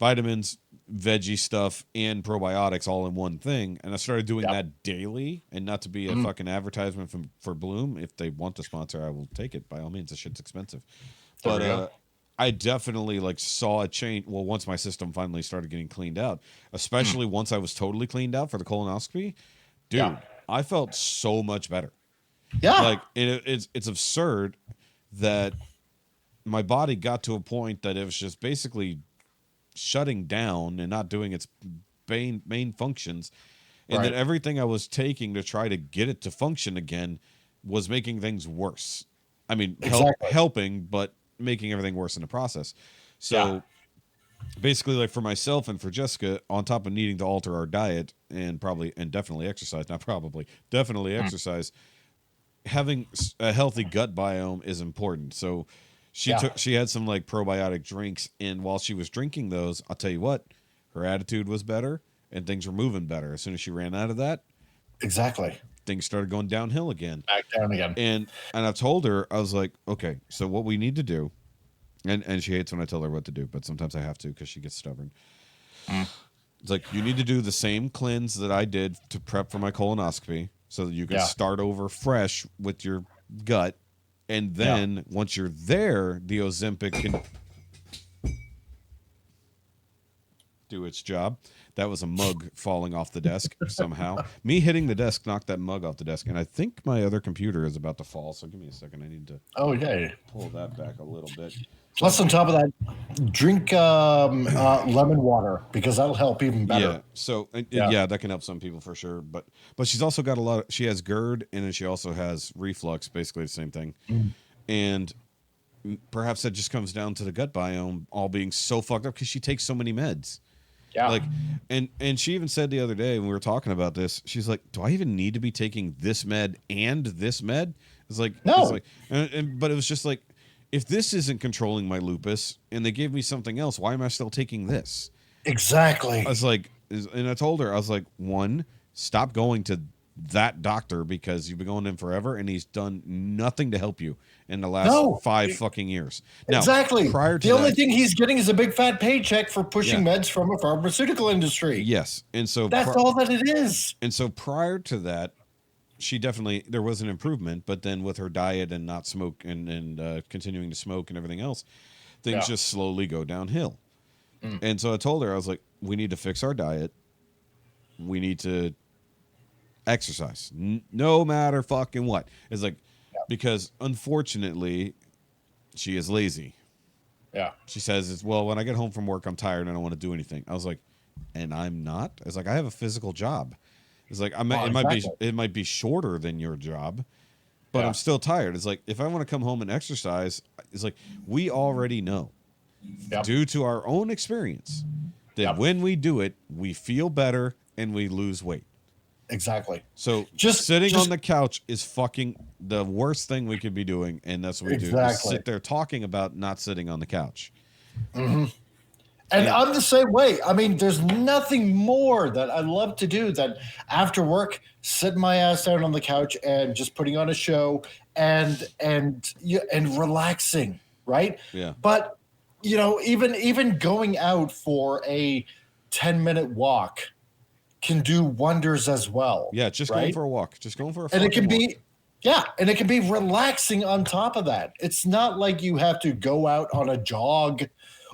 veggie stuff, and probiotics all in one thing. And I started doing that daily. And not to be a fucking advertisement for Bloom. If they want to sponsor, I will take it by all means. The shit's expensive. But I definitely saw a change. Well, once my system finally started getting cleaned out, especially once I was totally cleaned out for the colonoscopy, dude, I felt so much better. Yeah. It's absurd that my body got to a point that it was just basically shutting down and not doing its main functions. And that everything I was taking to try to get it to function again was making things worse. I mean, helping, but making everything worse in the process. So basically, for myself and for Jessica, on top of needing to alter our diet and definitely exercise, exercise, having a healthy gut biome is important. So she had some probiotic drinks, and while she was drinking those, I'll tell you what, her attitude was better and things were moving better. As soon as she ran out of that, things started going downhill again. Back down again. And I've told her, I was like, okay, so what we need to do, and she hates when I tell her what to do, but sometimes I have to because she gets stubborn. It's like, you need to do the same cleanse that I did to prep for my colonoscopy so that you can start over fresh with your gut. And then once you're there, the Ozempic can do its job. That was a mug falling off the desk somehow. Me hitting the desk knocked that mug off the desk, and I think my other computer is about to fall. So give me a second. I need to pull that back a little bit.
Plus, on top of that, drink lemon water because that'll help even better.
Yeah. So that can help some people for sure. But she's also got she has GERD, and then she also has reflux, basically the same thing. And perhaps that just comes down to the gut biome all being so fucked up because she takes so many meds. Yeah. And she even said the other day when we were talking about this, she's like, do I even need to be taking this med and this med? It's like, no. But it was just like, if this isn't controlling my lupus and they gave me something else, why am I still taking this?
Exactly.
I was like, and I told her, I was like, one, stop going to that doctor because you've been going in forever and he's done nothing to help you in the last 5 fucking years. Now, prior to
the only thing he's getting is a big fat paycheck for pushing meds from a pharmaceutical industry.
Yes. And so
that's all that it is.
And so prior to that, there was an improvement, but then with her diet and not smoke and continuing to smoke and everything else, things just slowly go downhill. And so I told her, I was like, we need to fix our diet. We need to exercise, no matter fucking what. It's like, because unfortunately, she is lazy. Yeah. She says, when I get home from work, I'm tired and I don't want to do anything. I was like, and I'm not. It's like, I have a physical job. It's like, it might be shorter than your job, but I'm still tired. It's like, if I want to come home and exercise, it's like, we already know due to our own experience that when we do it, we feel better and we lose weight.
Exactly.
So just sitting on the couch is fucking the worst thing we could be doing, and that's what we do. Is sit there talking about not sitting on the couch.
Mm-hmm. And I'm the same way. I mean, there's nothing more that I love to do than after work, sitting my ass down on the couch and just putting on a show and relaxing, right?
Yeah.
But even going out for a 10-minute walk can do wonders as well.
Yeah, just going for a walk. Just going for a walk.
And it can be relaxing on top of that. It's not like you have to go out on a jog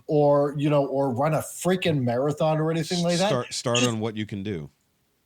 or run a freaking marathon or anything like that.
Start on what you can do.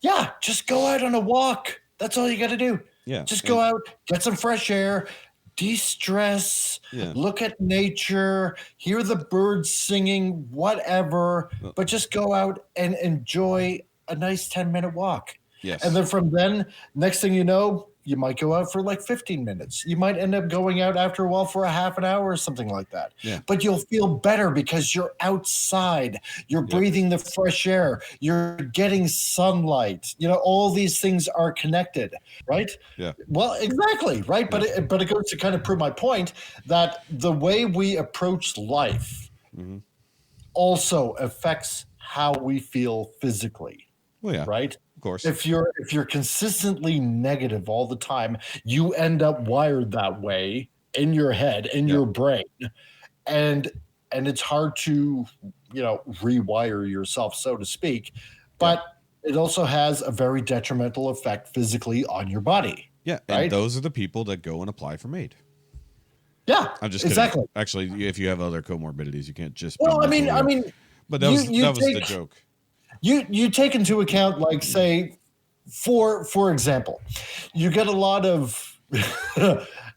Yeah, just go out on a walk. That's all you got to do.
Yeah.
Just go out, get some fresh air, de-stress,
Yeah.
look at nature, hear the birds singing, whatever, but just go out and enjoy a nice 10-minute walk.
Yes.
And then next thing you know, you might go out for like 15 minutes. You might end up going out after a while for a half an hour or something like that.
Yeah.
But you'll feel better because you're outside. You're breathing the fresh air. You're getting sunlight. All these things are connected, right?
Yeah.
Well, exactly, right? But it goes to kind of prove my point that the way we approach life also affects how we feel physically.
Well, yeah.
Right?
Of course.
If you're consistently negative all the time, you end up wired that way in your head, in your brain, and it's hard to rewire yourself, so to speak. But it also has a very detrimental effect physically on your body.
Yeah,
right?
And those are the people that go and apply for MAID.
Yeah,
I'm just
exactly.
kidding. Actually, if you have other comorbidities, you can't just.
Well, I mean,
but that was the joke.
You take into account, like, say, for example, you get a lot of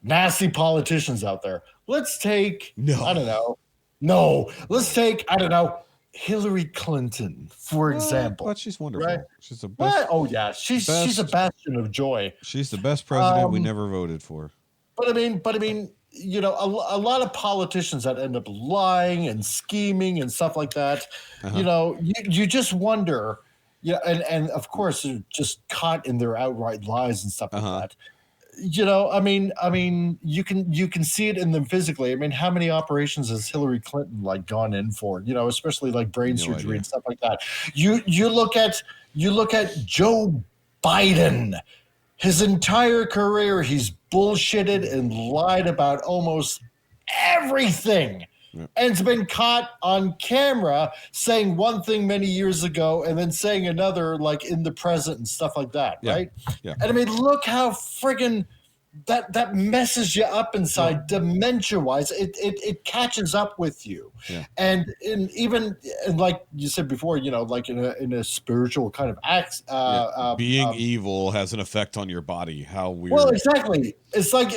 nasty politicians out there. Let's take Hillary Clinton, for example.
But she's wonderful.
Right?
She's the best.
Oh yeah, she's a bastion of joy.
She's the best president we never voted for.
But I mean, a lot of politicians that end up lying and scheming and stuff like that. You just wonder. Yeah, and of course they're just caught in their outright lies and stuff like that. I mean, you can see it in them physically. I mean, how many operations has Hillary Clinton gone in for? Especially like brain surgery and stuff like that. You look at Joe Biden. His entire career, he's bullshitted and lied about almost everything. And it's been caught on camera saying one thing many years ago and then saying another in the present and stuff like that, right?
Yeah.
And I mean, look how friggin' that messes you up inside dementia-wise. It catches up with you.
Yeah.
And even like you said before, in a spiritual kind of act.
Being evil has an effect on your body. How weird.
Well, exactly. It's like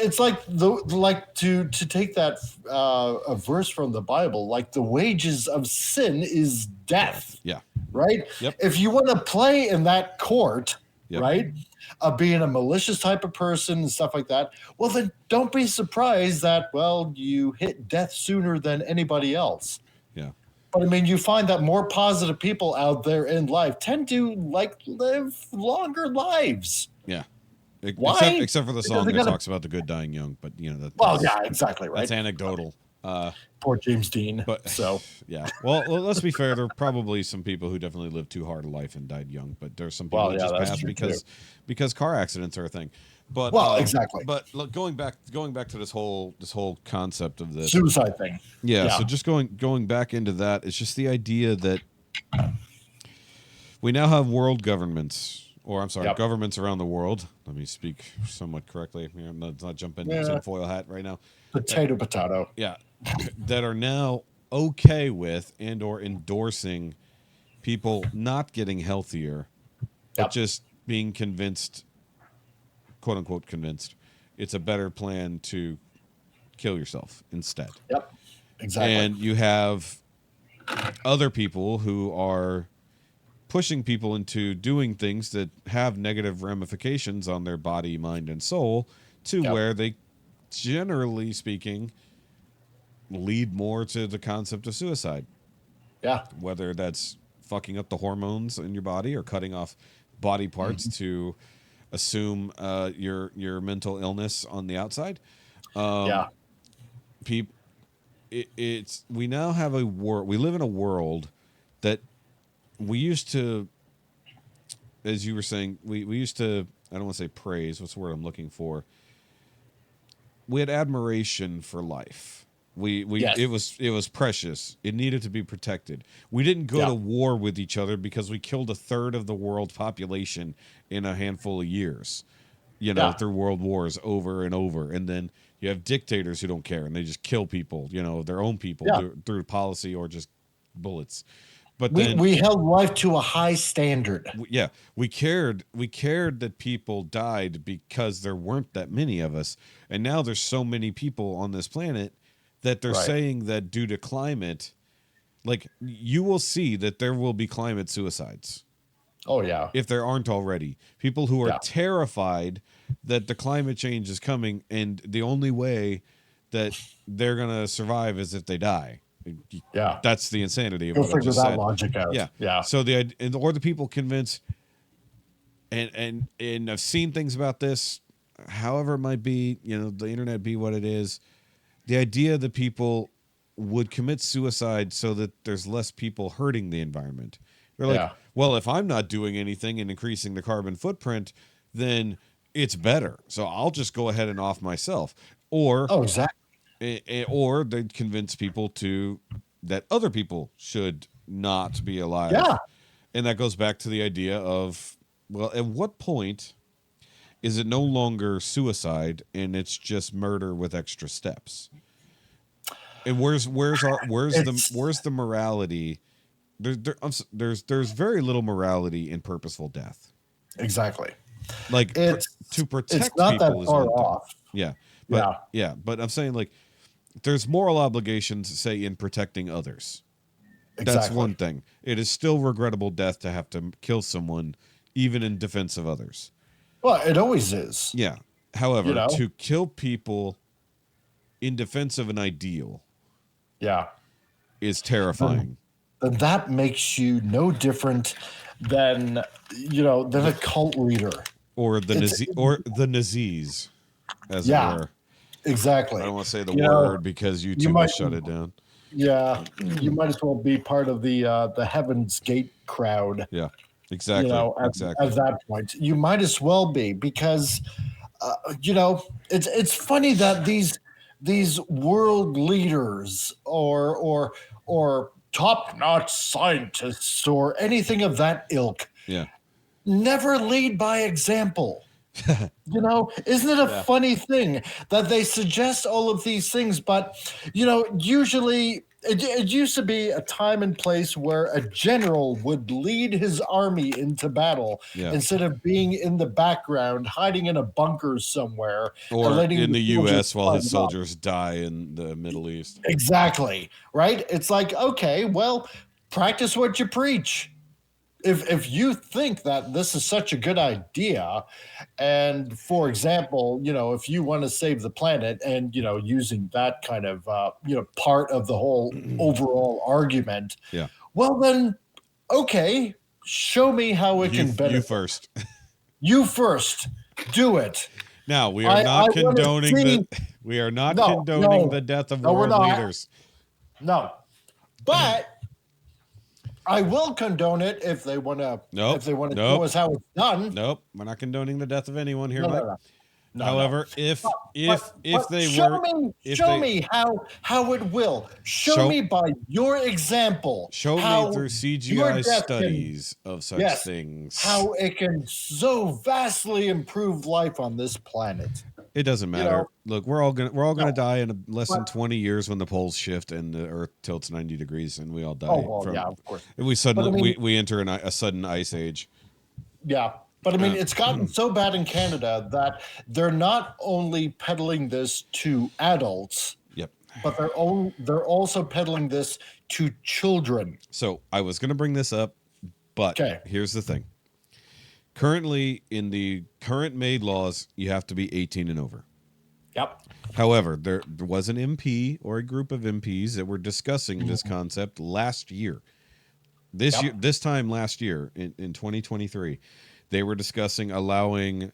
to take that a verse from the Bible, like the wages of sin is death.
Yeah.
Right?
Yep.
If you want to play in that court,
Yep.
right? Of being a malicious type of person and stuff like that, well, then don't be surprised that, you hit death sooner than anybody else.
Yeah.
But I mean, you find that more positive people out there in life tend to live longer lives.
Yeah.
Why?
Except for the song that talks about the good dying young, but
yeah, exactly right.
That's anecdotal.
Poor James Dean.
But yeah. Well, let's be fair. There are probably some people who definitely lived too hard a life and died young. But there's some people that just passed because car accidents are a thing. But
exactly.
But look, going back to this whole concept of this
suicide thing.
Yeah. So just going back into that, it's just the idea that we now have world governments. Or I'm sorry, governments around the world. Let me speak somewhat correctly. I'm not jumping into some foil hat right now.
Potato.
Yeah, that are now okay with and or endorsing people not getting healthier, but just being convinced, quote unquote convinced, it's a better plan to kill yourself instead.
Yep, exactly.
And you have other people who are pushing people into doing things that have negative ramifications on their body, mind, and soul to where they, generally speaking, lead more to the concept of suicide.
Yeah.
Whether that's fucking up the hormones in your body or cutting off body parts to assume your mental illness on the outside. It's we now have a world. We live in a world that we used to, as you were saying, we used to, I don't want to say praise, what's the word I'm looking for? We had admiration for life. It was precious. It needed to be protected. We didn't go to war with each other because we killed a third of the world's population in a handful of years, through world wars over and over. And then you have dictators who don't care and they just kill people, their own people through policy or just bullets. But
we,
then
we held life to a high standard.
yeah, we cared that people died because there weren't that many of us, and now there's so many people on this planet that they're
Right.
saying that due to climate, like, you will see that there will be climate suicides
Oh yeah.
if there aren't already. People who are
Yeah.
terrified that the climate change is coming, and the only way that they're gonna survive is if they die.
Yeah.
That's the insanity of
You'll
what I
figure
just
that
said.
logic out.
Yeah,
Yeah.
So or the people convinced, and I've seen things about this. However it might be, the internet be what it is. The idea that people would commit suicide so that there's less people hurting the environment. They're like,
Yeah.
well, if I'm not doing anything and increasing the carbon footprint, then it's better. So I'll just go ahead and off myself. Or
Oh, exactly.
or they'd convince people that other people should not be alive.
Yeah.
And that goes back to the idea of, well, at what point is it no longer suicide and it's just murder with extra steps? And where's the morality? There's very little morality in purposeful death.
Exactly.
Like, to protect
it's not
people
that
is
far
one thing.
off.
Yeah. But but I'm saying, like, there's moral obligations, say, in protecting others.
Exactly.
That's one thing. It is still regrettable death to have to kill someone, even in defense of others.
Well, it always is.
Yeah. However,
You know?
to kill people in defense of an ideal
Yeah.
is terrifying.
Then that makes you no different than a cult leader.
Or the Nazis, as it
Yeah.
were.
Exactly.
I don't want to say the
You
word
know,
because
you
YouTube will
might-
shut it down.
Yeah. You might as well be part of the Heaven's Gate crowd.
Yeah, exactly. Exactly.
At that point, you might as well be, because it's funny that these world leaders or top-notch scientists or anything of that ilk
Yeah.
never lead by example. Isn't it a funny thing that they suggest all of these things, but usually it used to be a time and place where a general would lead his army into battle instead of being in the background hiding in a bunker somewhere,
Or
and letting
in the
soldiers
U.S. while his
fight up.
soldiers die in the Middle East.
Exactly, right? It's like, okay, well, practice what you preach. If you think that this is such a good idea, and for example, if you want to save the planet, and using that kind of part of the whole overall argument, well then, okay, show me how it can benefit.
You first.
You first. Do it.
Now, we are not condoning the death of world leaders.
No, but I will condone it if they want to. If they want to show us how it's done.
Nope, we're not condoning the death of anyone here,
No,
Mike.
no.
However, if they
show me how it will. Show me by your example.
Show me through CGI studies of such things.
How it can so vastly improve life on this planet.
It doesn't matter. Look, we're all gonna die in less than 20 years when the poles shift and the Earth tilts 90 degrees, and we all die.
Of course.
And we suddenly we enter a sudden ice age.
Yeah. But I mean, it's gotten so bad in Canada that they're not only peddling this to adults, but they're also peddling this to children.
So I was going to bring this up, but here's the thing. Currently, in the current MAID laws, you have to be 18 and over.
Yep.
However, there was an MP or a group of MPs that were discussing this concept last year. This time last year, in 2023. They were discussing allowing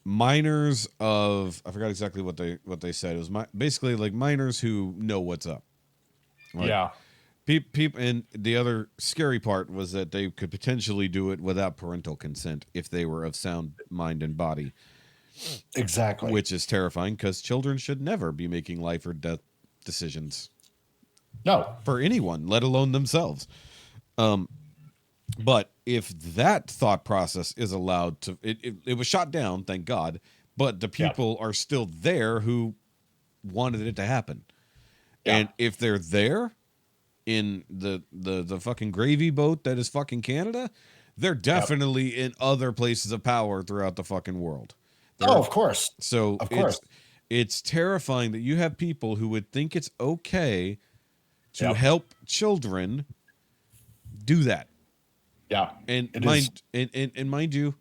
minors of, I forgot exactly what they said. It was basically like minors who know what's up. Like, people, and the other scary part was that they could potentially do it without parental consent if they were of sound mind and body.
Exactly.
Which is terrifying, because children should never be making life or death decisions.
No.
For anyone, let alone themselves. But if that thought process is allowed to, it was shot down, thank God, but the people are still there who wanted it to happen. And if they're there, in the fucking gravy boat that is fucking Canada, they're definitely in other places of power throughout the fucking world.
Of course.
So
of course.
It's terrifying that you have people who would think it's okay to help children do that.
Yeah.
And mind you,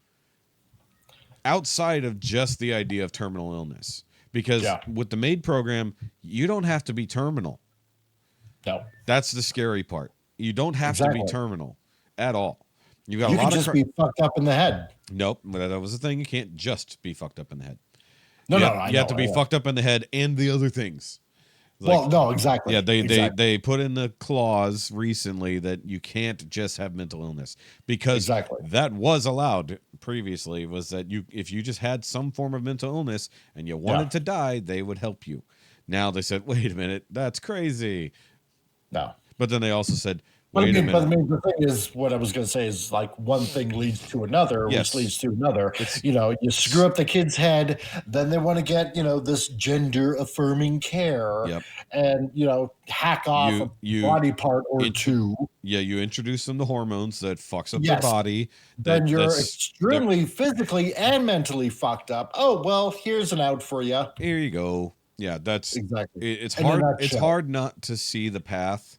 outside of just the idea of terminal illness, because with the MAID program, you don't have to be terminal.
No.
That's the scary part. You don't have to be terminal at all. You
can just be fucked up in the head.
Nope, that was the thing. You can't just be fucked up in the head.
You
have to be fucked up in the head and the other things.
Like, no, exactly.
Yeah, they put in the clause recently that you can't just have mental illness, because that was allowed previously, was that if you just had some form of mental illness and you wanted to die, they would help you. Now they said, wait a minute, that's crazy.
No.
But then they also said, wait a minute.
But the thing is, what I was going to say is, like, one thing leads to another, which leads to another. You screw up the kid's head, then they want to get, this gender affirming care, and, hack off a body part or two.
Yeah, you introduce them to hormones that fucks up their body.
Then you're extremely physically and mentally fucked up. Oh, well, here's an out for you.
Here you go. Yeah, that's
exactly.
It's hard. It's hard not to see the path.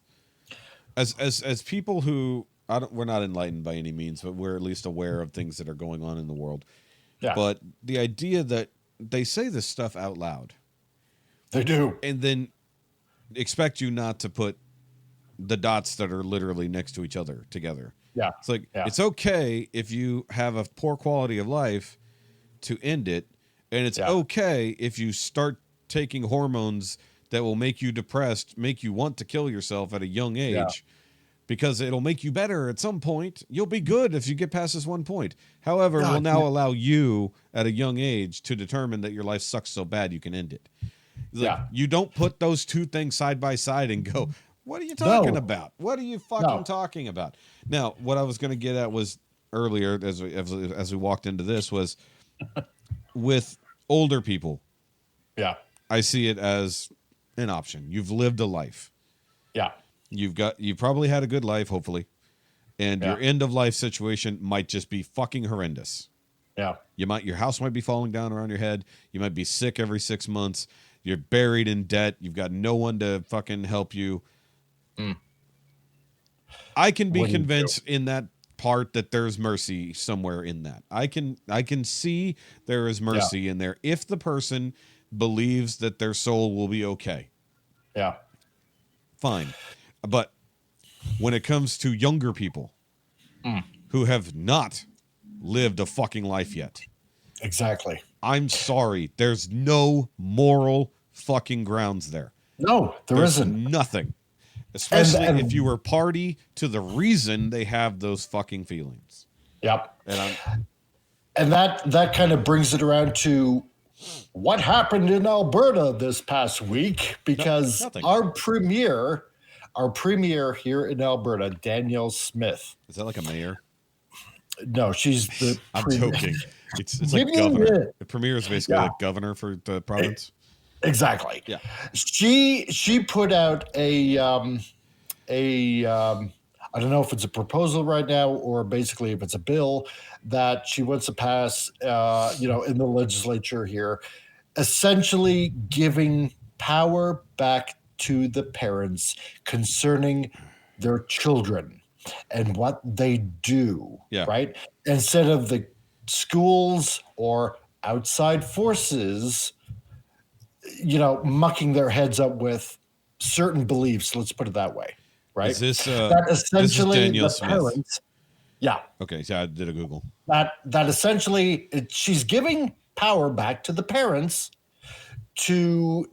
As people who we're not enlightened by any means, but we're at least aware of things that are going on in the world. Yeah. But the idea that they say this stuff out loud,
they do,
and then expect you not to put the dots that are literally next to each other together.
Yeah,
it's like it's okay if you have a poor quality of life to end it, and it's okay if you start taking hormones that will make you depressed, make you want to kill yourself at a young age, because it'll make you better at some point. You'll be good if you get past this one point. However, we'll now allow you at a young age to determine that your life sucks so bad you can end it. Like, you don't put those two things side by side and go, what are you talking about? What are you fucking talking about? Now, what I was going to get at was earlier, as we walked into this, was with older people.
Yeah.
I see it as an option. You've lived a life.
Yeah.
You probably had a good life, hopefully. And your end of life situation might just be fucking horrendous.
Yeah.
Your house might be falling down around your head. You might be sick every 6 months. You're buried in debt. You've got no one to fucking help you. I can be convinced in that part that there's mercy somewhere in that. I can see there is mercy in there if the person believes that their soul will be okay.
Yeah.
Fine. But when it comes to younger people who have not lived a fucking life yet.
Exactly.
I'm sorry. There's no moral fucking grounds there.
No, there's isn't.
Nothing. Especially if you were party to the reason they have those fucking feelings.
Yep. And that kind of brings it around to what happened in Alberta this past week, because our premier here in Alberta, Danielle Smith.
Is that like a mayor?
No, she's the
I'm joking. It's like governor. The premier is basically like governor for the province.
Exactly.
Yeah.
She put out a I don't know if it's a proposal right now or basically if it's a bill that she wants to pass, in the legislature here, essentially giving power back to the parents concerning their children and what they do, right? Instead of the schools or outside forces, mucking their heads up with certain beliefs. Let's put it that way. Right.
Is this
that essentially
this is Danielle
the
Smith.
Parents? Yeah.
Okay. So I did a Google.
That essentially she's giving power back to the parents to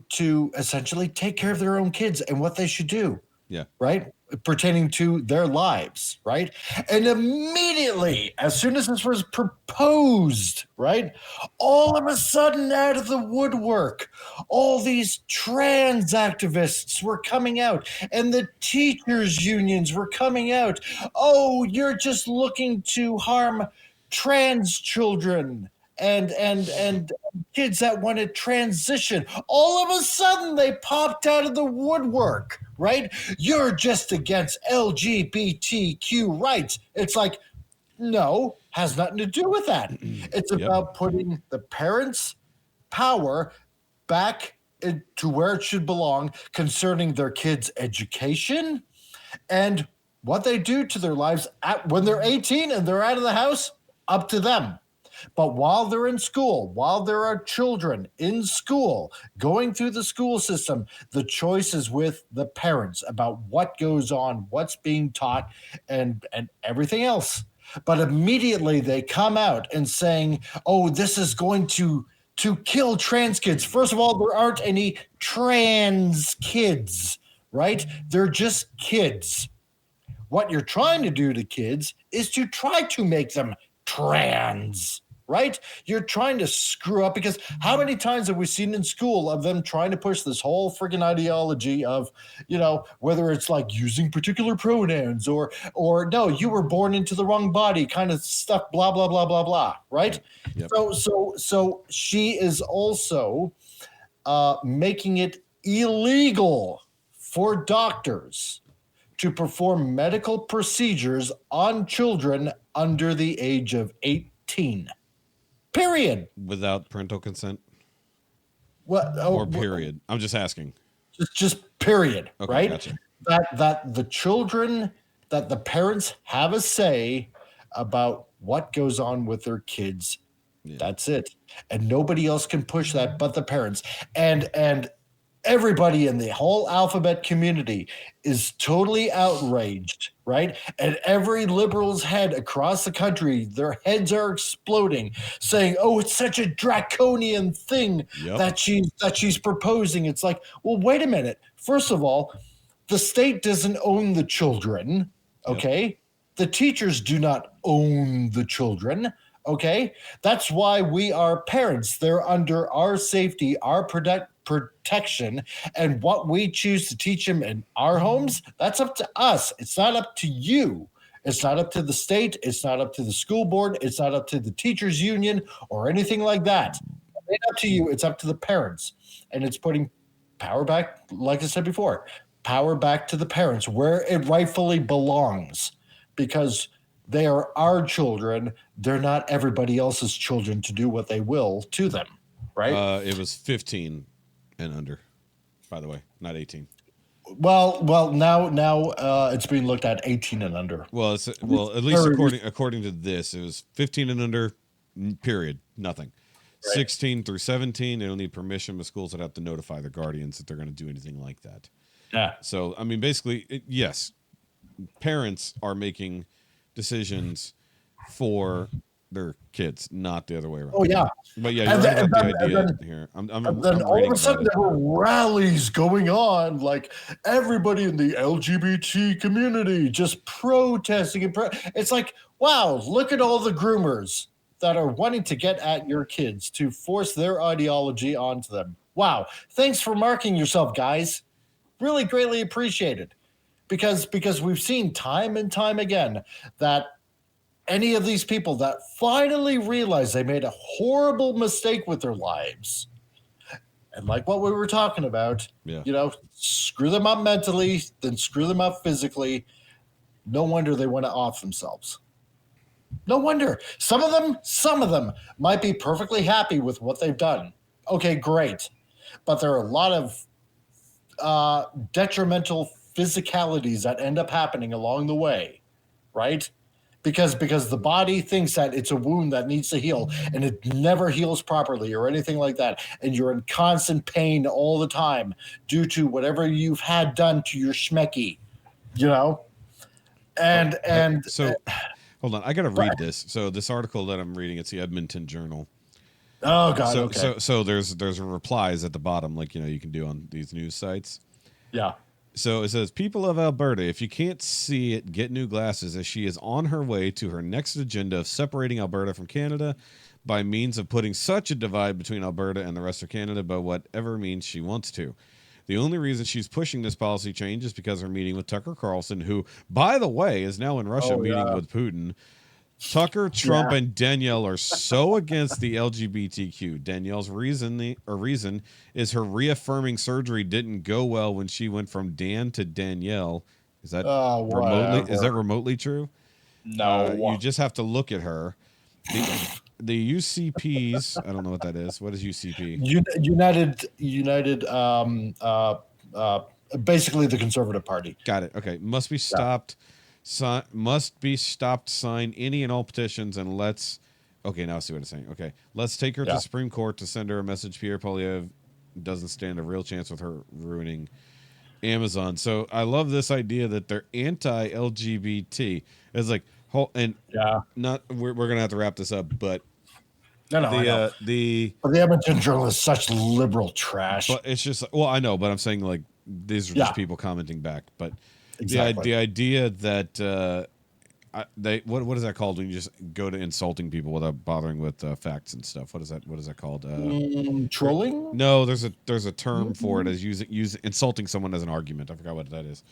essentially take care of their own kids and what they should do.
Yeah.
Right. Pertaining to their lives. Right. And immediately, as soon as this was proposed, right, all of a sudden out of the woodwork, all these trans activists were coming out and the teachers unions were coming out. Oh, you're just looking to harm trans children and kids that want to transition. All of a sudden, they popped out of the woodwork, right? You're just against LGBTQ rights. It's like, no, has nothing to do with that. It's about putting the parents' power back to where it should belong concerning their kids' education and what they do to their lives when they're 18 and they're out of the house, up to them. But while they're in school, while there are children in school going through the school system, the choice is with the parents about what goes on, what's being taught, and everything else. But immediately they come out and saying, oh, this is going to kill trans kids. First of all, there aren't any trans kids, right? They're just kids. What you're trying to do to kids is to try to make them trans, right? You're trying to screw up, because how many times have we seen in school of them trying to push this whole friggin' ideology of, whether it's like using particular pronouns or no, you were born into the wrong body kind of stuff, blah, blah, blah, blah, blah, right?
Yep.
So she is also making it illegal for doctors to perform medical procedures on children under the age of 18. Period.
Without parental consent?
What?
Or period? I'm just asking.
Just period,
Okay,
right?
Gotcha.
That the children, that the parents have a say about what goes on with their kids. Yeah. That's it. And nobody else can push that but the parents. And everybody in the whole alphabet community is totally outraged, right? And every liberal's head across the country, their heads are exploding, saying, oh, it's such a draconian thing that she's proposing. It's like, well, wait a minute. First of all, the state doesn't own the children, okay? Yep. The teachers do not own the children, okay? That's why we are parents. They're under our safety, our protection, and what we choose to teach them in our homes, that's up to us. It's not up to you. It's not up to the state. It's not up to the school board. It's not up to the teachers union or anything like that. It's not up to you. It's up to the parents. And it's putting power back, like I said before, power back to the parents where it rightfully belongs, because they are our children. They're not everybody else's children to do what they will to them, right?
It was 15 and under, by the way, not 18.
Well, now it's being looked at 18 and under.
Well, at least according to this, it was 15 and under, period, nothing. Right. 16 through 17, they don't need permission, but schools would have to notify their guardians that they're going to do anything like that.
Yeah.
So, I mean, basically, yes, parents are making decisions for their kids, not the other way around.
Oh yeah,
but yeah, you're right about the idea here. I'm
all of a sudden there were rallies going on, like everybody in the LGBT community just protesting it's like, wow, look at all the groomers that are wanting to get at your kids to force their ideology onto them. Wow, thanks for marking yourself, guys. Really greatly appreciated, because we've seen time and time again that any of these people that finally realize they made a horrible mistake with their lives, and like what we were talking about, screw them up mentally, then screw them up physically. No wonder they want to off themselves. No wonder. Some of them might be perfectly happy with what they've done. Okay, great. But there are a lot of detrimental physicalities that end up happening along the way, right? Because the body thinks that it's a wound that needs to heal, and it never heals properly or anything like that. And you're in constant pain all the time due to whatever you've had done to your schmecky, And
so, hold on, I got to read this. So this article that I'm reading, it's the Edmonton Journal.
Oh God. Okay.
So there's replies at the bottom, like you can do on these news sites.
Yeah.
So it says, people of Alberta, if you can't see it, get new glasses, as she is on her way to her next agenda of separating Alberta from Canada by means of putting such a divide between Alberta and the rest of Canada by whatever means she wants to. The only reason she's pushing this policy change is because of her meeting with Tucker Carlson, who, by the way, is now in Russia meeting with Putin. Tucker, Trump, and Danielle are so against the LGBTQ. Danielle's reason is her reaffirming surgery didn't go well when she went from Dan to Danielle. Is that remotely true?
No.
You just have to look at her. The UCPs, I don't know what that is. What is UCP?
Basically the Conservative Party.
Got it. Okay. Must be stopped. Sign any and all petitions and let's. Okay, now I see what it's saying. Okay. Let's take her to Supreme Court to send her a message. Pierre Poilievre doesn't stand a real chance with her ruining Amazon. So I love this idea that they're anti-LGBT. It's like, we're gonna have to wrap this up, but
but the Edmonton Journal is such liberal trash.
But it's just, well, I know, but I'm saying like these are just people commenting back. But the idea that what is that called when you just go to insulting people without bothering with facts and stuff? What is that called?
Trolling?
No, there's a term for it as use insulting someone as an argument. I forgot what that is.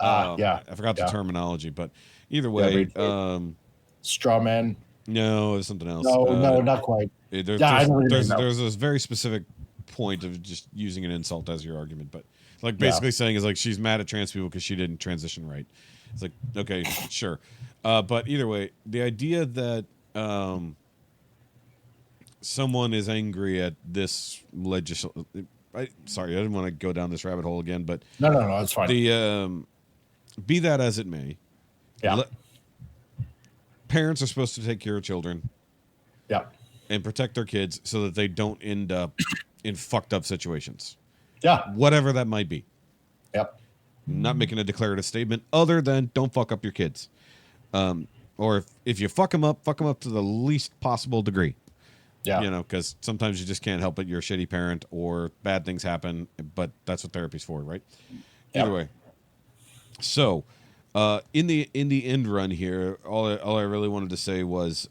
I forgot the terminology, but either way,
straw man.
No, it's something else.
No, not quite.
There's this very specific point of just using an insult as your argument, but like basically saying is like she's mad at trans people because she didn't transition right. It's like, okay, sure. But either way, the idea that someone is angry at this legislation. Sorry, I didn't want to go down this rabbit hole again, but
no, it's fine.
Be that as it may, parents are supposed to take care of children, and protect their kids so that they don't end up in fucked up situations. Whatever that might be. Not making a declarative statement other than don't fuck up your kids. Or if you fuck them up to the least possible degree. You know, because sometimes you just can't help it. You're a shitty parent or bad things happen, but that's what therapy's for, right? Either way. So, in the end run here, all I really wanted to say was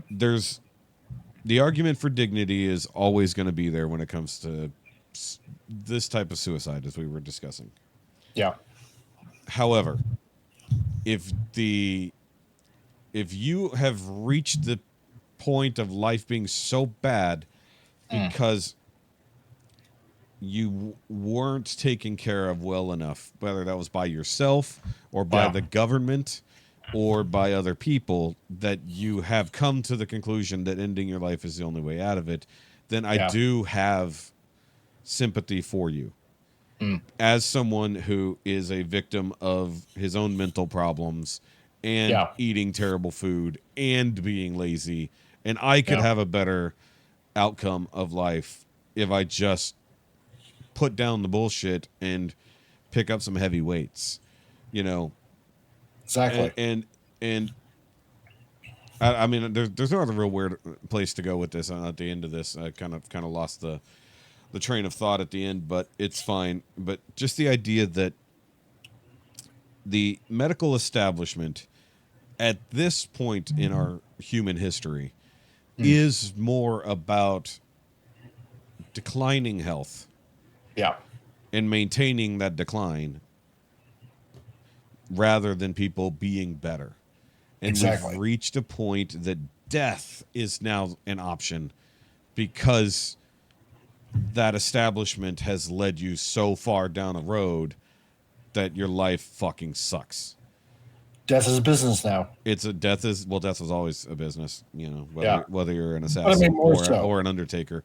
there's the argument for dignity is always going to be there when it comes to this type of suicide, as we were discussing. However, if you have reached the point of life being so bad because you weren't taken care of well enough, whether that was by yourself or by the government or by other people, that you have come to the conclusion that ending your life is the only way out of it, then I do have sympathy for you. As someone who is a victim of his own mental problems and eating terrible food and being lazy, and I could have a better outcome of life if I just put down the bullshit and pick up some heavy weights, you know.
Exactly.
And I mean, there's no other real weird place to go with this. At the end of this, I kind of lost the train of thought at the end, but it's fine. But just the idea that the medical establishment at this point in our human history is more about declining health. And maintaining that decline rather than people being better. And we've reached a point that death is now an option because that establishment has led you so far down a road that your life fucking sucks.
Death is a business now.
Death is always a business, you know, whether you're an assassin or an undertaker.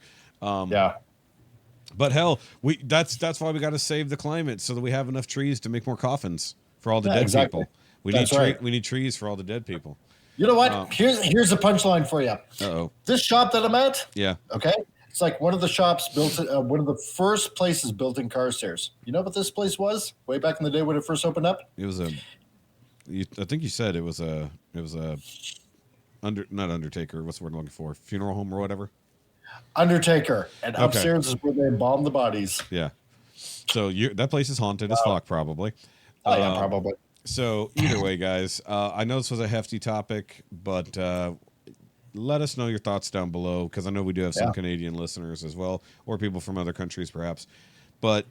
But hell, that's why we got to save the climate so that we have enough trees to make more coffins for all the dead people. We need trees for all the dead people.
You know what? Here's a punchline for you.
Uh-oh.
This shop that I'm at. Okay. It's like one of the shops built, one of the first places built in Carstairs. You know what this place was way back in the day when it first opened up?
It was I think you said it was a not undertaker. What's the word I'm looking for? Funeral home or whatever.
Undertaker, and upstairs is where they embalm the bodies.
So that place is haunted as fuck, probably.
Probably.
So either way, guys, I know this was a hefty topic, but let us know your thoughts down below, because I know we do have some Canadian listeners as well, or people from other countries perhaps. But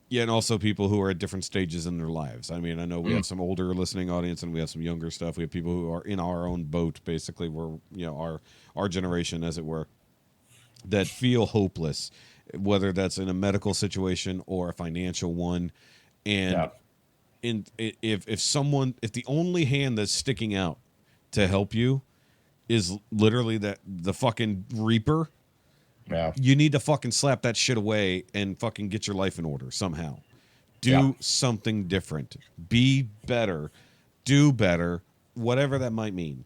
Yeah, and also people who are at different stages in their lives. I mean, I know we have some older listening audience, and we have some younger stuff. We have people who are in our own boat, basically. We're our generation, as it were, that feel hopeless, whether that's in a medical situation or a financial one. And if the only hand that's sticking out to help you is literally the fucking reaper.
Yeah.
You need to fucking slap that shit away and fucking get your life in order somehow. Do something different. Be better. Do better. Whatever that might mean.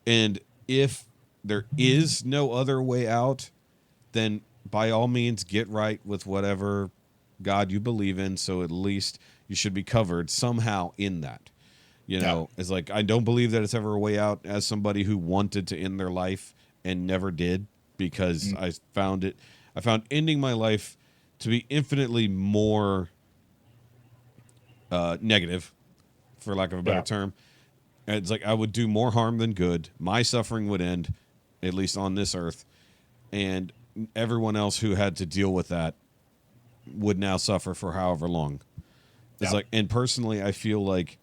And if there is no other way out, then by all means get right with whatever God you believe in, so at least you should be covered somehow in that. You know, it's like, I don't believe that it's ever a way out as somebody who wanted to end their life and never did, because I found ending my life to be infinitely more negative, for lack of a better term. And it's like I would do more harm than good. My suffering would end, at least on this earth, and everyone else who had to deal with that would now suffer for however long. It's like, and personally, I feel like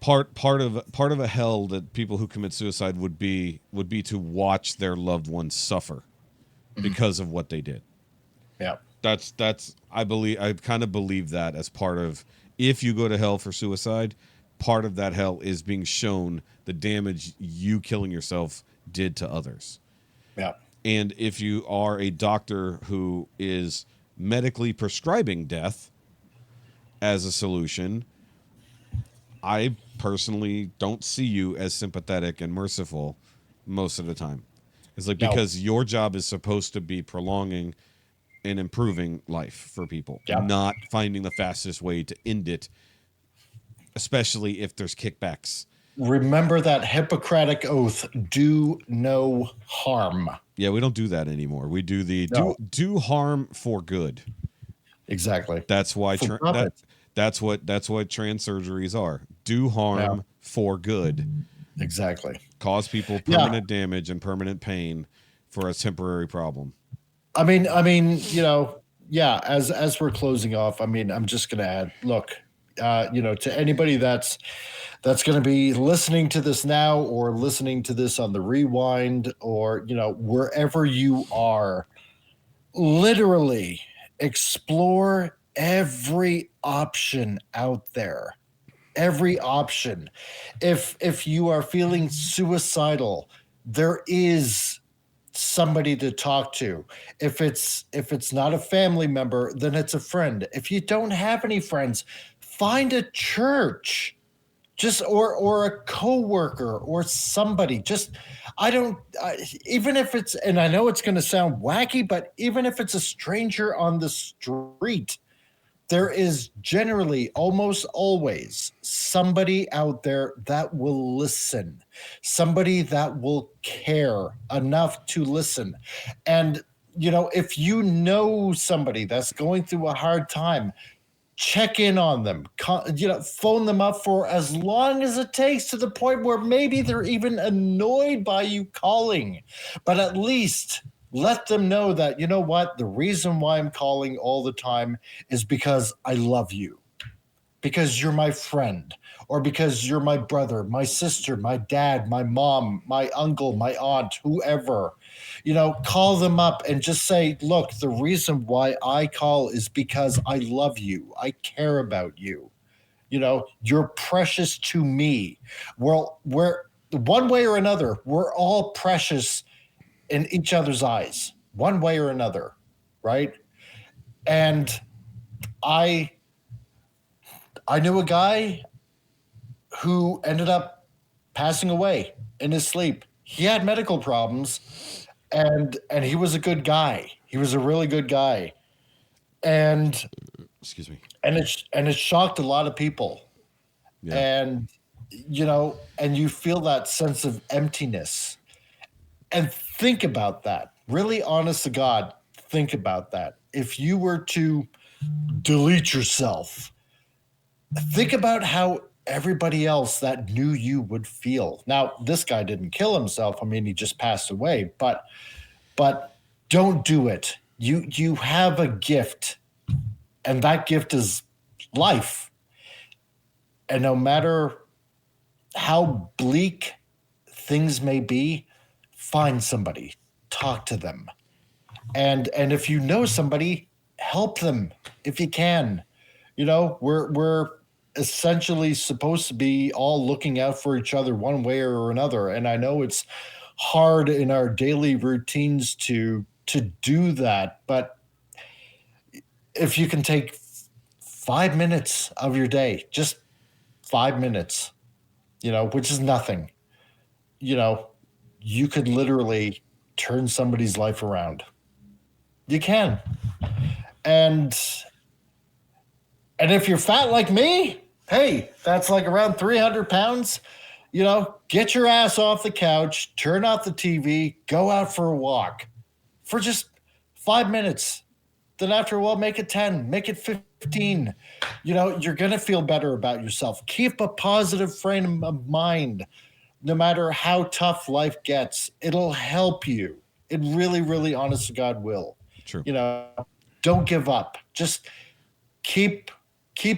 part of a hell that people who commit suicide would be to watch their loved ones suffer because of what they did.
Yeah.
That's I kind of believe that as part of, if you go to hell for suicide, part of that hell is being shown the damage you killing yourself did to others.
Yeah.
And if you are a doctor who is medically prescribing death as a solution, I personally don't see you as sympathetic and merciful most of the time. It's like, because your job is supposed to be prolonging and improving life for people, not finding the fastest way to end it, especially if there's kickbacks.
Remember that Hippocratic oath, do no harm.
Yeah, we don't do that anymore. We do do harm for good.
Exactly.
That's why that's what trans surgeries are. Do harm for good.
Exactly.
Cause people permanent damage and permanent pain for a temporary problem.
I mean, as we're closing off, I mean, I'm just going to add, look, to anybody that's going to be listening to this now, or listening to this on the rewind, or, wherever you are, literally explore every option out there. Every option. If you are feeling suicidal, there is somebody to talk to. If it's not a family member, then it's a friend. If you don't have any friends, find a church, or a coworker or somebody. Even if it's, and I know it's going to sound wacky, but even if it's a stranger on the street, there is generally, almost always, somebody out there that will listen, somebody that will care enough to listen. And, if you know somebody that's going through a hard time, check in on them, phone them up for as long as it takes, to the point where maybe they're even annoyed by you calling, but at least let them know that, you know what, the reason why I'm calling all the time is because I love you, because you're my friend, or because you're my brother, my sister, my dad, my mom, my uncle, my aunt, whoever. Call them up and just say, look, the reason why I call is because I love you. I care about you. You're precious to me. Well, we're one way or another, we're all precious in each other's eyes, one way or another, right? And I knew a guy who ended up passing away in his sleep. He had medical problems, and he was a good guy. He was a really good guy. And
excuse me.
And it shocked a lot of people. Yeah. And and you feel that sense of emptiness. And think about that. Really, honest to God, think about that. If you were to delete yourself, think about how everybody else that knew you would feel. Now, this guy didn't kill himself. I mean, he just passed away. But don't do it. You have a gift. And that gift is life. And no matter how bleak things may be, find somebody, talk to them. And if you know somebody, help them if you can. You know, we're essentially supposed to be all looking out for each other one way or another. And I know it's hard in our daily routines to do that, but if you can take 5 minutes of your day, just 5 minutes, you know, which is nothing, you know, you could literally turn somebody's life around. You can. And if you're fat like me, hey, that's like around 300 pounds. You know, get your ass off the couch, turn off the TV, go out for a walk for just 5 minutes. Then after a while, make it 10, make it 15. You know, you're going to feel better about yourself. Keep a positive frame of mind. No matter how tough life gets, it'll help you. It really, really, honest to God, will.
True.
You know, don't give up. Just keep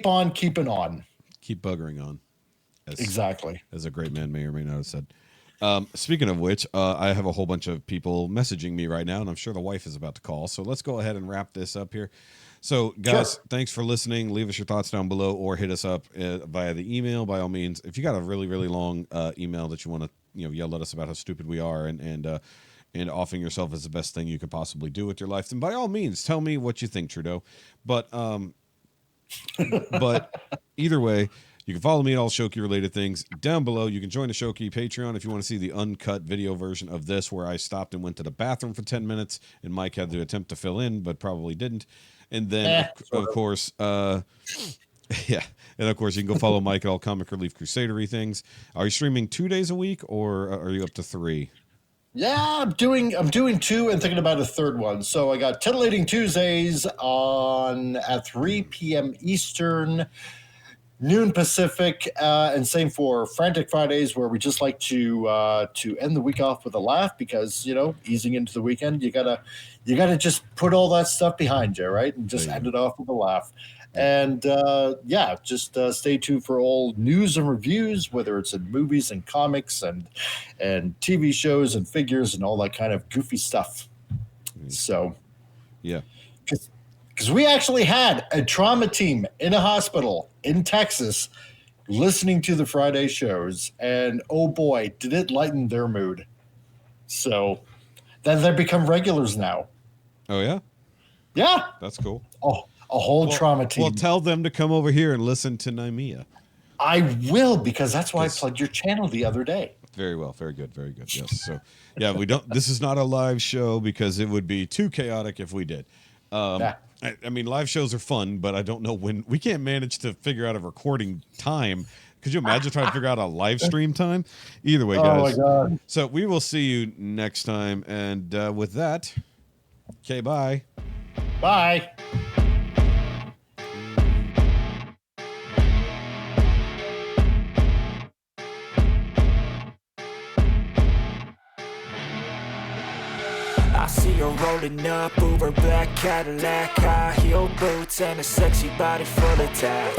on keeping on.
Keep buggering on.
Exactly.
As a great man may or may not have said. Speaking of which, I have a whole bunch of people messaging me right now, and I'm sure the wife is about to call. So let's go ahead and wrap this up here. So, guys, Thanks for listening. Leave us your thoughts down below or hit us up via the email, by all means. If you got a really, really long email that you want to yell at us about how stupid we are and offering yourself as the best thing you could possibly do with your life, then by all means, tell me what you think, Trudeau. But either way, you can follow me at all Shoky related things down below. You can join the Shoky Patreon if you want to see the uncut video version of this, where I stopped and went to the bathroom for 10 minutes and Mike had to attempt to fill in, but probably didn't. And then, of course, you can go follow Mike at all Comic Relief Crusader-y things. Are you streaming 2 days a week, or are you up to 3?
Yeah, I'm doing 2 and thinking about a third one. So I got Titillating Tuesdays at 3 p.m. Eastern, noon Pacific, and same for Frantic Fridays, where we just like to end the week off with a laugh, because easing into the weekend, you gotta just put all that stuff behind you, right, and just end it off with a laugh. And just stay tuned for all news and reviews, whether it's in movies and comics and TV shows and figures and all that kind of goofy stuff. So, yeah. Because we actually had a trauma team in a hospital in Texas listening to the Friday shows, and oh boy, did it lighten their mood. So then they become regulars now.
Oh, yeah?
Yeah.
That's cool.
Oh, a whole trauma team.
Well, tell them to come over here and listen to Naimia.
I will, because that's why I plugged your channel the other day.
Very well. Very good. Very good. Yes. So, yeah, this is not a live show because it would be too chaotic if we did. I mean, live shows are fun, but I don't know when we can't manage to figure out a recording time. Could you imagine trying to figure out a live stream time? Either way, guys.
Oh my God. So
we will see you next time. And with that, okay, bye.
Bye.
I see her rolling up, Uber black Cadillac, high heel boots and a sexy body full of tats.